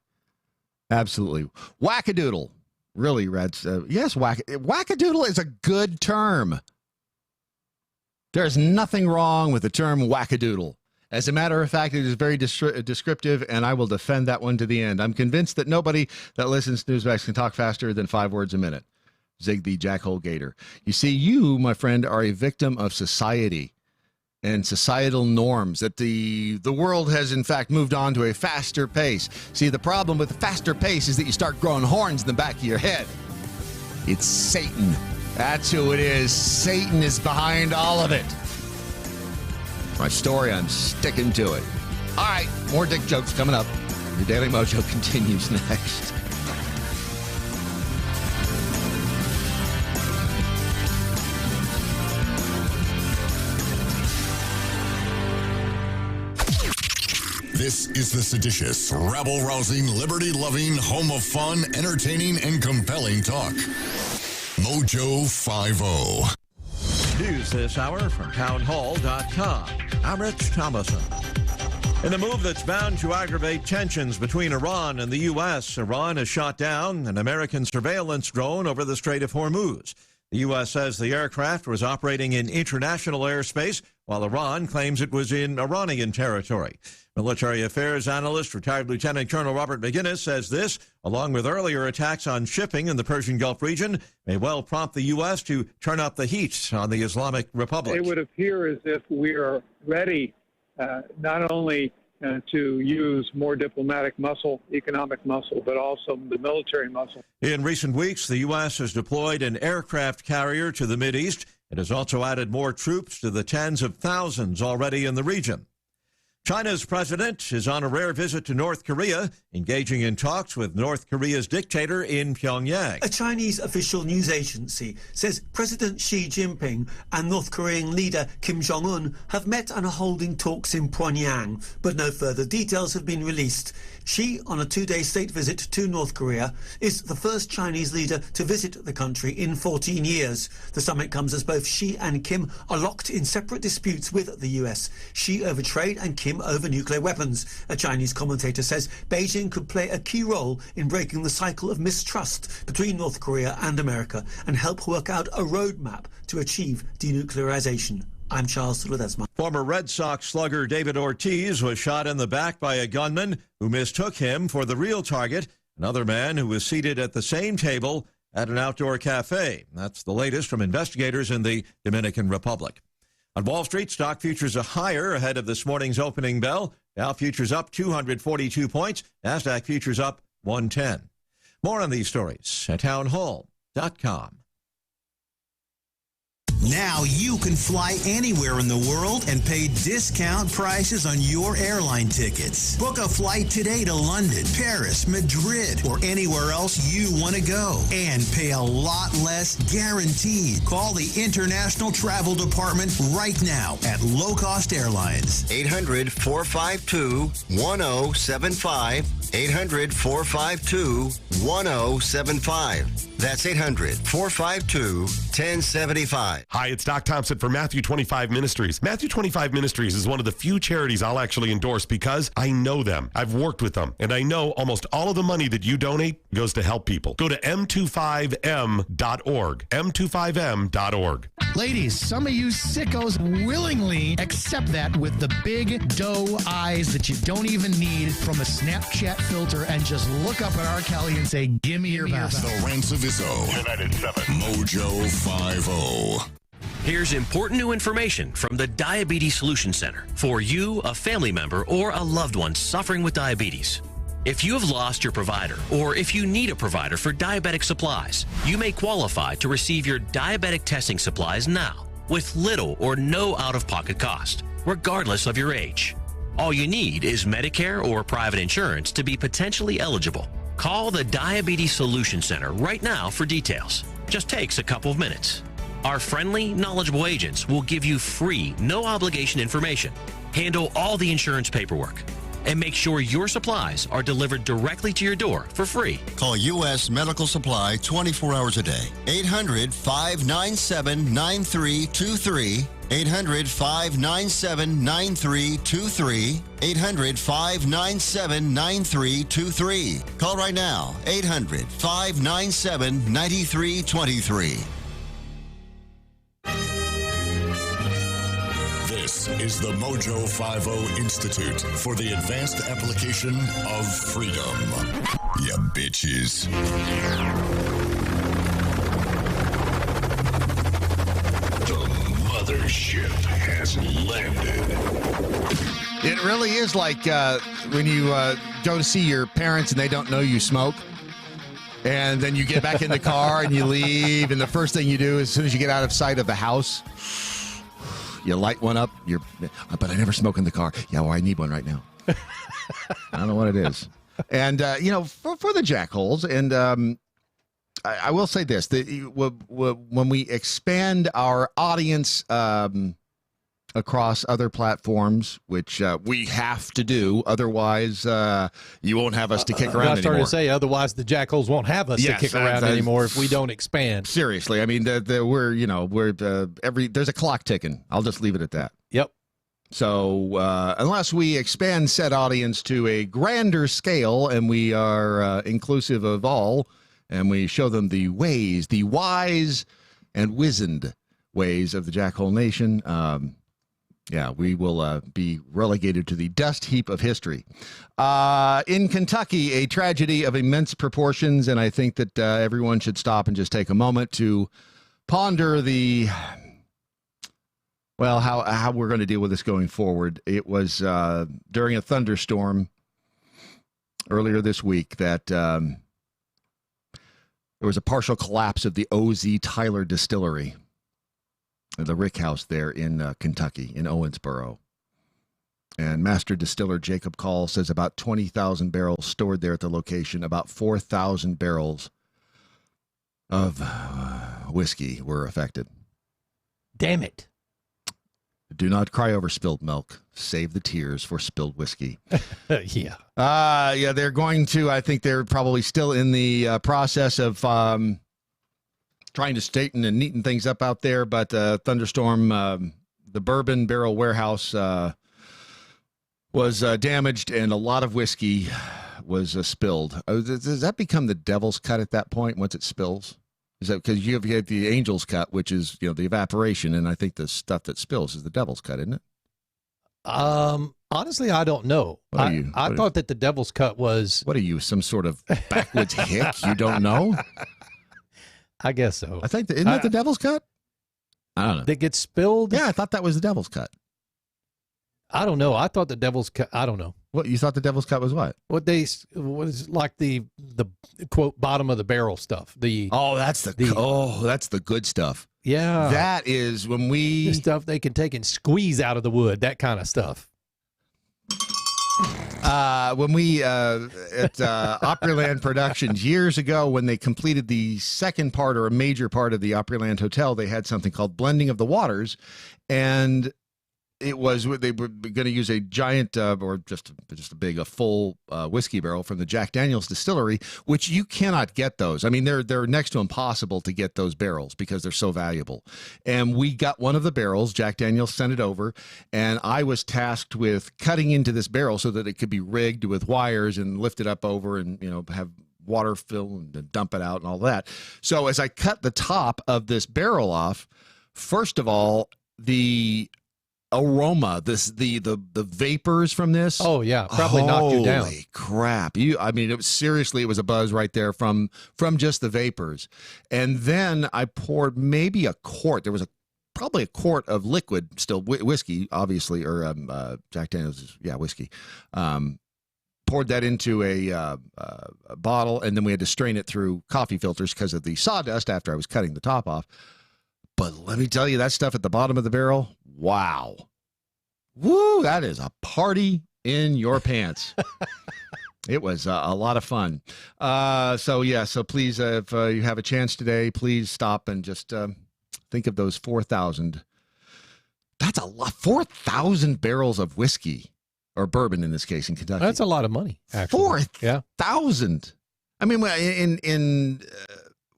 Absolutely. Wackadoodle. Really, Reds. Yes, wackadoodle is a good term. There's nothing wrong with the term wackadoodle. As a matter of fact, it is very descriptive, and I will defend that one to the end. I'm convinced that nobody that listens to Newsmax can talk faster than 5 words a minute. Zig the Jackhole Gator. You see, you, my friend, are a victim of society and societal norms, that the world has, in fact, moved on to a faster pace. See, the problem with the faster pace is that you start growing horns in the back of your head. It's Satan. That's who it is. Satan is behind all of it. My story, I'm sticking to it. All right, more dick jokes coming up. Your Daily Mojo continues next. This is the seditious, rabble-rousing, liberty-loving, home of fun, entertaining, and compelling talk. Mojo 50. News this hour from townhall.com. I'm Rich Thomason. In a move that's bound to aggravate tensions between Iran and the U.S., Iran has shot down an American surveillance drone over the Strait of Hormuz. The U.S. says the aircraft was operating in international airspace, while Iran claims it was in Iranian territory. Military affairs analyst, retired Lieutenant Colonel Robert McGinnis, says this, along with earlier attacks on shipping in the Persian Gulf region, may well prompt the U.S. to turn up the heat on the Islamic Republic. It would appear as if we are ready not only to use more diplomatic muscle, economic muscle, but also the military muscle. In recent weeks, the U.S. has deployed an aircraft carrier to the Mideast. It has also added more troops to the tens of thousands already in the region. China's president is on a rare visit to North Korea, engaging in talks with North Korea's dictator in Pyongyang. A Chinese official news agency says President Xi Jinping and North Korean leader Kim Jong-un have met and are holding talks in Pyongyang, but no further details have been released. Xi, on a 2-day state visit to North Korea, is the first Chinese leader to visit the country in 14 years. The summit comes as both Xi and Kim are locked in separate disputes with the US. Xi over trade and Kim over nuclear weapons. A Chinese commentator says Beijing could play a key role in breaking the cycle of mistrust between North Korea and America and help work out a roadmap to achieve denuclearization. I'm Charles Ledesma. Former Red Sox slugger David Ortiz was shot in the back by a gunman who mistook him for the real target, another man who was seated at the same table at an outdoor cafe. That's the latest from investigators in the Dominican Republic. On Wall Street, stock futures are higher ahead of this morning's opening bell. Dow futures up 242 points. NASDAQ futures up 110. More on these stories at townhall.com. Now you can fly anywhere in the world and pay discount prices on your airline tickets. Book a flight today to London, Paris, Madrid, or anywhere else you want to go and pay a lot less guaranteed. Call the International Travel Department right now at Low Cost Airlines. 800-452-1075. 800-452-1075. That's 800-452-1075. Hi, it's Doc Thompson for Matthew 25 Ministries. Matthew 25 Ministries is one of the few charities I'll actually endorse because I know them. I've worked with them, and I know almost all of the money that you donate goes to help people. Go to m25m.org. m25m.org. Ladies, some of you sickos willingly accept that with the big doe eyes that you don't even need from a Snapchat filter and just look up at R. Kelly and say, give me your best. Lorenzo Vizzo. United 7. Mojo 50. Here's important new information from the Diabetes Solution Center for you, a family member, or a loved one suffering with diabetes. If you have lost your provider, or if you need a provider for diabetic supplies, you may qualify to receive your diabetic testing supplies now with little or no out-of-pocket cost, regardless of your age. All you need is Medicare or private insurance to be potentially eligible. Call the Diabetes Solution Center right now for details. Just takes a couple of minutes. Our friendly, knowledgeable agents will give you free, no-obligation information, handle all the insurance paperwork, and make sure your supplies are delivered directly to your door for free. Call U.S. Medical Supply 24 hours a day. 800-597-9323. 800-597-9323. 800-597-9323. Call right now. 800-597-9323. This is the Mojo 50 Institute for the Advanced Application of Freedom. Ya bitches. The mothership has landed. It really is like when you go to see your parents and they don't know you smoke. And then you get back in the car and you leave, and the first thing you do as soon as you get out of sight of the house, you light one up. But I never smoke in the car. Yeah, well, I need one right now. I don't know what it is. And, for the jackholes, and I will say this, when we expand our audience across other platforms, which we have to do, otherwise you won't have us to kick around anymore. I was starting to say, otherwise the jackholes won't have us to kick around anymore if we don't expand. Seriously, I mean, we're there's a clock ticking. I'll just leave it at that. Yep. So unless we expand said audience to a grander scale and we are inclusive of all, and we show them the ways, the wise and wizened ways of the Jackhole Nation, we will be relegated to the dust heap of history. In Kentucky, a tragedy of immense proportions, and I think that everyone should stop and just take a moment to ponder how we're going to deal with this going forward. It was during a thunderstorm earlier this week that there was a partial collapse of the O.Z. Tyler Distillery, the Rick House there in Kentucky, in Owensboro. And Master Distiller Jacob Call says about 20,000 barrels stored there at the location, about 4,000 barrels of whiskey were affected. Damn it. Do not cry over spilled milk. Save the tears for spilled whiskey. Yeah. They're going to, I think they're probably still in the process of trying to straighten and neaten things up out there, but thunderstorm, the bourbon barrel warehouse was damaged and a lot of whiskey was spilled. Does that become the devil's cut at that point once it spills? Is that because you have the angel's cut, which is, the evaporation, and I think the stuff that spills is the devil's cut, isn't it? Honestly, I don't know. I thought that the devil's cut was. What are you, some sort of backwoods hick? You don't know? I guess so. I think isn't that the devil's cut? I don't know. That gets spilled? Yeah, I thought that was the devil's cut. I don't know. I thought the devil's cut. I don't know. What you thought the devil's cut was? What was like the quote bottom of the barrel stuff. That's the good stuff. Yeah, that is when the stuff they can take and squeeze out of the wood. That kind of stuff. When we at Opryland Productions years ago, when they completed the second part or a major part of the Opryland Hotel, they had something called Blending of the Waters, and they were going to use a giant or just a full whiskey barrel from the Jack Daniel's distillery, which you cannot get those. I mean, they're next to impossible to get those barrels because they're so valuable. And we got one of the barrels. Jack Daniel's sent it over, and I was tasked with cutting into this barrel so that it could be rigged with wires and lifted up over and have water fill and dump it out and all that. So as I cut the top of this barrel off, first of all, the aroma, the vapors from this. Oh yeah, probably knocked you down. Holy crap! It was a buzz right there from just the vapors. And then I poured maybe a quart. There was probably a quart of liquid, still whiskey, obviously, or Jack Daniel's, whiskey. Poured that into a bottle, and then we had to strain it through coffee filters because of the sawdust after I was cutting the top off. But let me tell you, that stuff at the bottom of the barrel, wow. Woo, that is a party in your pants. It was a lot of fun. So please, if you have a chance today, please stop and just think of those 4,000. That's a lot. 4,000 barrels of whiskey, or bourbon in this case, in Kentucky. That's a lot of money, actually. 4,000. I mean,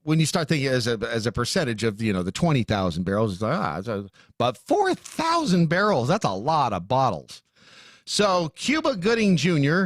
when you start thinking as a percentage of the 20,000 barrels, it's like but 4,000 barrels, that's a lot of bottles. So Cuba Gooding Jr.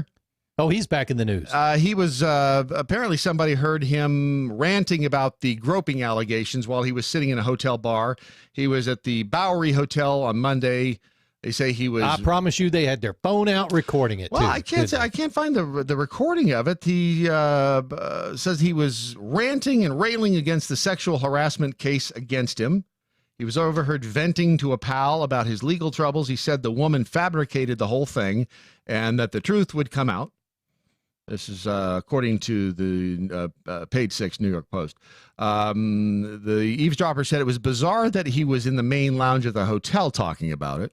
Oh, he's back in the news. He was apparently somebody heard him ranting about the groping allegations while he was sitting in a hotel bar. He was at the Bowery Hotel on Monday. They say he was. I promise you, they had their phone out recording it. Well, too. I can't find the recording of it. He says he was ranting and railing against the sexual harassment case against him. He was overheard venting to a pal about his legal troubles. He said the woman fabricated the whole thing and that the truth would come out. This is according to the Page 6 New York Post. The eavesdropper said it was bizarre that he was in the main lounge of the hotel talking about it.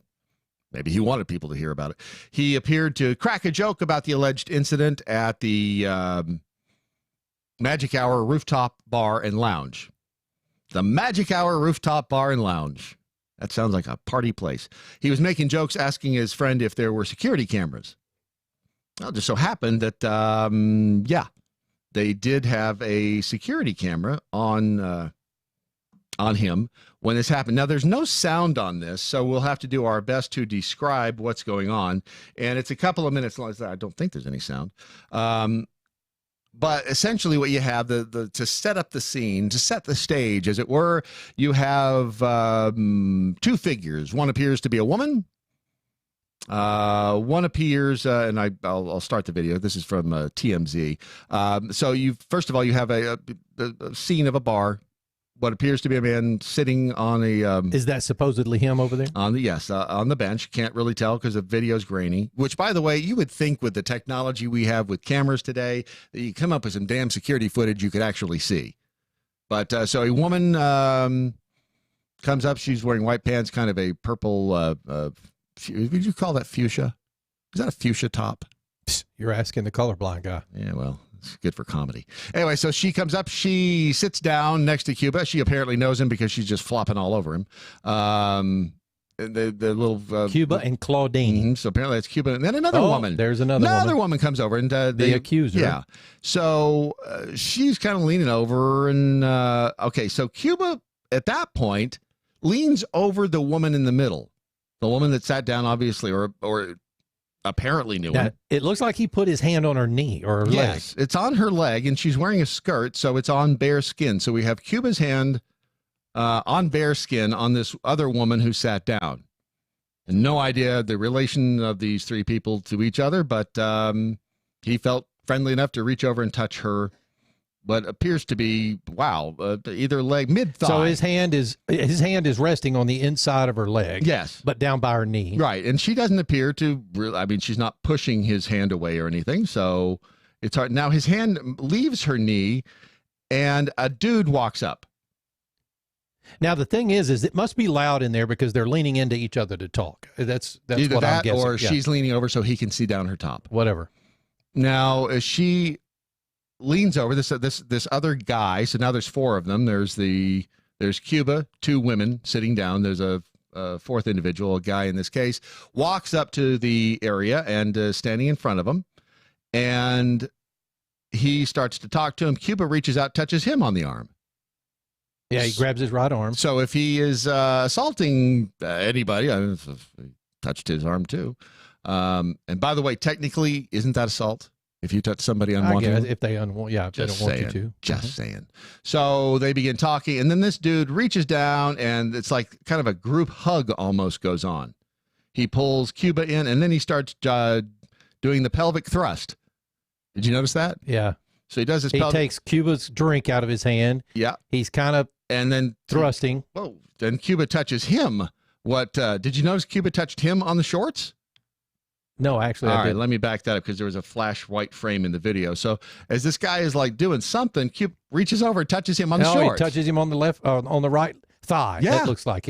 Maybe he wanted people to hear about it. He appeared to crack a joke about the alleged incident at the Magic Hour Rooftop Bar and Lounge. The Magic Hour Rooftop Bar and Lounge. That sounds like a party place. He was making jokes, asking his friend if there were security cameras. Well, it just so happened that, they did have a security camera on him when this happened. Now, there's no sound on this, so we'll have to do our best to describe what's going on. And it's a couple of minutes long. I don't think there's any sound. But essentially what you have, to set up the scene, to set the stage, as it were, you have two figures. One appears to be a woman. One appears, and I'll start the video. This is from TMZ. So first of all, you have a scene of a bar. What appears to be a man sitting on a... is that supposedly him over there? On the bench. Can't really tell because the video's grainy. Which, by the way, you would think with the technology we have with cameras today, that you come up with some damn security footage you could actually see. But so a woman comes up. She's wearing white pants, kind of a purple... would you call that fuchsia? Is that a fuchsia top? You're asking the colorblind guy. Yeah, well... It's good for comedy. Anyway, so she comes up. She sits down next to Cuba. She apparently knows him because she's just flopping all over him. The little Cuba and Claudine. So apparently it's Cuba, and then another woman. There's another woman comes over, and they accuse her. Yeah. So she's kind of leaning over, and okay. So Cuba at that point leans over the woman in the middle, the woman that sat down, obviously, or apparently knew it. It looks like he put his hand on her knee or her leg. Yes, it's on her leg, and she's wearing a skirt, so it's on bare skin. So we have Cuba's hand on bare skin on this other woman who sat down. And no idea the relation of these three people to each other, but he felt friendly enough to reach over and touch her. What appears to be either leg, mid thigh. So his hand is resting on the inside of her leg. Yes, but down by her knee. Right, and she doesn't appear to. I mean, she's not pushing his hand away or anything. So it's hard. Now his hand leaves her knee, and a dude walks up. Now the thing is it must be loud in there because they're leaning into each other to talk. That's either what that I'm guessing. or she's leaning over so he can see down her top. Whatever. Now she leans over this other guy. So now there's four of them. There's Cuba, two women sitting down. There's a fourth individual, a guy in this case, walks up to the area and standing in front of him, and he starts to talk to him. Cuba reaches out, touches him on the arm. Yeah, he grabs his right arm. So if he is assaulting anybody, he touched his arm too. And by the way, technically, isn't that assault? If you touch somebody unwanted, I guess if they don't want you to. Just saying. So they begin talking, and then this dude reaches down, and it's like kind of a group hug almost goes on. He pulls Cuba in, and then he starts doing the pelvic thrust. Did you notice that? Yeah. So he does his. He takes Cuba's drink out of his hand. Yeah. He's kind of and then thrusting. Whoa! Then Cuba touches him. What did you notice? Cuba touched him on the shorts. No, actually, all I right. didn't. Let me back that up because there was a flash white frame in the video. So as this guy is like doing something, Cuba reaches over and touches him on the shorts. He touches him on the left, on the right thigh. Yeah, it looks like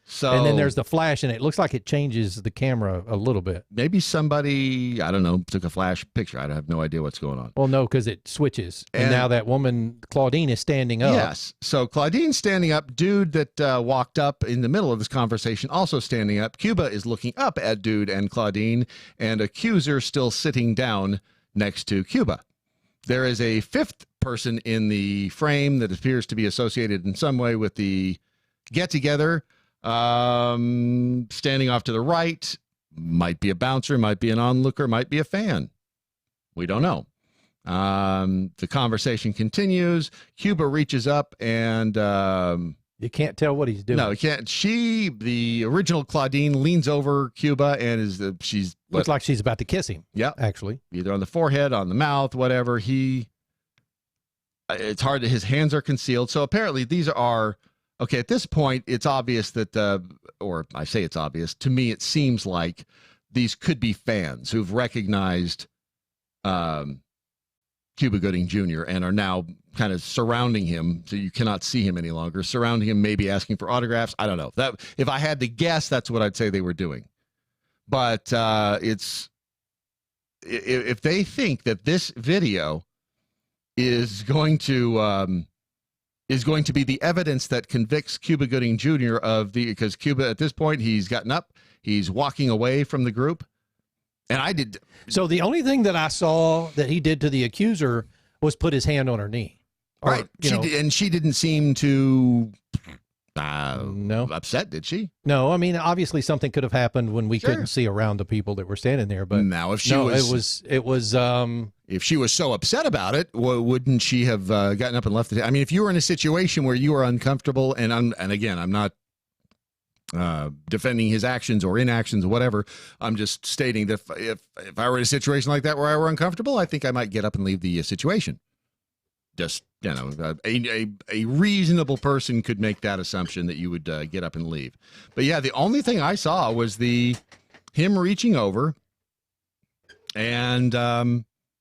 So and then there's the flash, and it looks like it changes the camera a little bit. Maybe somebody, I don't know, took a flash picture. I have no idea what's going on. Well, no, because it switches, and now that woman Claudine is standing up. Yes, so Claudine's standing up. Dude that walked up in the middle of this conversation also standing up. Cuba is looking up at dude and Claudine, and accuser still sitting down next to Cuba. There is a fifth person in the frame that appears to be associated in some way with the get-together. Standing off to the right, might be a bouncer, might be an onlooker, might be a fan. We don't know. The conversation continues. Cuba reaches up and you can't tell what he's doing. No, you can't. The original Claudine, leans over Cuba and she's looks like she's about to kiss him. Yeah, actually, either on the forehead, on the mouth, whatever. It's hard. His hands are concealed. So apparently these are. Okay, at this point, it's obvious that, or I say it's obvious, to me it seems like these could be fans who've recognized Cuba Gooding Jr. and are now kind of surrounding him, so you cannot see him any longer, surrounding him, maybe asking for autographs. I don't know. If I had to guess, that's what I'd say they were doing. But if they think that this video is going to be the evidence that convicts Cuba Gooding Jr. because Cuba at this point, he's gotten up, he's walking away from the group. And I did. So the only thing that I saw that he did to the accuser was put his hand on her knee. Right. And she didn't seem to upset, did she? No, I mean, obviously something could have happened when we couldn't see around the people that were standing there. But now, if she was so upset about it, wouldn't she have gotten up and left it? I mean, if you were in a situation where you were uncomfortable, and again, I'm not defending his actions or inactions or whatever. I'm just stating that if I were in a situation like that where I were uncomfortable, I think I might get up and leave the situation. Just, a reasonable person could make that assumption that you would get up and leave. But yeah, the only thing I saw was him reaching over and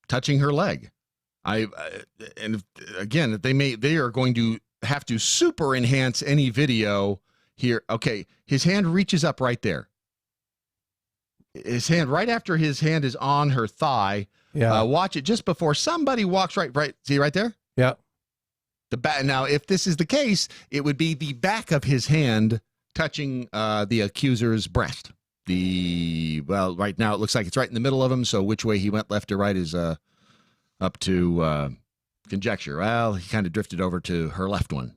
touching her leg. And again, they are going to have to super enhance any video here. Okay, his hand reaches up right there. His hand, right after his hand is on her thigh. Yeah. Watch it just before somebody walks right. See right there? Yeah. Now, if this is the case, it would be the back of his hand touching the accuser's breast. Right now it looks like it's right in the middle of him. So which way he went, left or right, is up to conjecture. Well, he kind of drifted over to her left one.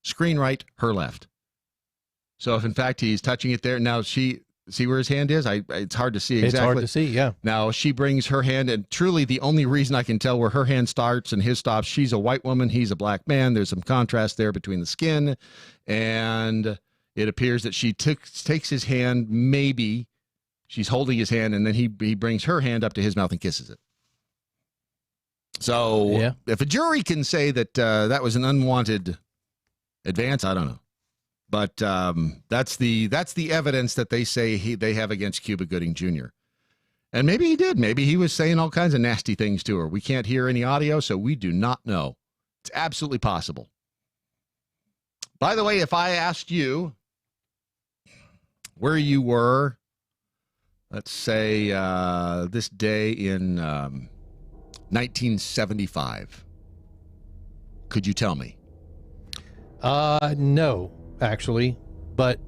Screen right, her left. So if in fact he's touching it there, now see where his hand is? It's hard to see exactly. It's hard to see, yeah. Now, she brings her hand, and truly the only reason I can tell where her hand starts and his stops, she's a white woman, he's a black man. There's some contrast there between the skin, and it appears that she takes his hand, maybe she's holding his hand, and then he brings her hand up to his mouth and kisses it. So if a jury can say that that was an unwanted advance, I don't know. But that's the evidence that they say they have against Cuba Gooding Jr. And maybe he did. Maybe he was saying all kinds of nasty things to her. We can't hear any audio, so we do not know. It's absolutely possible. By the way, if I asked you where you were, let's say this day in 1975, could you tell me? No, actually, but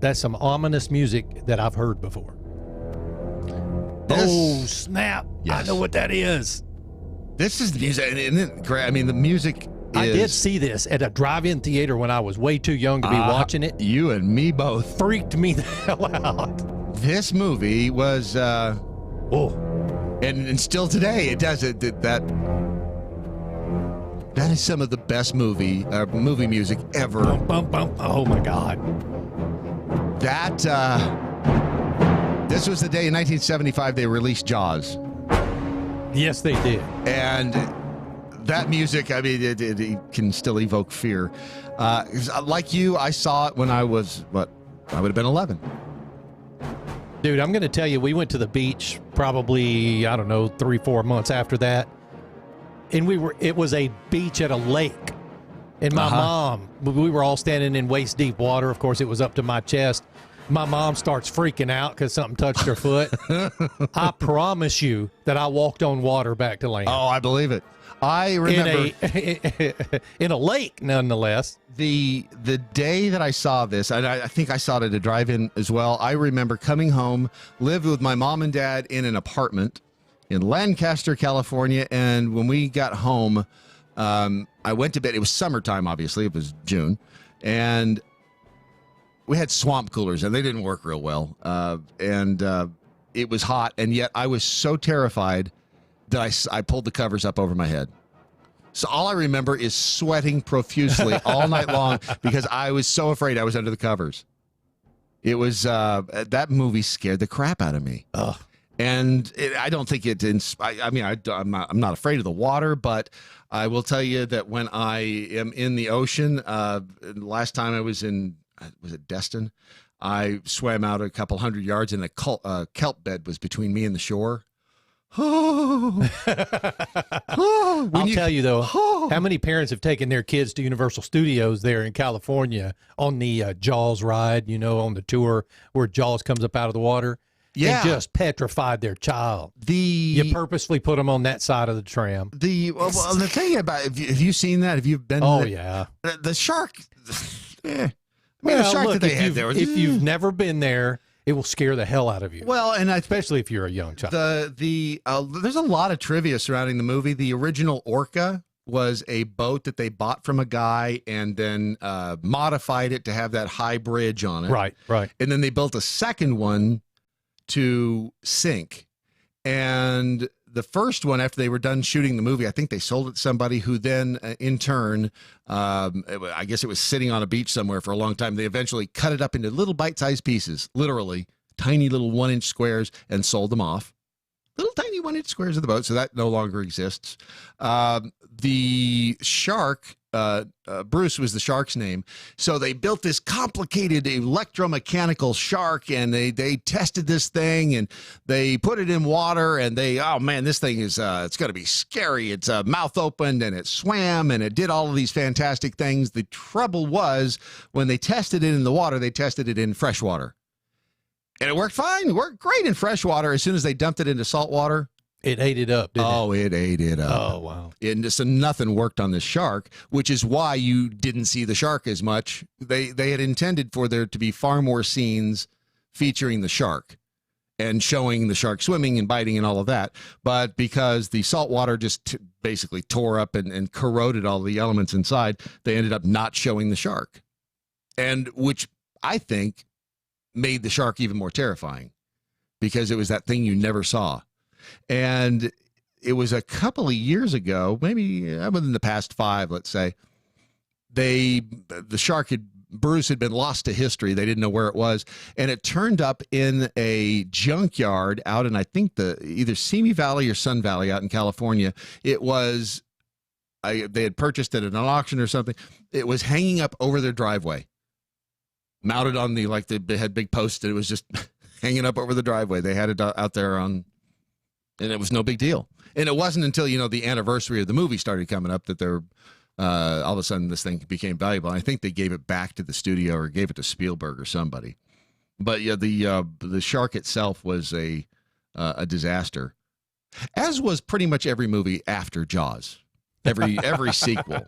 that's some ominous music that I've heard before. Oh, snap. Yes. I know what that is. This is the music. Isn't it great? I mean, the music is... I did see this at a drive-in theater when I was way too young to be watching it. You and me both. Freaked me the hell out. This movie was... And still today, it does it. That is some of the best movie music ever. Bum, bum, bum. Oh, my God. That... This was the day in 1975 they released Jaws. Yes, they did. And that music, I mean, it can still evoke fear. Like you, I saw it when I was, I would have been 11. Dude, I'm going to tell you, we went to the beach probably, I don't know, 3-4 months after that. And it was a beach at a lake. And my mom, we were all standing in waist deep water. Of course, it was up to my chest. My mom starts freaking out because something touched her foot. I promise you that I walked on water back to land. Oh, I believe it. I remember in a lake, nonetheless. The day that I saw this, and I think I saw it at a drive-in as well. I remember coming home, lived with my mom and dad in an apartment in Lancaster, California, and when we got home, I went to bed. It was summertime, obviously. It was June, and we had swamp coolers, and they didn't work real well. It was hot, and yet I was so terrified that I pulled the covers up over my head. So all I remember is sweating profusely all night long because I was so afraid I was under the covers. It was that movie scared the crap out of me. Ugh. And I don't think it. I'm not afraid of the water, but I will tell you that when I am in the ocean, last time I was in. Was it Destin? I swam out a couple hundred yards, and a kelp bed was between me and the shore. I'll tell you, though, how many parents have taken their kids to Universal Studios there in California on the Jaws ride, on the tour where Jaws comes up out of the water? Yeah. And just petrified their child. You purposely put them on that side of the tram. The thing about, have you seen that? Have you been? Oh, yeah. The shark. If you've never been there, it will scare the hell out of you. Well, and especially if you're a young child. There's a lot of trivia surrounding the movie. The original Orca was a boat that they bought from a guy and then modified it to have that high bridge on it. Right. And then they built a second one to sink. And the first one, after they were done shooting the movie, I think they sold it to somebody who then, in turn, I guess it was sitting on a beach somewhere for a long time. They eventually cut it up into little bite-sized pieces, literally tiny little 1-inch squares, and sold them off. Little tiny 1-inch squares of the boat, so that no longer exists. The shark, Bruce was the shark's name. So they built this complicated electromechanical shark, and they tested this thing, and they put it in water, and this thing is, it's going to be scary. It's mouth opened, and it swam, and it did all of these fantastic things. The trouble was, when they tested it in the water, they tested it in fresh water. And it worked fine. It worked great in fresh water. As soon as they dumped it into salt water, it ate it up, didn't it? It ate it up. Oh, wow. And so nothing worked on this shark, which is why you didn't see the shark as much. They had intended for there to be far more scenes featuring the shark and showing the shark swimming and biting and all of that. But because the salt water just basically tore up and corroded all the elements inside, they ended up not showing the shark. And which I think made the shark even more terrifying because it was that thing you never saw. And it was a couple of years ago, maybe within the past 5, let's say, Bruce had been lost to history. They didn't know where it was. And it turned up in a junkyard out in, I think, either Simi Valley or Sun Valley out in California. It was, they had purchased it at an auction or something. It was hanging up over their driveway, mounted on they had big posts, and it was just hanging up over the driveway. They had it out there and it was no big deal. And it wasn't until, the anniversary of the movie started coming up that they're, all of a sudden this thing became valuable. And I think they gave it back to the studio or gave it to Spielberg or somebody. But yeah, the shark itself was a disaster, as was pretty much every movie after Jaws, every sequel.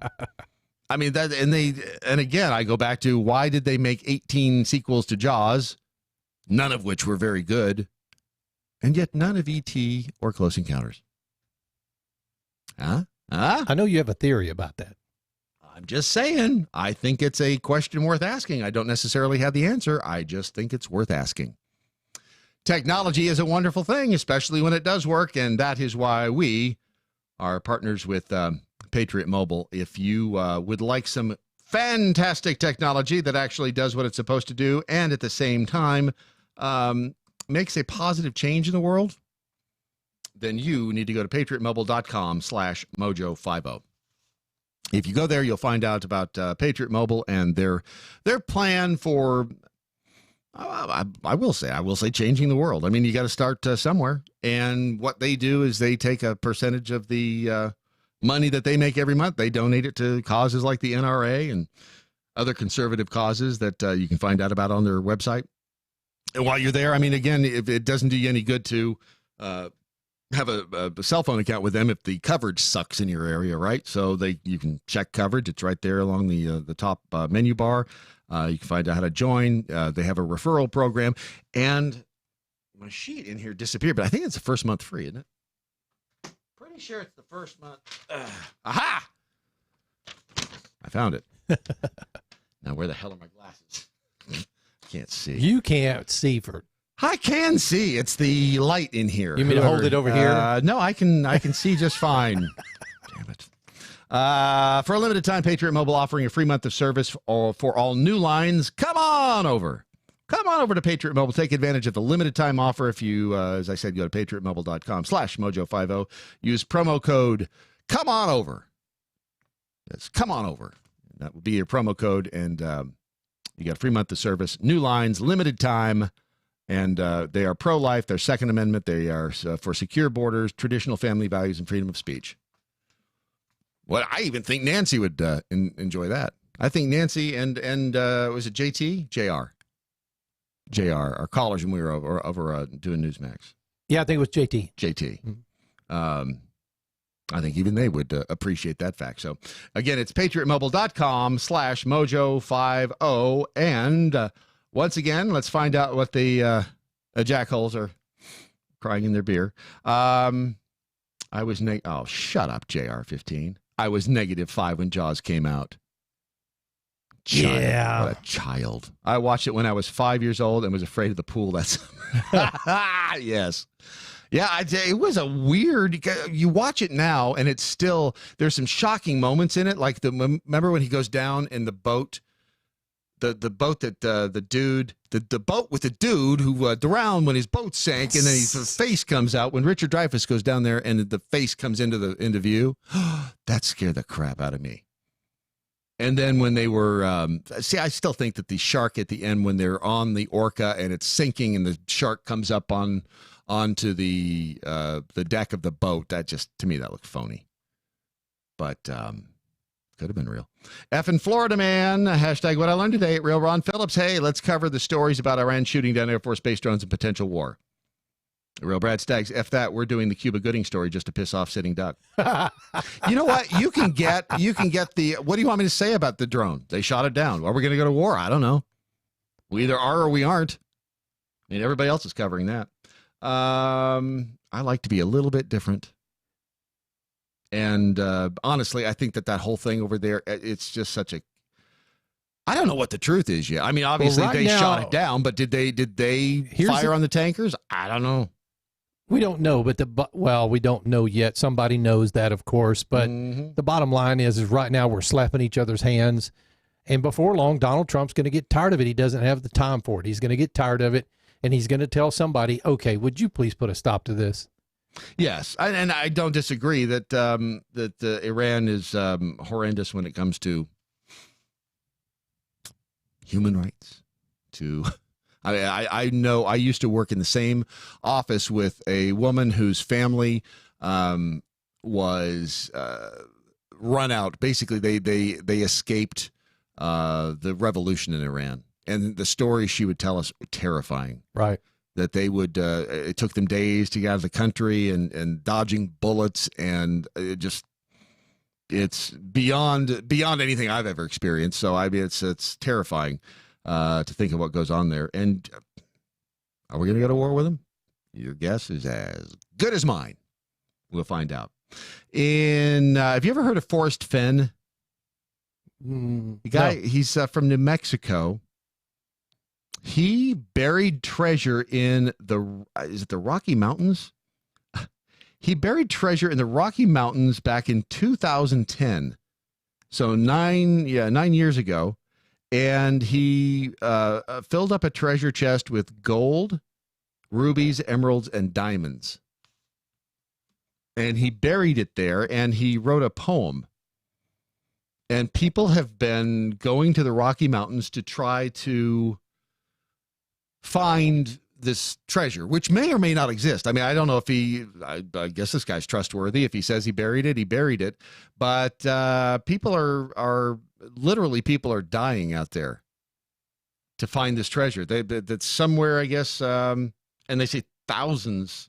I mean and again, I go back to, why did they make 18 sequels to Jaws, none of which were very good, and yet none of E.T. or Close Encounters? Huh? I know you have a theory about that. I'm just saying, I think it's a question worth asking. I don't necessarily have the answer. I just think it's worth asking. Technology is a wonderful thing, especially when it does work, and that is why we are partners with Patriot Mobile. If you would like some fantastic technology that actually does what it's supposed to do and at the same time makes a positive change in the world, then you need to go to patriotmobile.com/mojo50. If you go there, you'll find out about Patriot Mobile and their plan for, I will say changing the world. I mean, you got to start somewhere. And what they do is they take a percentage of the money that they make every month. They donate it to causes like the NRA and other conservative causes that you can find out about on their website. And while you're there, I mean, again, if it doesn't do you any good to have a cell phone account with them if the coverage sucks in your area, right? So you can check coverage. It's right there along the top menu bar. You can find out how to join. They have a referral program. And my sheet in here disappeared, but I think it's the first month free, isn't it? Pretty sure it's the first month. Aha! I found it. Now, where the hell are my glasses? Can't see. You can't see for... I can see. It's the light in here. You mean to hold it over here? No, I can see just fine. Damn it. For a limited time, Patriot Mobile offering a free month of service for all new lines. Come on over to Patriot Mobile. Take advantage of the limited time offer. If you, as I said, go to patriotmobile.com/mojo50. Use promo code Come On Over. Yes, Come On Over. That will be your promo code, and you got a free month of service. New lines, limited time. And they are pro-life. They're Second Amendment. They are for secure borders, traditional family values, and freedom of speech. Well, I even think Nancy would enjoy that. I think Nancy and was it JT? JR, our callers when we were over doing Newsmax. Yeah, I think it was JT. Mm-hmm. I think even they would appreciate that fact. So, again, it's patriotmobile.com/mojo50. And... once again, let's find out what the jackholes are crying in their beer. Oh, shut up, JR15. I was -5 when Jaws came out. Yeah. What a child. I watched it when I was 5 years old and was afraid of the pool that summer. Yes. Yeah, it was a weird... You watch it now, and it's still... There's some shocking moments in it, like remember when he goes down in the boat... The boat that the boat with the dude who drowned when his boat sank, and then his face comes out when Richard Dreyfuss goes down there and the face comes into view. That scared the crap out of me. And then when they were I still think that the shark at the end when they're on the orca and it's sinking and the shark comes up onto the deck of the boat, that just, to me, that looked phony. But could have been real. F in Florida, man. Hashtag what I learned today at Real Ron Phillips. Hey, let's cover the stories about Iran shooting down Air Force base drones and potential war. Real Brad Staggs. F that. We're doing the Cuba Gooding story just to piss off Sitting Duck. You know what? You can get the, what do you want me to say about the drone? They shot it down. Are we going to go to war? I don't know. We either are or we aren't. I mean, everybody else is covering that. I like to be a little bit different. And honestly, I think that whole thing over there, it's just such a... I don't know what the truth is yet. I mean, obviously they shot it down, but did they fire on the tankers? I don't know. We don't know, but we don't know yet. Somebody knows that, of course. But the bottom line is right now we're slapping each other's hands. And before long, Donald Trump's going to get tired of it. He doesn't have the time for it. He's going to get tired of it, and he's going to tell somebody, okay, would you please put a stop to this? Yes, and I don't disagree that Iran is horrendous when it comes to human rights. I know I used to work in the same office with a woman whose family was run out. Basically, they escaped the revolution in Iran, and the stories she would tell us were terrifying. Right. That they would, it took them days to get out of the country and dodging bullets, and it's beyond anything I've ever experienced. So I mean, it's terrifying to think of what goes on there. And are we going to go to war with them? Your guess is as good as mine. We'll find out. Have you ever heard of Forrest Fenn? The guy, no. He's from New Mexico. He buried treasure in the Rocky Mountains? He buried treasure in the Rocky Mountains back in 2010. So 9 years ago. And he filled up a treasure chest with gold, rubies, emeralds, and diamonds. And he buried it there, and he wrote a poem. And people have been going to the Rocky Mountains to try to find this treasure, which may or may not exist. I mean, I don't know if I guess this guy's trustworthy. If he says he buried it, he buried it. But people are literally dying out there to find this treasure. That's somewhere, I guess, and they say thousands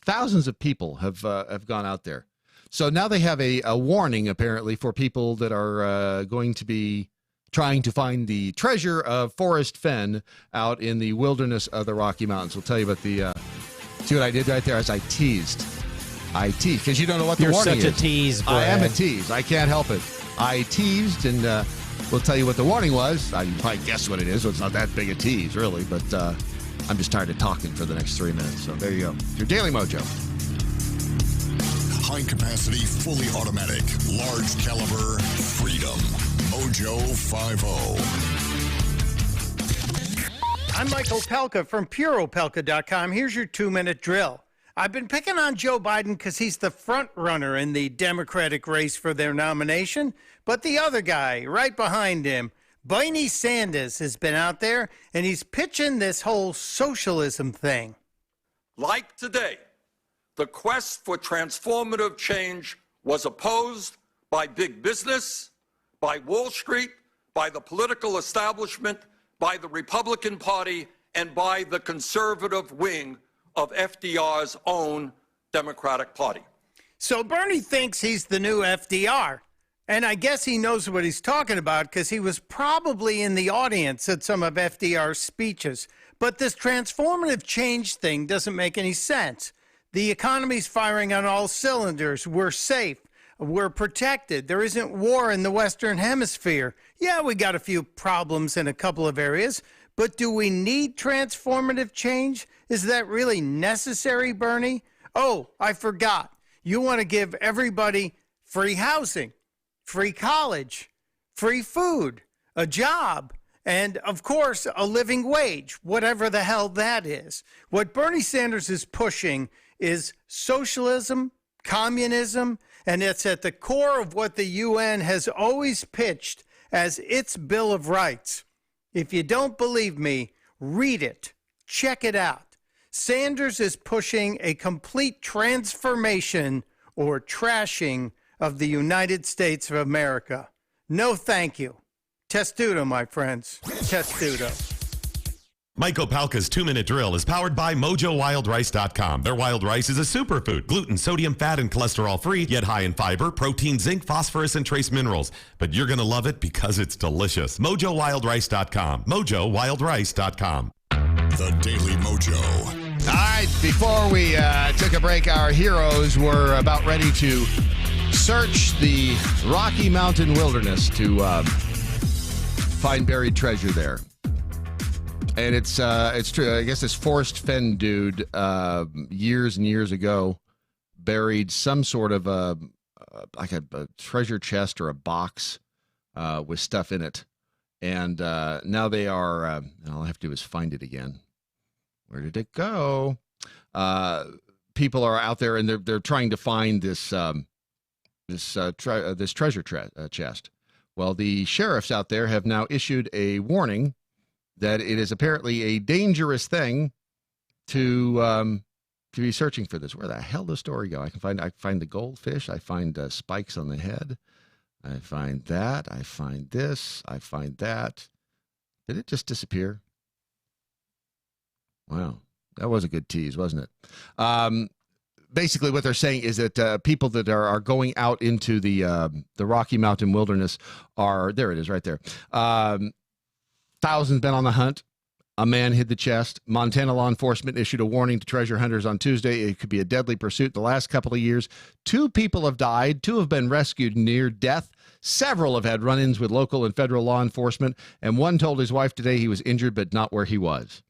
of people have gone out there. So now they have a warning, apparently, for people that are going to be trying to find the treasure of Forrest Fenn out in the wilderness of the Rocky Mountains. We'll tell you about the, see what I did right there as I teased, because you don't know what the warning is. You're such a tease, Brad. I am a tease. I can't help it. I teased, and we'll tell you what the warning was. You can probably guess what it is, so it's not that big a tease, really, but I'm just tired of talking for the next 3 minutes. So there you go. Your Daily Mojo. High capacity, fully automatic, large caliber, freedom. Mojo 50. I'm Michael Pelka from PureOpelka.com. Here's your 2-minute drill. I've been picking on Joe Biden because he's the front runner in the Democratic race for their nomination. But the other guy right behind him, Bernie Sanders, has been out there and he's pitching this whole socialism thing. Like today, the quest for transformative change was opposed by big business, by Wall Street, by the political establishment, by the Republican Party, and by the conservative wing of FDR's own Democratic Party. So Bernie thinks he's the new FDR. And I guess he knows what he's talking about because he was probably in the audience at some of FDR's speeches. But this transformative change thing doesn't make any sense. The economy's firing on all cylinders. We're safe. We're protected. There isn't war in the Western Hemisphere. Yeah, we got a few problems in a couple of areas, but do we need transformative change? Is that really necessary, Bernie? Oh, I forgot. You want to give everybody free housing, free college, free food, a job, and, of course, a living wage, whatever the hell that is. What Bernie Sanders is pushing is socialism, communism, and it's at the core of what the UN has always pitched as its Bill of Rights. If you don't believe me, read it. Check it out. Sanders is pushing a complete transformation or trashing of the United States of America. No thank you. Testudo, my friends. Testudo. Mike Opalka's 2-minute drill is powered by MojoWildRice.com. Their wild rice is a superfood, gluten, sodium, fat, and cholesterol-free, yet high in fiber, protein, zinc, phosphorus, and trace minerals. But you're going to love it because it's delicious. MojoWildRice.com. MojoWildRice.com. The Daily Mojo. All right, before we took a break, our heroes were about ready to search the Rocky Mountain wilderness to find buried treasure there. And it's true. I guess this Forrest Fenn dude, years and years ago, buried some sort of a treasure chest or a box with stuff in it. And now they are, all I have to do is find it again. Where did it go? People are out there and they're trying to find this treasure chest. Well, the sheriffs out there have now issued a warning that it is apparently a dangerous thing to be searching for this. Where the hell does the story go? I find the goldfish. I find spikes on the head. I find that. I find this. I find that. Did it just disappear? Wow, that was a good tease, wasn't it? Basically, what they're saying is that people that are going out into the Rocky Mountain wilderness are, there it is right there. Thousands been on the hunt. A man hid the chest. Montana law enforcement issued a warning to treasure hunters on Tuesday. It could be a deadly pursuit. The last couple of years, 2 people have died. 2 have been rescued near death. Several have had run-ins with local and federal law enforcement. And one told his wife today he was injured, but not where he was.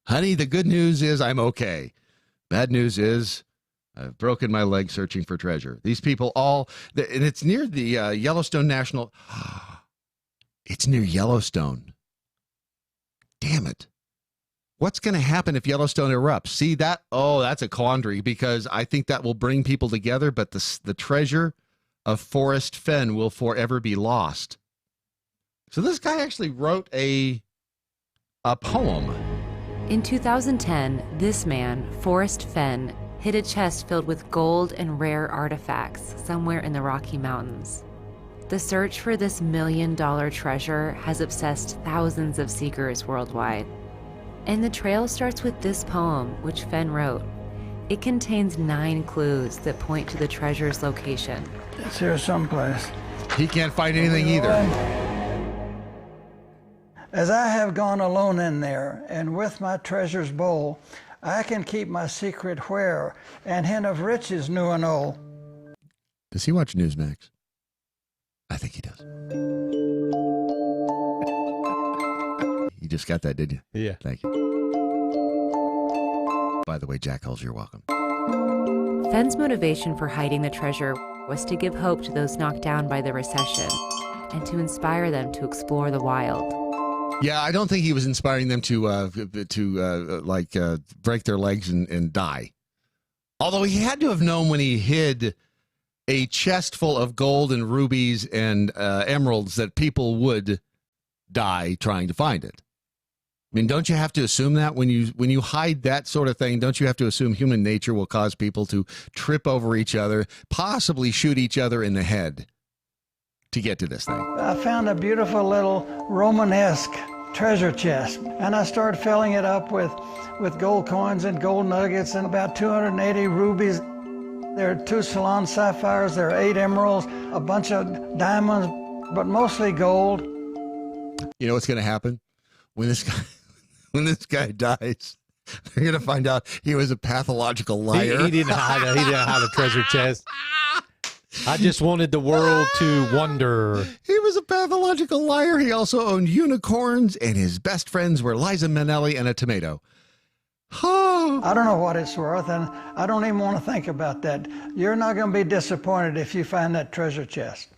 Honey, the good news is I'm okay. Bad news is I've broken my leg searching for treasure. These people all, and it's near the Yellowstone National. It's near Yellowstone. Damn it. What's going to happen if Yellowstone erupts? See that? Oh, that's a quandary because I think that will bring people together, but the treasure of Forrest Fenn will forever be lost. So this guy actually wrote a poem. In 2010, this man, Forrest Fenn, hid a chest filled with gold and rare artifacts somewhere in the Rocky Mountains. The search for this $1 million treasure has obsessed thousands of seekers worldwide. And the trail starts with this poem, which Fenn wrote. It contains 9 clues that point to the treasure's location. It's here someplace. He can't find anything either. As I have gone alone in there, and with my treasure's bowl, I can keep my secret where, and hint of riches new and old. Does he watch Newsmax? I think he does. You just got that, didn't you? Yeah. Thank you. By the way, Jack Hulls, you're welcome. Fenn's motivation for hiding the treasure was to give hope to those knocked down by the recession and to inspire them to explore the wild. Yeah, I don't think he was inspiring them to break their legs and die. Although he had to have known when he hid a chest full of gold and rubies and emeralds that people would die trying to find it. I mean, don't you have to assume that when you hide that sort of thing, don't you have to assume human nature will cause people to trip over each other, possibly shoot each other in the head to get to this thing? I found a beautiful little Romanesque treasure chest, and I started filling it up with gold coins and gold nuggets and about 280 rubies. There are 2 Ceylon sapphires, there are 8 emeralds, a bunch of diamonds, but mostly gold. You know what's going to happen when this guy dies? They're going to find out he was a pathological liar. He didn't hide a treasure chest. I just wanted the world to wonder. He was a pathological liar. He also owned unicorns, and his best friends were Liza Minnelli and a tomato. I don't know what it's worth, and I don't even want to think about that. You're not going to be disappointed if you find that treasure chest.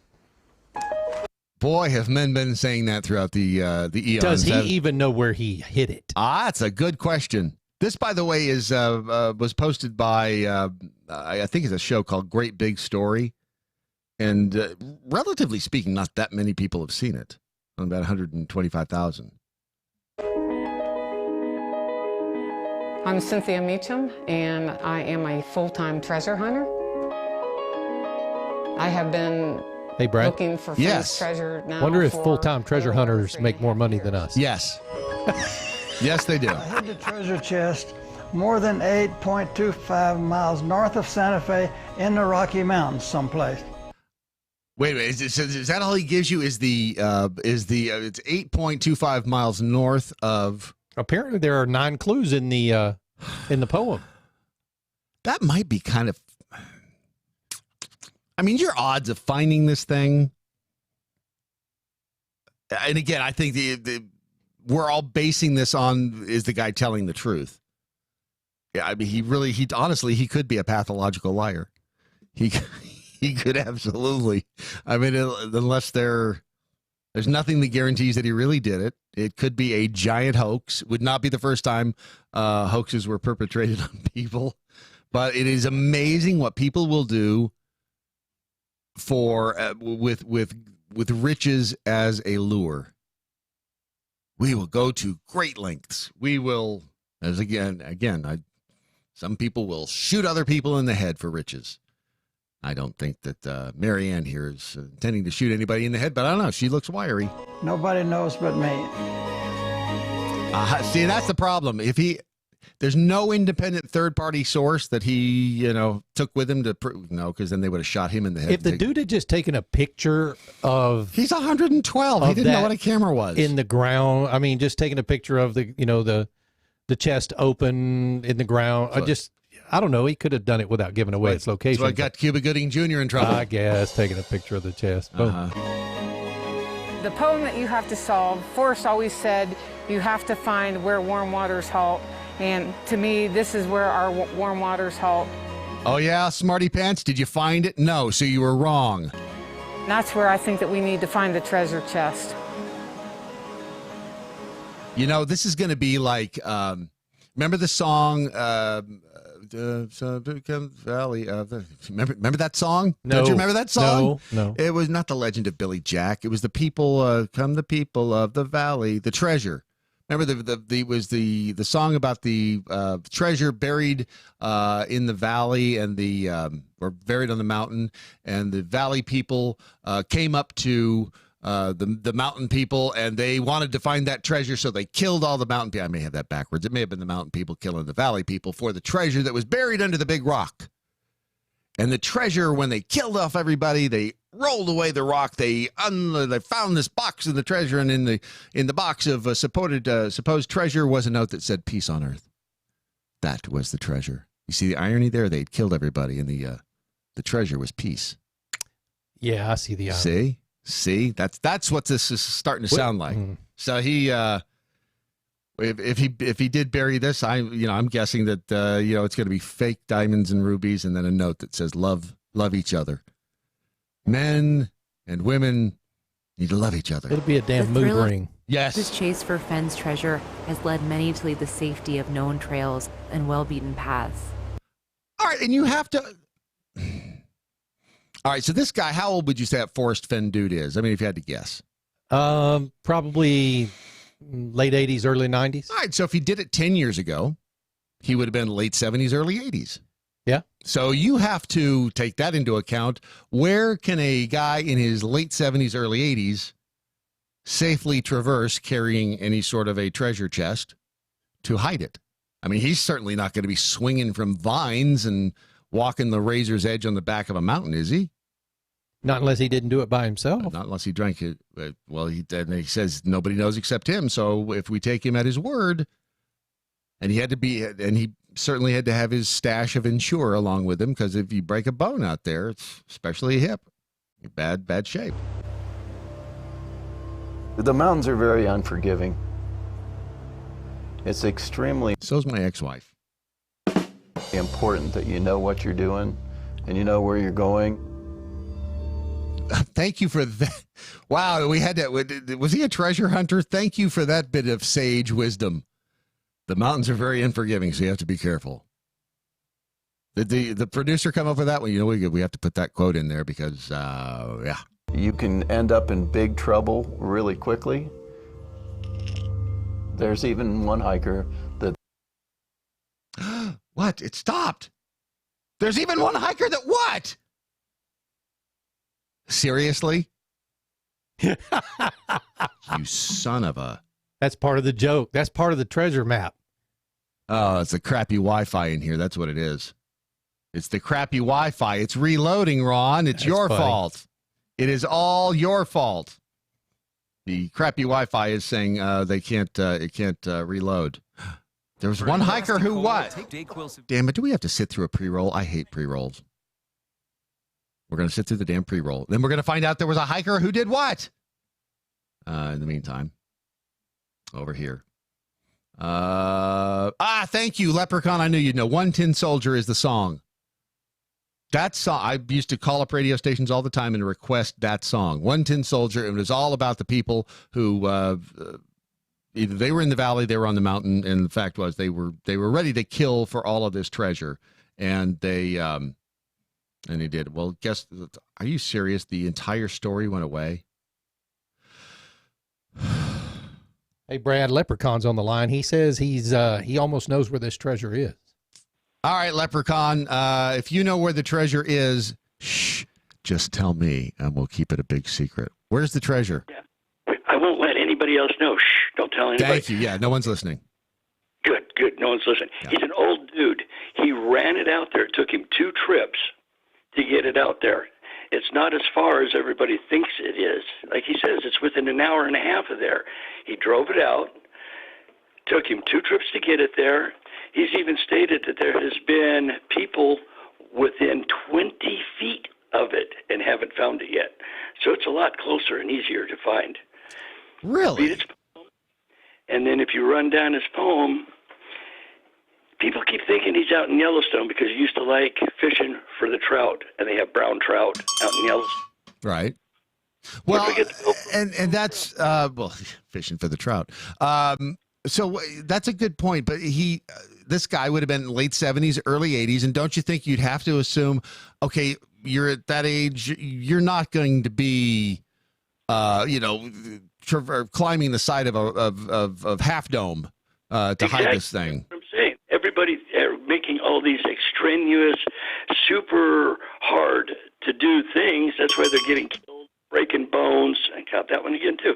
Boy, have men been saying that throughout the eons. Does he even know where he hid it? That's a good question. This, by the way, is was posted by I think it's a show called Great Big Story, and relatively speaking, not that many people have seen it. About 125,000. I'm Cynthia Meacham, and I am a full-time treasure hunter. I have been looking for Fenn's treasure now. Wonder if full-time treasure hunters make more money than us. Yes. Yes, they do. I hid the treasure chest more than 8.25 miles north of Santa Fe in the Rocky Mountains someplace. Wait, is that all he gives you? Is it's 8.25 miles north of? Apparently, there are 9 clues in the poem. That might be kind of. I mean, your odds of finding this thing And again, I think we're all basing this on, is the guy telling the truth? Yeah, I mean, he honestly, he could be a pathological liar. He could absolutely. I mean, unless there's nothing that guarantees that he really did it. It could be a giant hoax. Would not be the first time hoaxes were perpetrated on people. But it is amazing what people will do for with riches as a lure. We will go to great lengths. We will, as some people will shoot other people in the head for riches. I don't think that Marianne here is intending to shoot anybody in the head, but I don't know. She looks wiry. Nobody knows but me. See, that's the problem. There's no independent third-party source that he, took with him to prove. No, because then they would have shot him in the head. If the dude had just taken a picture of... He's 112. He didn't know what a camera was. In the ground. I mean, just taking a picture of the chest open in the ground. I don't know. He could have done it without giving away its location. So I got Cuba Gooding Jr. in trouble. I guess, taking a picture of the chest. Boom. The poem that you have to solve, Forrest always said, you have to find where warm waters halt. And to me, this is where our warm waters halt. Oh, yeah, Smarty Pants, did you find it? No, so you were wrong. And that's where I think that we need to find the treasure chest. This is going to be like, remember the song, Valley of the... Remember that song? No. Don't you remember that song? No. It was not the Legend of Billy Jack. It was the people, come the people of the valley, the treasure. Remember the song about the treasure buried in the valley and or buried on the mountain, and the valley people came up to the mountain people, and they wanted to find that treasure, so they killed all the mountain people. I may have that backwards. It may have been the mountain people killing the valley people for the treasure that was buried under the big rock. And the treasure, when they killed off everybody, they rolled away the rock. They found this box of the treasure, and in the box of supposed treasure was a note that said "Peace on Earth." That was the treasure. You see the irony there? They'd killed everybody, and the treasure was peace. Yeah, I see the irony. See, that's what this is starting to sound like. So he, if he did bury this, I'm guessing that it's going to be fake diamonds and rubies, and then a note that says love each other. Men and women need to love each other. It'll be a damn mood ring. Yes. This chase for Fenn's treasure has led many to leave the safety of known trails and well-beaten paths. All right, and you have to... All right, so this guy, how old would you say that Forrest Fenn dude is? I mean, if you had to guess. Probably late 80s, early 90s. All right, so if he did it 10 years ago, he would have been late 70s, early 80s. Yeah. So you have to take that into account. Where can a guy in his late 70s, early 80s safely traverse carrying any sort of a treasure chest to hide it? I mean, he's certainly not going to be swinging from vines and walking the razor's edge on the back of a mountain, is he? Not unless he didn't do it by himself. Not unless he drank it. Well, he says nobody knows except him. So if we take him at his word, and he certainly had to have his stash of Ensure along with him, because if you break a bone out there, it's especially a hip, bad shape. The mountains are very unforgiving. It's extremely... So's my ex-wife. ...important that you know what you're doing and you know where you're going. Thank you for that. Wow, we had that. Was he a treasure hunter? Thank you for that bit of sage wisdom. The mountains are very unforgiving, so you have to be careful. Did the producer come up with that one? We have to put that quote in there because, yeah. You can end up in big trouble really quickly. There's even one hiker that... What? It stopped. There's even one hiker that what? Seriously? You son of a... That's part of the joke. That's part of the treasure map. Oh, it's the crappy Wi-Fi in here. That's what it is. It's the crappy Wi-Fi. It's reloading, Ron. It's your fault. It is all your fault. The crappy Wi-Fi is saying it can't reload. There was one hiker who what? Damn it, do we have to sit through a pre-roll? I hate pre-rolls. We're going to sit through the damn pre-roll. Then we're going to find out there was a hiker who did what? In the meantime, over here. Thank you, Leprechaun. I knew you'd know. One Tin Soldier is the song. That song, I used to call up radio stations all the time and request that song. One Tin Soldier. It was all about the people who either they were in the valley, they were on the mountain, and the fact was they were ready to kill for all of this treasure, and they did. Well, are you serious? The entire story went away. Hey, Brad, Leprechaun's on the line. He says he almost knows where this treasure is. All right, Leprechaun, if you know where the treasure is, just tell me, and we'll keep it a big secret. Where's the treasure? Yeah. I won't let anybody else know. Shh, don't tell anybody. Thank you. Yeah, no one's listening. Good. No one's listening. Yeah. He's an old dude. He ran it out there. It took him 2 trips to get it out there. It's not as far as everybody thinks it is. Like he says, it's within an hour and a half of there. He drove it out. Took him 2 trips to get it there. He's even stated that there has been people within 20 feet of it and haven't found it yet. So it's a lot closer and easier to find. Really? Read his poem, and then if you run down his poem, people keep thinking he's out in Yellowstone because he used to like fishing for the trout, and they have brown trout out in Yellowstone. Right. Well, and that's fishing for the trout. So that's a good point. But this guy would have been late 70s, early 80s, and don't you think you'd have to assume, okay, you're at that age, you're not going to be, climbing the side of Half Dome to hide this thing. That's what I'm saying. Everybody's making all these extraneous, super hard to do things. That's why they're getting killed, breaking bones. I got that one again too.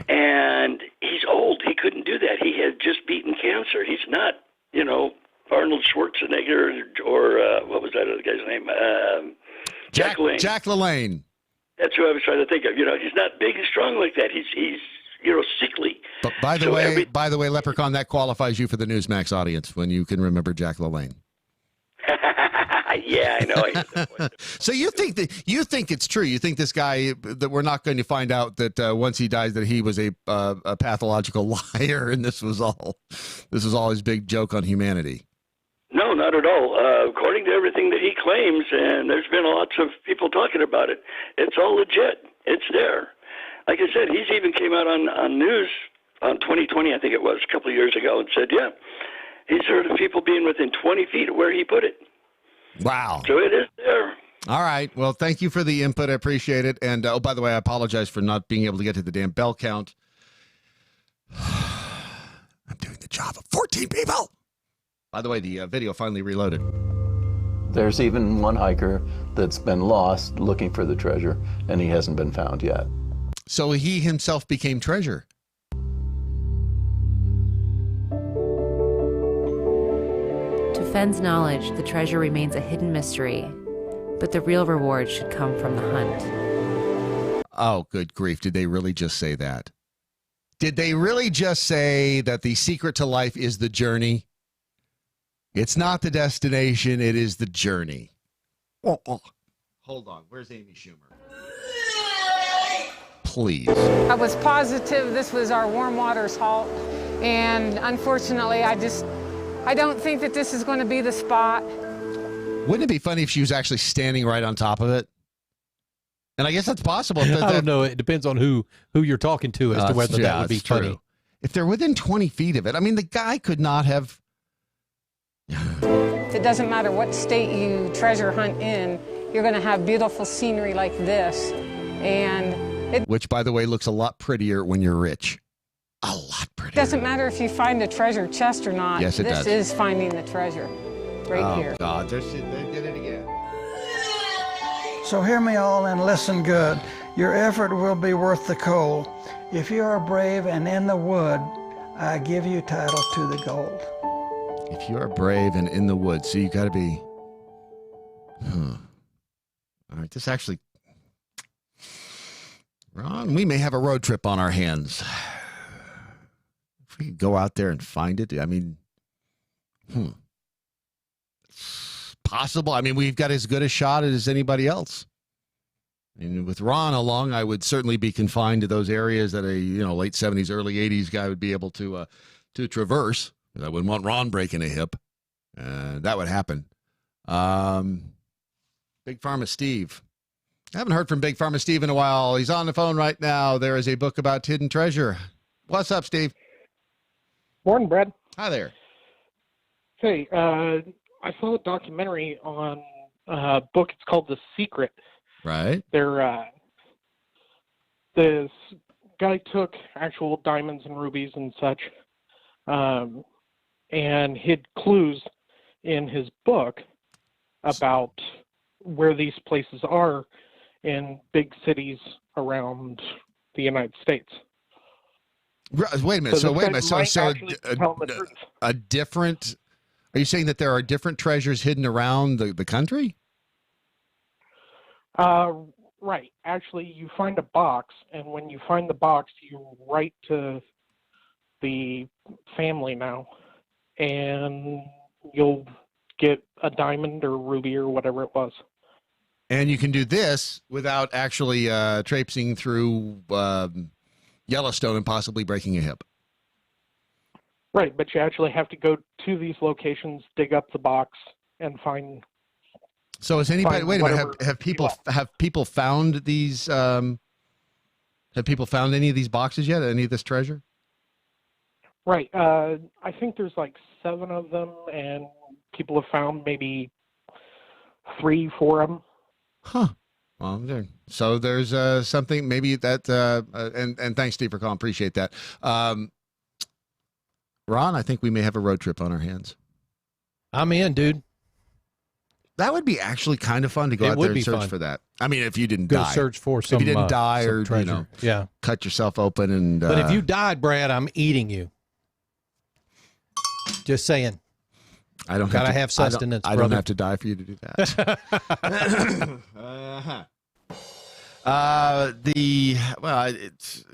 And he's old. He couldn't do that. He had just beaten cancer. He's not, Arnold Schwarzenegger or what was that other guy's name? Jack LaLanne. Jack LaLanne. That's who I was trying to think of. He's not big and strong like that. He's sickly. But by the way, Leprechaun, that qualifies you for the Newsmax audience when you can remember Jack LaLanne. Yeah, I know. So you think it's true? You think this guy, that we're not going to find out that once he dies that he was a pathological liar and this was all his big joke on humanity? No, not at all. According to everything that he claims, and there's been lots of people talking about it, it's all legit. It's there. Like I said, he's even came out on news on 2020, I think it was, a couple of years ago, and said, yeah, he's heard of people being within 20 feet of where he put it. Wow. So it is there. All right. Well, thank you for the input. I appreciate it. And, by the way, I apologize for not being able to get to the damn bell count. I'm doing the job of 14 people. By the way, the video finally reloaded. There's even one hiker that's been lost looking for the treasure, and he hasn't been found yet. So he himself became treasure. To Fenn's knowledge, the treasure remains a hidden mystery, but the real reward should come from the hunt. Oh, good grief. Did they really just say that? Did they really just say that the secret to life is the journey? It's not the destination, it is the journey. Oh. Hold on. Where's Amy Schumer? Please. I was positive this was our warm waters halt, and unfortunately, I don't think that this is going to be the spot. Wouldn't it be funny if she was actually standing right on top of it? And I guess that's possible. I don't know. It depends on who you're talking to as to whether that would be funny. True. If they're within 20 feet of it, I mean, the guy could not have. It doesn't matter what state you treasure hunt in, you're going to have beautiful scenery like this. And which, by the way, looks a lot prettier when you're rich. A lot prettier. It doesn't matter if you find a treasure chest or not. Yes, it does. This is finding the treasure right here. Oh, God. They did it again. So hear me all and listen good. Your effort will be worth the coal. If you are brave and in the wood, I give you title to the gold. If you are brave and in the woods, so you got to be. All right, this actually. Ron, we may have a road trip on our hands. If we could go out there and find it, I mean, it's possible. I mean, we've got as good a shot as anybody else. And with Ron along, I would certainly be confined to those areas that a late 70s, early 80s guy would be able to traverse. I wouldn't want Ron breaking a hip. That would happen. Big Pharma Steve. I haven't heard from Big Pharma Steve in a while. He's on the phone right now. There is a book about hidden treasure. What's up, Steve? Morning, Brad. Hi there. Hey, I saw a documentary on a book. It's called The Secret. Right. This guy took actual diamonds and rubies and such, and hid clues in his book about where these places are in big cities around the United States. Wait a minute. So wait a minute. So a different. Are you saying that there are different treasures hidden around the country? Right. Actually, you find a box, and when you find the box, you write to the family now, and you'll get a diamond or ruby or whatever it was. And you can do this without actually traipsing through Yellowstone and possibly breaking a hip. Right, but you actually have to go to these locations, dig up the box, and find. So has anybody? Wait a minute. Have people found these? Have people found any of these boxes yet? Any of this treasure? Right. I think there's like 7 of them, and people have found maybe 3, 4 of them. Huh. Well, there. So there's something maybe that. And thanks, Steve, for calling. Appreciate that. Ron, I think we may have a road trip on our hands. I'm in, dude. That would be actually kind of fun to go out there and search for that. I mean, if you didn't die. Search for some. If you didn't die or treasure. cut yourself open and. But if you died, Brad, I'm eating you. Just saying. I don't gotta have sustenance. I don't have to die for you to do that.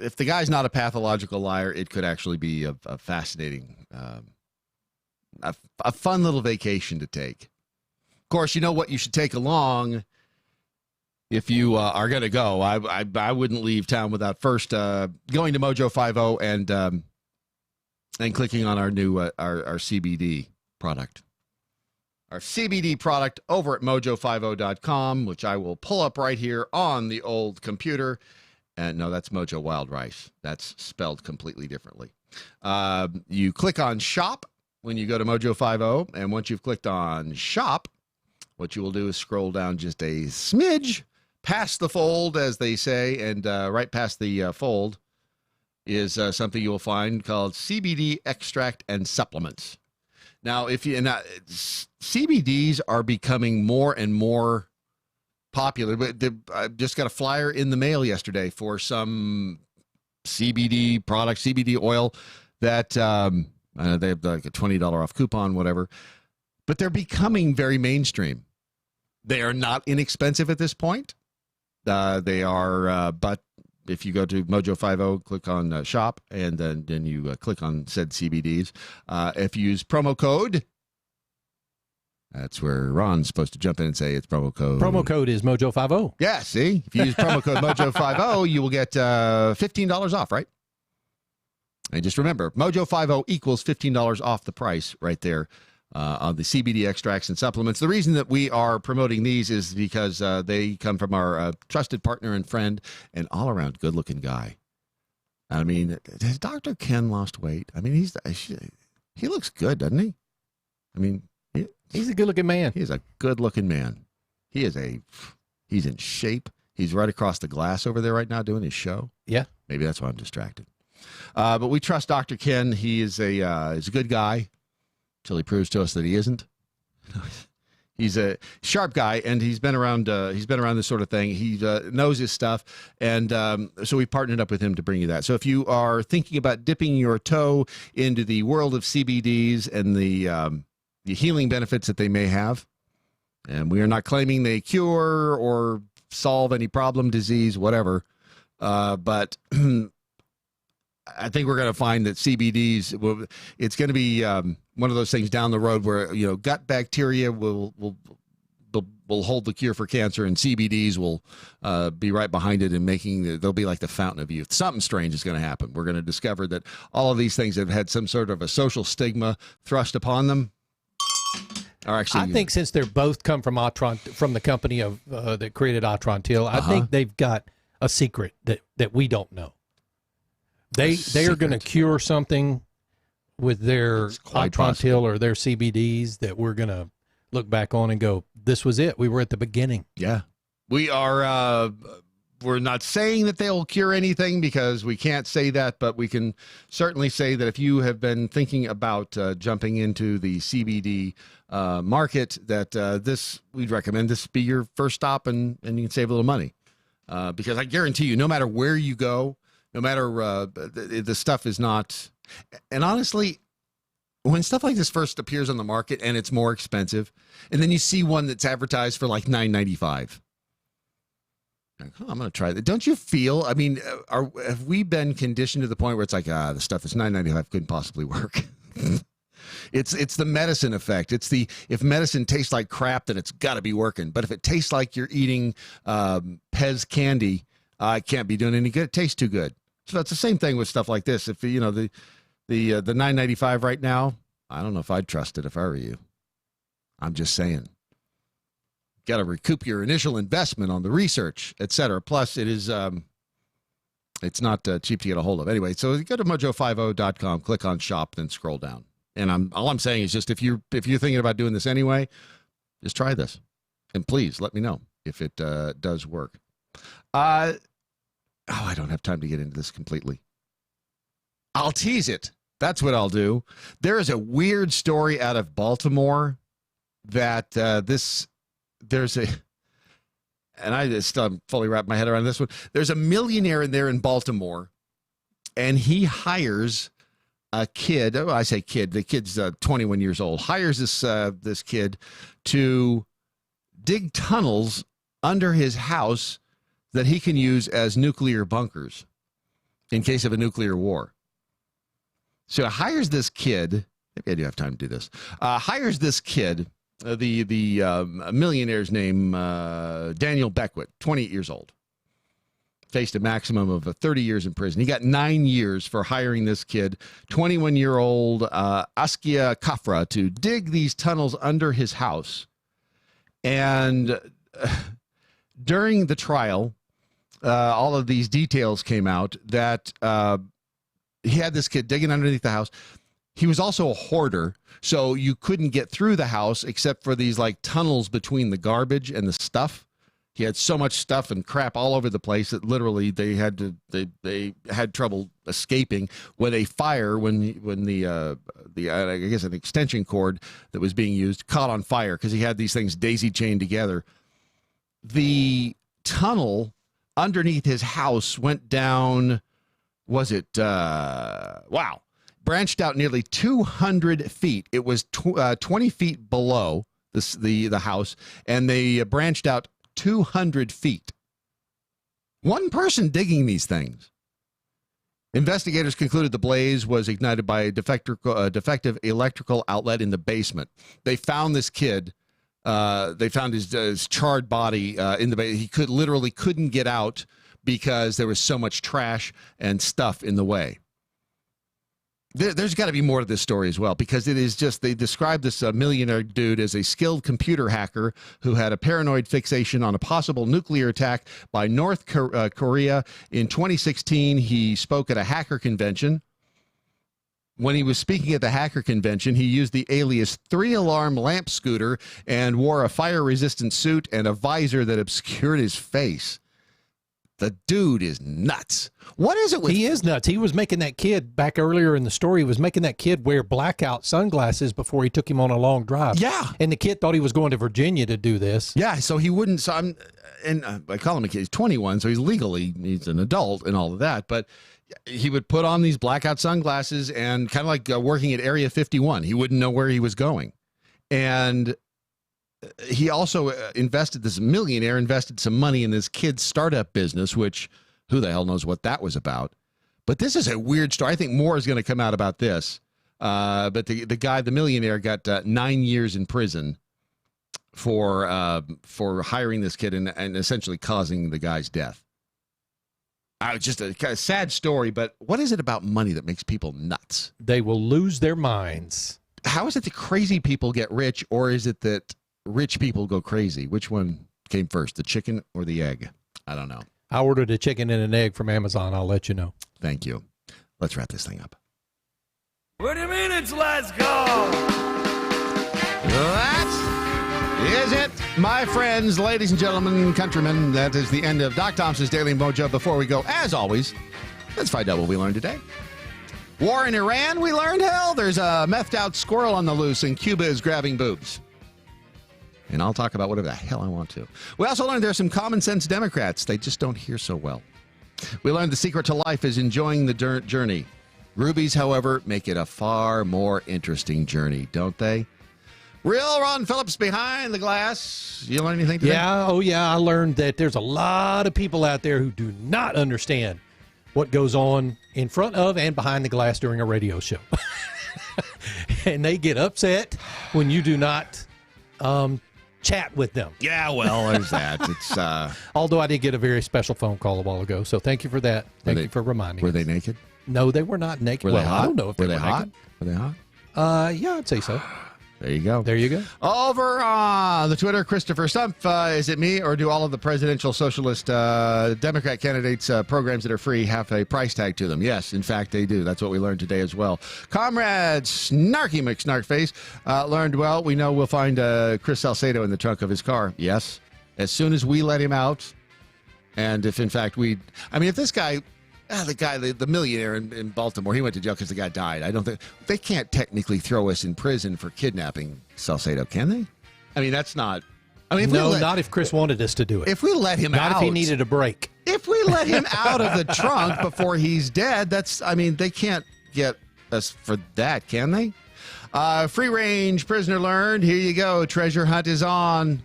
If the guy's not a pathological liar, it could actually be a fascinating, a fun little vacation to take. Of course, you know what you should take along if you are going to go. I wouldn't leave town without first going to Mojo 50 and clicking on our new our CBD product. Our CBD product over at mojo50.com, which I will pull up right here on the old computer. And no, that's Mojo Wild Rice. That's spelled completely differently. You click on shop when you go to Mojo 50. And once you've clicked on shop, what you will do is scroll down just a smidge past the fold, as they say. And right past the fold is something you will find called CBD extract and supplements. Now, CBDs are becoming more and more popular. But I just got a flyer in the mail yesterday for some CBD product, CBD oil that they have like a $20 off coupon, whatever. But they're becoming very mainstream. They are not inexpensive at this point. They are, but if you go to Mojo 50, click on shop, and then you click on said CBDs. If you use promo code, that's where Ron's supposed to jump in and say it's promo code. Promo code is Mojo 50. Yeah, see? If you use promo code Mojo 50, you will get $15 off, right? And just remember, Mojo 50 equals $15 off the price right there on the CBD extracts and supplements. The reason that we are promoting these is because they come from our trusted partner and friend and all-around good-looking guy. I mean, has Dr. Ken lost weight? I mean, he looks good, doesn't he? I mean, he's a good-looking man. He's a good-looking man. He's in shape. He's right across the glass over there right now doing his show. Yeah. Maybe that's why I'm distracted. But we trust Dr. Ken. He is a good guy until he proves to us that he isn't. He's a sharp guy, and he's been around this sort of thing. He knows his stuff, and so we partnered up with him to bring you that. So if you are thinking about dipping your toe into the world of CBDs and the healing benefits that they may have, and we are not claiming they cure or solve any problem, disease, whatever, but I think we're going to find that CBDs, it's going to be one of those things down the road where, gut bacteria will will hold the cure for cancer, and CBDs will be right behind it and they'll be like the fountain of youth. Something strange is going to happen. We're going to discover that all of these things have had some sort of a social stigma thrust upon them. Are actually, I think since they're both come from from the company of that created Atrantil, I think they've got a secret that we don't know. They are going to cure something with their Atrantil or their CBDs that we're going to look back on and go, this was it. We were at the beginning. Yeah. We are, we're not saying that they'll cure anything because we can't say that, but we can certainly say that if you have been thinking about jumping into the CBD market, that we'd recommend this be your first stop and you can save a little money. Because I guarantee you, no matter where you go, no matter the stuff is not, and honestly, when stuff like this first appears on the market and it's more expensive, and then you see one that's advertised for like $9.95, like, I'm going to try that. Don't you feel? I mean, have we been conditioned to the point where it's like, the stuff that's $9.95 couldn't possibly work? It's the medicine effect. It's if medicine tastes like crap, then it's got to be working. But if it tastes like you're eating Pez candy, it can't be doing any good. It tastes too good. So that's the same thing with stuff like this. If you know the $9.95 right now, I don't know if I'd trust it if I were you. I'm just saying. Got to recoup your initial investment on the research, et cetera. Plus, it is it's not cheap to get a hold of. Anyway, so go to mojo50.com, click on shop, then scroll down. And all I'm saying is just if you're thinking about doing this anyway, just try this, and please let me know if it does work. I don't have time to get into this completely. I'll tease it. That's what I'll do. There is a weird story out of Baltimore that and I still haven't fully wrapped my head around this one. There's a millionaire in Baltimore, and he hires a kid. Oh, I say kid. The kid's 21 years old. Hires this kid to dig tunnels under his house that he can use as nuclear bunkers in case of a nuclear war. So hires this kid. Maybe I do have time to do this. Hires this kid. The millionaire's name, Daniel Beckwith, 28 years old. Faced a maximum of 30 years in prison. He got 9 years for hiring this kid, 21-year-old Askia Kafra, to dig these tunnels under his house. And during the trial, all of these details came out that he had this kid digging underneath the house. He was also a hoarder, so you couldn't get through the house except for these like tunnels between the garbage and the stuff. He had so much stuff and crap all over the place that literally they had trouble escaping when a fire, when the I guess an extension cord that was being used caught on fire because he had these things daisy chained together. The tunnel underneath his house went down. Was it branched out nearly 200 feet. It was 20 feet below the house, and they branched out 200 feet. One person digging these things. Investigators concluded the blaze was ignited by a defective electrical outlet in the basement. They found this kid. They found his charred body in the basement. He literally couldn't get out because there was so much trash and stuff in the way. There's got to be more to this story as well, because it is just, they describe this millionaire dude as a skilled computer hacker who had a paranoid fixation on a possible nuclear attack by North Korea. In 2016, he spoke at a hacker convention. When he was speaking at the hacker convention, he used the alias 3-alarm lamp scooter and wore a fire-resistant suit and a visor that obscured his face. The dude is nuts. What is it with... He is nuts. He was making that kid, back earlier in the story, he was making that kid wear blackout sunglasses before he took him on a long drive. Yeah. And the kid thought he was going to Virginia to do this. Yeah, so he wouldn't... So I call him a kid. He's 21, so he's an adult and all of that. But he would put on these blackout sunglasses and kind of like working at Area 51. He wouldn't know where he was going. And... he also this millionaire invested some money in this kid's startup business, which who the hell knows what that was about. But this is a weird story. I think more is going to come out about this. But the millionaire got 9 years in prison for hiring this kid and essentially causing the guy's death. Just a kind of sad story, but what is it about money that makes people nuts? They will lose their minds. How is it that crazy people get rich, or is it that rich people go crazy? Which one came first, the chicken or the egg? I don't know. I ordered a chicken and an egg from Amazon. I'll let you know. Thank you. Let's wrap this thing up. What do you mean it's let's go? That is it, my friends, ladies and gentlemen, countrymen. That is the end of Doc Thompson's Daily Mojo. Before we go, as always, let's find out what we learned today. War in Iran, we learned, hell, there's a methed out squirrel on the loose and Cuba is grabbing boobs. And I'll talk about whatever the hell I want to. We also learned there's some common sense Democrats. They just don't hear so well. We learned the secret to life is enjoying the journey. Rubies, however, make it a far more interesting journey, don't they? Real Ron Phillips behind the glass. You learn anything today? Yeah. I learned that there's a lot of people out there who do not understand what goes on in front of and behind the glass during a radio show. And they get upset when you do not chat with them. Yeah, well, there's that. It's although I did get a very special phone call a while ago, so thank you for that. Thank you for reminding me. Were they naked? No, they were not naked. Were they hot? I don't know if they were hot. naked. Were they hot? Yeah, I'd say so. There you go. There you go. Over on the Twitter, Christopher Stump, is it me or do all of the presidential socialist Democrat candidates' programs that are free have a price tag to them? Yes, in fact, they do. That's what we learned today as well. Comrade Snarky McSnarkface learned, well, we know we'll find Chris Salcedo in the trunk of his car. Yes, as soon as we let him out. And if, in fact, if this guy... the millionaire in Baltimore, he went to jail because the guy died. I don't think they can't technically throw us in prison for kidnapping Salcedo, can they? I mean, that's not. I mean, not if Chris wanted us to do it. If we let him out, not if he needed a break. If we let him out of the trunk before he's dead, they can't get us for that, can they? Free range prisoner learned. Here you go. Treasure hunt is on.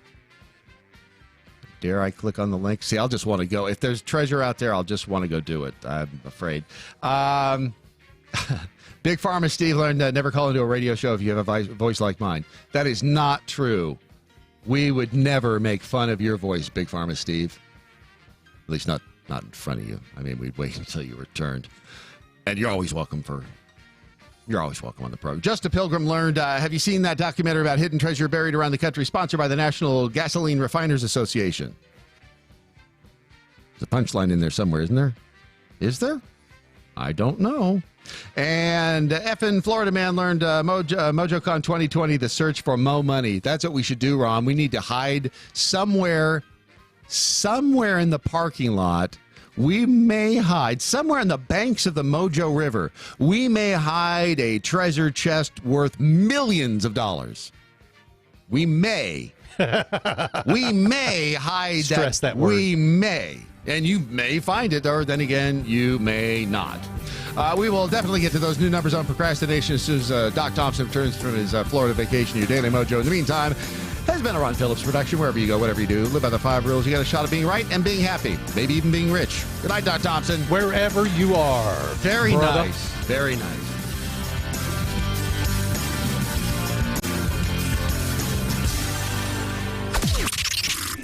Dare I click on the link? See, I'll just want to go. If there's treasure out there, I'll just want to go do it. I'm afraid. Big Pharma Steve learned never call into a radio show if you have a voice like mine. That is not true. We would never make fun of your voice, Big Pharma Steve. At least not in front of you. I mean, we'd wait until you returned. And you're always welcome on the program. Just a Pilgrim learned, have you seen that documentary about hidden treasure buried around the country, sponsored by the National Gasoline Refiners Association? There's a punchline in there somewhere, isn't there? Is there? I don't know. And effing Florida man learned MojoCon 2020, the search for Mo money. That's what we should do, Ron. We need to hide somewhere in the parking lot. We may hide somewhere in the banks of the Mojo River. We may hide a treasure chest worth millions of dollars. We may. We may hide Stress that word. We may. And you may find it, or then again, you may not. We will definitely get to those new numbers on procrastination as soon as Doc Thompson returns from his Florida vacation. Your Daily Mojo. In the meantime, has been a Ron Phillips production. Wherever you go, whatever you do, live by the 5 rules. You got a shot at being right and being happy, maybe even being rich. Good night, Doc Thompson. Wherever you are. Very brother. nice. Very nice.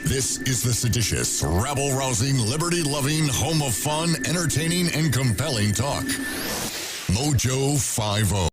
This is the seditious, rabble-rousing, liberty-loving, home of fun, entertaining, and compelling talk. Mojo 50.